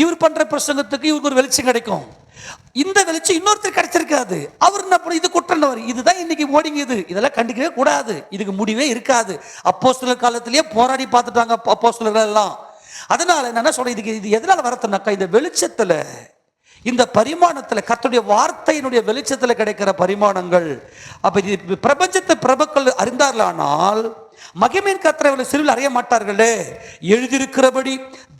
இவர் பண்ற பிரசங்கத்துக்கு இவருக்கு ஒரு வெளிச்சம் கிடைக்கும். இந்த வெளிச்சம் இன்னொருத்தர் கிடைச்சிருக்காது. அவர் என்ன பண்ண, இது குற்றம், இதுதான் இன்னைக்கு ஓடிங்குது, இதெல்லாம் கண்டிக்கவே கூடாது, இதுக்கு முடிவே இருக்காது. அப்போஸ்தலர் காலத்திலேயே போராடி பார்த்துட்டாங்க அப்போஸ்தலர்கள் எல்லாம். அதனால என்ன சொல்றேன், இது எதனால வரத்துனாக்கா, இந்த வெளிச்சத்துல, இந்த பரிமாணத்துல, கர்த்தருடைய வார்த்தையினுடைய வெளிச்சத்துல கிடைக்கிற பரிமாணங்கள். அப்ப இது பிரபஞ்சத்தை பிரபுக்கள் அறிந்தார்களானால் மகிமையின் கர்த்தரை சிறுவில் அறிய மாட்டார்களே. எழுதியிருக்கிறபடி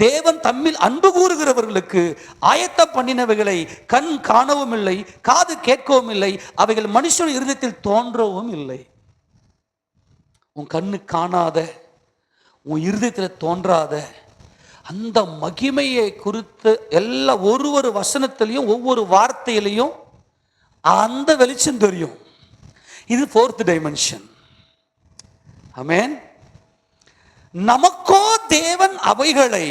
தேவன் தம்மில் அன்பு கூறுகிறவர்களுக்கு ஆயத்தம் பண்ணினவைகளை கண் காணவும் இல்லை, காது கேட்கவும் இல்லை, அவைகள் மனுஷன் இருதயத்தில் தோன்றவும் இல்லை. உன் கண்ணு காணாத, உன் இருதயத்தில் தோன்றாத அந்த மகிமையை குறித்து எல்லா ஒரு வசனத்திலையும் ஒவ்வொரு வார்த்தையிலையும் அந்த வெளிச்சம் தெரியும். இது ஃபோர்த் டைமென்ஷன். ஆமென். நமக்கோ தேவன் அவைகளை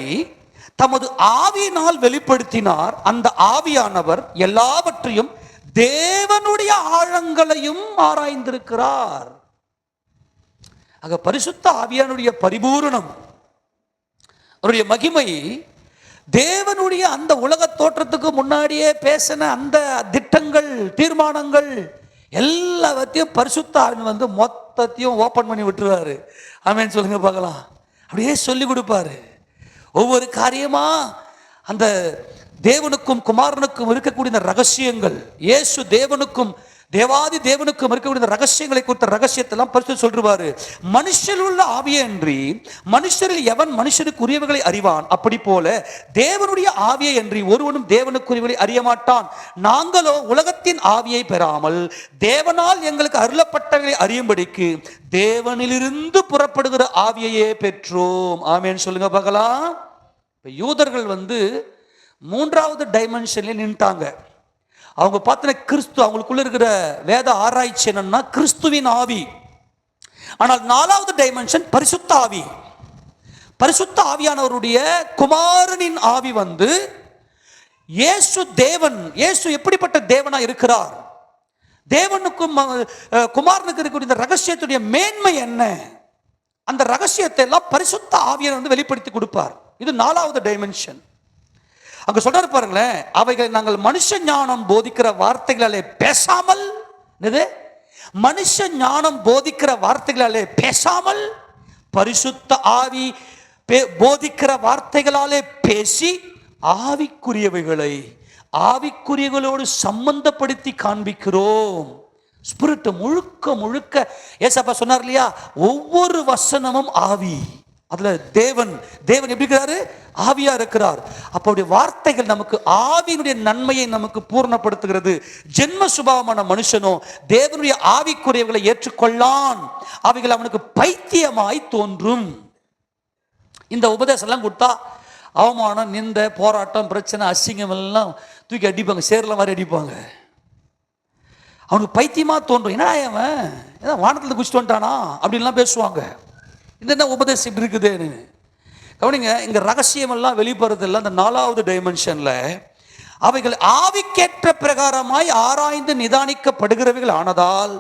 தமது ஆவியினால் வெளிப்படுத்தினார். அந்த ஆவியானவர் எல்லாவற்றையும் தேவனுடைய ஆழங்களையும் ஆராய்ந்திருக்கிறார். ஆக பரிசுத்த ஆவியானுடைய பரிபூரணம், அவருடைய மகிமை, தேவனுடைய அந்த உலக தோற்றத்துக்கு முன்னாடியே பேசின அந்த திட்டங்கள், தீர்மானங்கள் எல்லாத்தையும் பரிசுத்த ஆவியானவர் மொத்தத்தையும் ஓபன் பண்ணி விட்டுருவாரு. ஆமென் சொல்லுங்க பார்க்கலாம். அப்படியே சொல்லி கொடுப்பாரு. ஒவ்வொரு காரியமா அந்த தேவனுக்கும் குமாரனுக்கும் இருக்கக்கூடிய இந்த ரகசியங்கள், இயேசு தேவனுக்கும் தேவாதி தேவனுக்கும் இருக்கக்கூடிய ரகசியங்களை குறித்த ரகசியத்தெல்லாம் பரிசுத்தர் சொல்றாரு. மனுஷரில் உள்ள ஆவியே அன்றி மனுஷரில் எவன் மனுஷனுக்கு உரியவைகளை அறிவான், அப்படி போல தேவனுடைய ஆவியை அன்றி ஒருவனும் தேவனுக்குரியவைகளை அறிய மாட்டான். நாங்களோ உலகத்தின் ஆவியை பெறாமல் தேவனால் எங்களுக்கு அருளப்பட்டவைகளை அறியும்படிக்கு தேவனிலிருந்து புறப்படுகிற ஆவியையே பெற்றோம். ஆமேன் சொல்லுங்க பார்க்கலாம். யூதர்கள் மூன்றாவது டைமென்ஷன்ல நின்ட்டாங்க. அவங்க பார்த்தீங்கன்னா கிறிஸ்து, அவங்களுக்குள்ள இருக்கிற வேத ஆராய்ச்சி என்னன்னா கிறிஸ்துவின் ஆவி. ஆனால் நாலாவது டைமென்ஷன் பரிசுத்த ஆவி. பரிசுத்த ஆவியானவருடைய குமாரனின் ஆவி இயேசு தேவன், இயேசு எப்படிப்பட்ட தேவனா இருக்கிறார், தேவனுக்கும் குமாரனுக்கு இருக்கக்கூடிய இந்த ரகசியத்துடைய மேன்மை என்ன, அந்த ரகசியத்தை எல்லாம் பரிசுத்த ஆவியானவர் வெளிப்படுத்தி கொடுப்பார். இது நாலாவது டைமென்ஷன். அங்க சொல்றாரு பாருங்களேன், அவைகளை நாங்கள் மனுஷ ஞானம் போதிக்கிற வார்த்தைகளாலே பேசாமல், மனுஷ ஞானம் போதிக்கிற வார்த்தைகளாலே பேசாமல் பரிசுத்த ஆவி போதிக்கிற வார்த்தைகளாலே பேசி ஆவிக்குரியவைகளை ஆவிக்குரியவர்களோடு சம்பந்தப்படுத்தி காண்பிக்கிறோம். ஸ்பிரிட் முழுக்க முழுக்க ஏசப்பா சொன்னார் இல்லையா, ஒவ்வொரு வசனமும் ஆவி. அதுல தேவன் எப்படி இருக்கிறாரு, ஆவியா இருக்கிறார். அப்படி வார்த்தைகள் நமக்கு ஆவியினுடைய நன்மையை நமக்கு பூர்ணப்படுத்துகிறது. ஜென்ம சுபாவமான மனுஷனோ தேவனுடைய ஆவிக்குரியவர்களை ஏற்றுக்கொள்ளான், அவைகள் அவனுக்கு பைத்தியமாய் தோன்றும். இந்த உபதேசம் எல்லாம் கொடுத்தா அவமானம், நிந்த, போராட்டம், பிரச்சனை, அசிங்கம் எல்லாம் தூக்கி அடிப்பாங்க, சேர்ல மாதிரி அடிப்பாங்க. அவனுக்கு பைத்தியமா தோன்றும். என்னடா அவன் ஏதாவது வானத்துல குடிச்சிட்டு வந்துட்டானா அப்படின்லாம் பேசுவாங்க. இந்த என்ன உபதேசம் இப்படி இருக்குதுன்னு கவனிங்க. இங்க ரகசியம் எல்லாம் வெளிப்படுறதில்ல. அந்த நாலாவது டைமென்ஷன்ல அவைகள் ஆவிக்கேற்ற பிரகாரமாய் ஆராய்ந்து நிதானிக்கப்படுகிறவைகள் ஆனதால்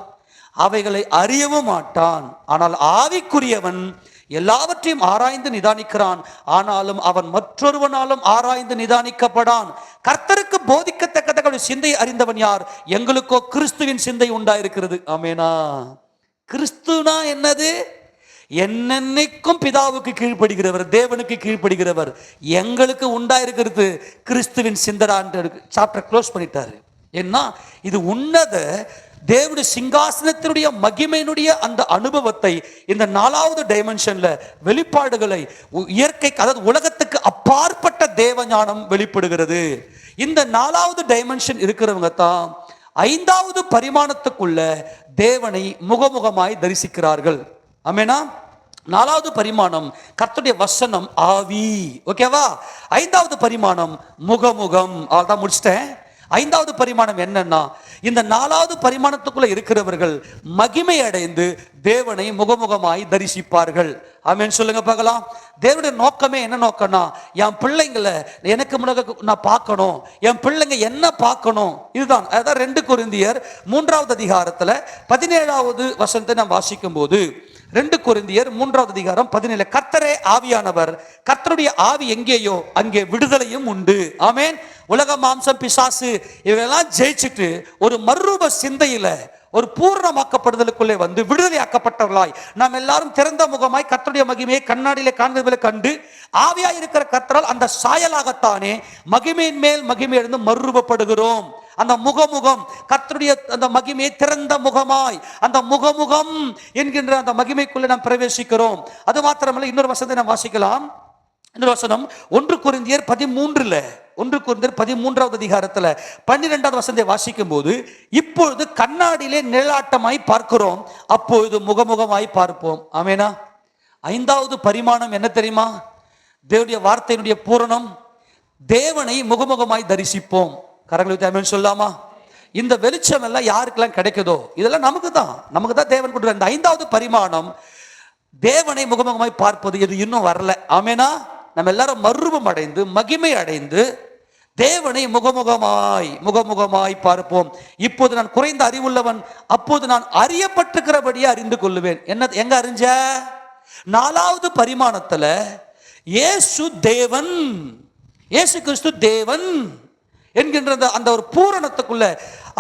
அவைகளை அறியவும் மாட்டான். ஆனால் ஆவிக்குரியவன் எல்லாவற்றையும் ஆராய்ந்து நிதானிக்கிறான், ஆனாலும் அவன் மற்றொருவனாலும் ஆராய்ந்து நிதானிக்கப்படான். கர்த்தருக்கு போதிக்கத்தக்க சிந்தை அறிந்தவன் யார்? எங்களுக்கோ கிறிஸ்துவின் சிந்தை உண்டாயிருக்கிறது. ஆமேனா. கிறிஸ்துனா என்னது? என்னென்னைக்கும் பிதாவுக்கு கீழ்ப்படுகிறவர், தேவனுக்கு கீழ்ப்படுகிறவர். எங்களுக்கு உண்டாயிருக்கிறது கிறிஸ்துவின் சிந்தரான்னு சாப்டர் க்ளோஸ் பண்ணிட்டாரு. ஏன்னா இது உன்னத தேவனுடைய சிங்காசனத்தினுடைய மகிமையினுடைய அந்த அனுபவத்தை இந்த நாலாவது டைமென்ஷன்ல வெளிப்பாடுகளை இயற்கை, அதாவது உலகத்துக்கு அப்பாற்பட்ட தேவ ஞானம் வெளிப்படுகிறது. இந்த நாலாவது டைமென்ஷன் இருக்கிறவங்க தான் ஐந்தாவது பரிமாணத்துக்குள்ள தேவனை முகமுகமாய் தரிசிக்கிறார்கள். ஆமெனா. நாலாவது பரிமாணம் கர்த்தருடைய வசனம் ஆவி. ஓகேவா? ஐந்தாவது பரிமாணம் முகமுகம். அதான் முடிச்சிட்டேன். ஐந்தாவது பரிமாணம் என்னன்னா, இந்த நாலாவது பரிமாணத்துக்குள்ள இருக்கிறவர்கள் மகிமை அடைந்து தேவனை முகமுகமாய் தரிசிப்பார்கள். ஆமென் சொல்லுங்க பார்க்கலாம். தேவனுடைய நோக்கமே என்ன நோக்கம்னா, என் பிள்ளைங்களை எனக்கு முன்னாக நான் பார்க்கணும், என் பிள்ளைங்க என்ன பார்க்கணும். இதுதான். அதான் 2 கொரிந்தியர் 3வது அதிகாரத்துல 17வது வசனத்தை நான் வாசிக்கும் போது, 2 கொரிந்தியர் 3வது அதிகாரம் 17, கர்த்தரே ஆவியானவர், கர்த்தருடைய ஆவி எங்கேயோ அங்கே விடுதலையும் உண்டு. ஆமென். உலக மாம்சம், பிசாசு இவையெல்லாம் ஜெயிச்சுட்டு ஒரு மறுரூப சிந்தையில ஒரு பூர்ணமாக்கப்படுதலுக்குள்ளே விடுதலையாக்கப்பட்டவர்களாய் நாம் எல்லாரும் திறந்த முகமாய் கர்த்தருடைய மகிமையை கண்ணாடியிலே காண்பதிலே கண்டு ஆவியாய் இருக்கிற கர்த்தரால் அந்த சாயலாகத்தானே மகிமையின் மேல் மகிமை எழுந்து மறுரூபப்படுகிறோம். அந்த முகமுகம் கர்த்தருடைய அந்த மகிமையை திறந்த முகமாய் அந்த முகமுகம் என்கின்ற அந்த மகிமைக்குள்ளே நாம் பிரவேசிக்கிறோம். அது மாத்திரமல்ல, இன்னொரு வசனத்தை நாம் வாசிக்கலாம். இன்னொரு வசனம் 1 கொரிந்தியர் 13ல 1 கொரிந்தியர் 13வது அதிகாரத்துல 12வது வசனத்தை வாசிக்கும் போது, இப்பொழுது கண்ணாடியிலே நிழலாட்டமாய் பார்க்கிறோம், அப்பொழுது முகமுகமாய் பார்ப்போம். ஆமேனா. ஐந்தாவது பரிமாணம் என்ன தெரியுமா? தேவனுடைய வார்த்தையினுடைய பூரணம். தேவனை முகமுகமாய் தரிசிப்போம். கரங்களை ஆமென் சொல்லாமா? இந்த வெளிச்சம் எல்லாம் யாருக்கெல்லாம் கிடைக்குதோ இதெல்லாம் நமக்கு தான் தேவன் கொடுக்குற இந்த ஐந்தாவது பரிமாணம், தேவனை முகமுகமாய் பார்ப்பது. இது இன்னும் வரல. ஆமேனா. நம்ம எல்லாரும் மறுரூபம் அடைந்து மகிமை அடைந்து தேவனை முகமுகமாய் பார்ப்போம். இப்போது நான் குறைந்த அறிவுள்ளவன், அப்போது நான் அறியப்பட்டிருக்கிறபடியே அறிந்து கொள்ளுவேன். என்ன எங்க அறிஞ்ச? நாலாவது பரிமாணத்துல இயேசு தேவன், இயேசு கிறிஸ்து தேவன் என்கின்ற அந்த ஒரு பூரணத்துக்குள்ள,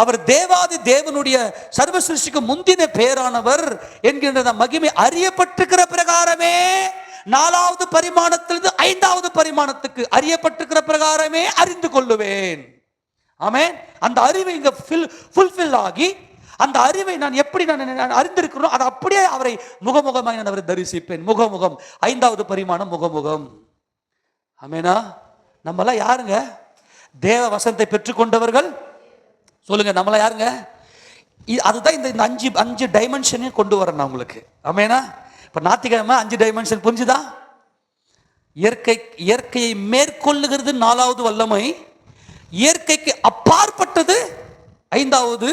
அவர் தேவாதி தேவனுடைய சர்வ சிருஷ்டிக்கு முந்தின பேரானவர் என்கின்ற மகிமை அறியப்பட்டிருக்கிற பிரகாரமே 4வது பரிமாணத்திலிருந்து 5வது பரிமாணத்துக்கு அறியப்பட்டிருக்கிற பிரகாரமே அறிந்து கொள்ளுவேன். ஆமென். அந்த அறிவை இங்க ஃபுல்ஃபில் ஆகி, அந்த அறிவை நான் எப்படி நான் அறிந்திருக்கிறோம், அதை அப்படியே அவரை முகமுகமாய் நான் அவரை தரிசிப்பேன். முகமுகம், 5வது பரிமாணம் முகமுகம். ஆமெனா. நம்மளாம் யாருங்க? தேவ வசனத்தை பெற்றுக்கொண்டவர்கள். சொல்லுங்க, நம்மளாம் யாருங்க? அதுதான் இந்த 5 டைமென்ஷனையும் கொண்டு வரேன் நான் உங்களுக்கு. ஆமெனா. இப்ப ஞாயிற்றுக்கிழமை 5 டைமென்ஷன் புரிஞ்சுதா? இயற்கையை மேற்கொள்ளுகிறது 4வது வல்லமை, இயற்கைக்கு அப்பாற்பட்டது 5வது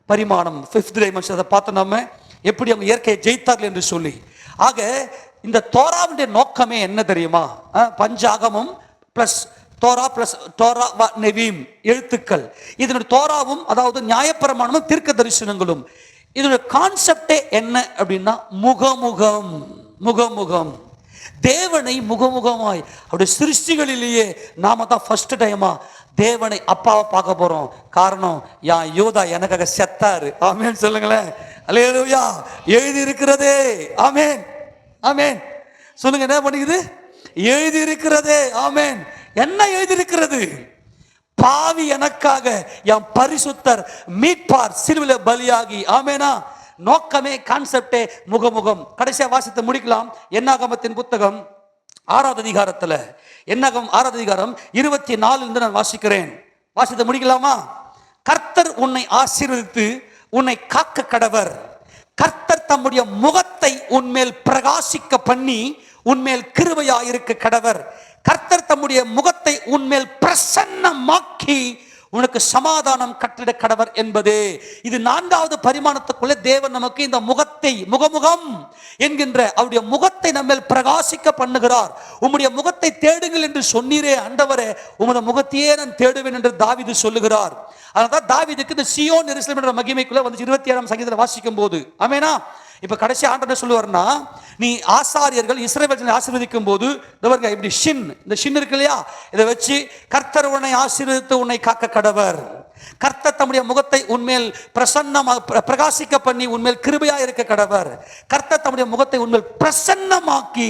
பரிமாணம், 5th டைமென்ஷன். அதை பார்த்தோம் நம்ம எப்படி அவங்க இயற்கையை ஜெயித்தார்கள் என்று சொல்லி. ஆக இந்த தோராவுடைய நோக்கமே என்ன தெரியுமா? பஞ்சாகமும் பிளஸ் தோரா பிளஸ் தோரா நெவீம் எழுத்துக்கள். இதனுடைய தோராவும் அதாவது நியாயப்பிரமாணமும் தீர்க்க தரிசனங்களும். இதனுடைய கான்செப்டே என்ன அப்படின்னா முகமுகம். முகமுகம், தேவனை முகமுகமாய் அவருடைய சிருஷ்டிகளிலேயே நாம தான் ஃபர்ஸ்ட் டைமா தேவனை அப்பாவை பார்க்க போறோம். காரணம், யான் யோதா எனக்காக செத்தாரு. ஆமென் சொல்லுங்களேன். அல்லேலூயா. எழுதி இருக்கிறதே. ஆமென் ஆமென் சொல்லுங்க. என்ன பண்ணுகிறது? எழுதி இருக்கிறதே. ஆமென். என்ன எழுதியிருக்கிறது? பாவி எனக்காக என் பரிசுத்தர் மீட்பார் சிலுவையிலே பலியாகி. ஆமெனா. நோக்கமே, கான்செப்டே முகமுகம். கடைசியா வாசித்து முடிக்கலாம். என்னாகமத்தின் புத்தகம் 6வது அதிகாரத்துல, என்னாகமம் 6வது அதிகாரம் 24 நான் வாசிக்கிறேன். வாசித்து முடிக்கலாமா? கர்த்தர் உன்னை ஆசீர்வதித்து உன்னை காக்க கடவர். கர்த்தர் தம்முடைய முகத்தை உன்மேல் பிரகாசிக்க பண்ணி உன்மேல் கிருபையாயிருக்க கடவர். கர்த்தர் தம்முடைய முகத்தை உன்மேல் பிரசன்னமாக்கி உனக்கு சமாதானம் கட்டிட கடவர் என்பதே. இது 4வது பரிமாணத்துக்குள்ளே தேவன் நமக்கு இந்த முகத்தை, முகமுகம் என்கின்ற அவருடைய முகத்தை நம்ம பிரகாசிக்க பண்ணுகிறார். உம்முடைய முகத்தை தேடுங்கள் என்று சொன்னீரே ஆண்டவரே, உமது முகத்தையே நான் தேடுவேன் என்று தாவீது சொல்லுகிறார். அதனால்தான் தாவீதுக்கு இந்த சீயோன் எருசலேம் என்ற மகிமைக்குள்ள வந்து 27ஆம் சங்கீதத்தில் வாசிக்கும் போது, ஆமெனா. இப்ப கடைசி ஆண்டவர் சொல்லுவார்னா, நீ ஆசாரியர்கள் இஸ்ரவேலை ஆசீர்வதிக்கும் போது இப்படி ஷின், இந்த ஷின் இருக்கு இல்லையா, இதை வச்சு கர்த்தர் உன்னை ஆசீர்வதித்து உன்னை காக்க கடவர். கர்த்தர் தம்முடைய முகத்தை உன்மேல் பிரசன்னமாக பிரகாசிக்க பண்ணி உன்மேல் கிருபையா இருக்க கடவர். கர்த்தர் தம்முடைய முகத்தை உன்மேல் பிரசன்னமாக்கி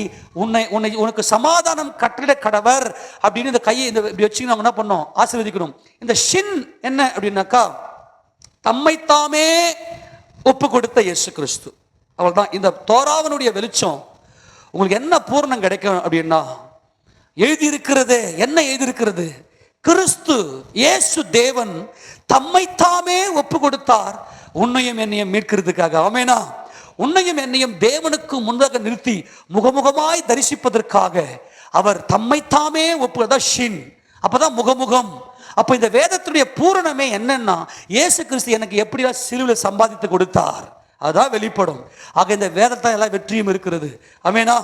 உனக்கு சமாதானம் கட்டிட கடவர் அப்படின்னு இந்த கையை இப்படி வச்சு நம்ம என்ன பண்ணோம்? ஆசீர்வதிக்கணும். இந்த ஷின் என்ன அப்படின்னாக்கா, தம்மைத்தாமே ஒப்பு கொடுத்த இயேசு கிறிஸ்து. அவள்தான் இந்த தோராவனுடைய வெளிச்சம். உங்களுக்கு என்ன பூரணம் கிடைக்கும் அப்படின்னா, எழுதியிருக்கிறது. என்ன எழுதியிருக்கிறது? கிறிஸ்து இயேசு தேவன் தம்மைத்தாமே ஒப்பு கொடுத்தார் உன்னையும் என்னையும் மீட்கிறதுக்காக. ஆமெனா. உன்னையும் என்னையும் தேவனுக்கு முன்னாக நிறுத்தி முகமுகமாய் தரிசிப்பதற்காக அவர் தம்மைத்தாமே ஒப்பு ஷின். அப்பதான் முகமுகம். அப்ப இந்த வேதத்துடைய பூரணமே என்னன்னா, இயேசு கிறிஸ்து எனக்கு எப்படியா சிலுவையில் சம்பாதித்து கொடுத்தார், அதான் வெளிப்படும். ஆக இந்த வேதத்தை எல்லாம் வெற்றியும் இருக்கிறது. ஆமெனா.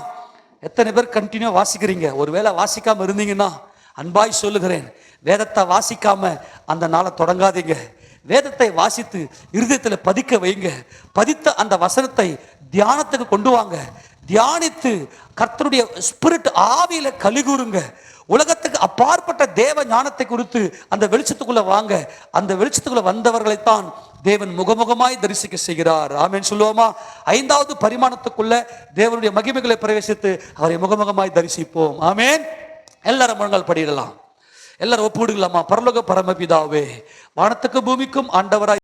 எத்தனை பேர் கண்டினியூ வாசிக்கிறீங்க? ஒருவேளை வாசிக்காம இருந்தீங்கன்னா அன்பாய் சொல்லுகிறேன், வேதத்தை வாசிக்காம அந்த நாளை தொடங்காதீங்க. வேதத்தை வாசித்து இருதயத்தில் பதிக்க வைங்க. பதித்த அந்த வசனத்தை தியானத்துக்கு கொண்டு வாங்க. தியானித்து கர்த்தருடைய ஸ்பிரிட் ஆவியில கலிகூறுங்க. உலகத்துக்கு அப்பாற்பட்ட தேவ ஞானத்தை குறித்து அந்த வெளிச்சத்துக்குள்ள வாங்க. அந்த வெளிச்சத்துக்குள்ள வந்தவர்களைத்தான் தேவன் முகமுகமாய் தரிசிக்க செய்கிறார். ஆமென் சொல்லுவோமா? 5வது பரிமாணத்துக்குள்ள தேவனுடைய மகிமைகளை பிரவேசித்து அவரை முகமுகமாய் தரிசிப்போம். ஆமென். எல்லாரும் முழங்கால் படியிடலாம். எல்லாரும் ஒப்புவிடலாமா? பரலோக பரமபிதாவே, வானத்துக்கு பூமிக்கும் ஆண்டவராய்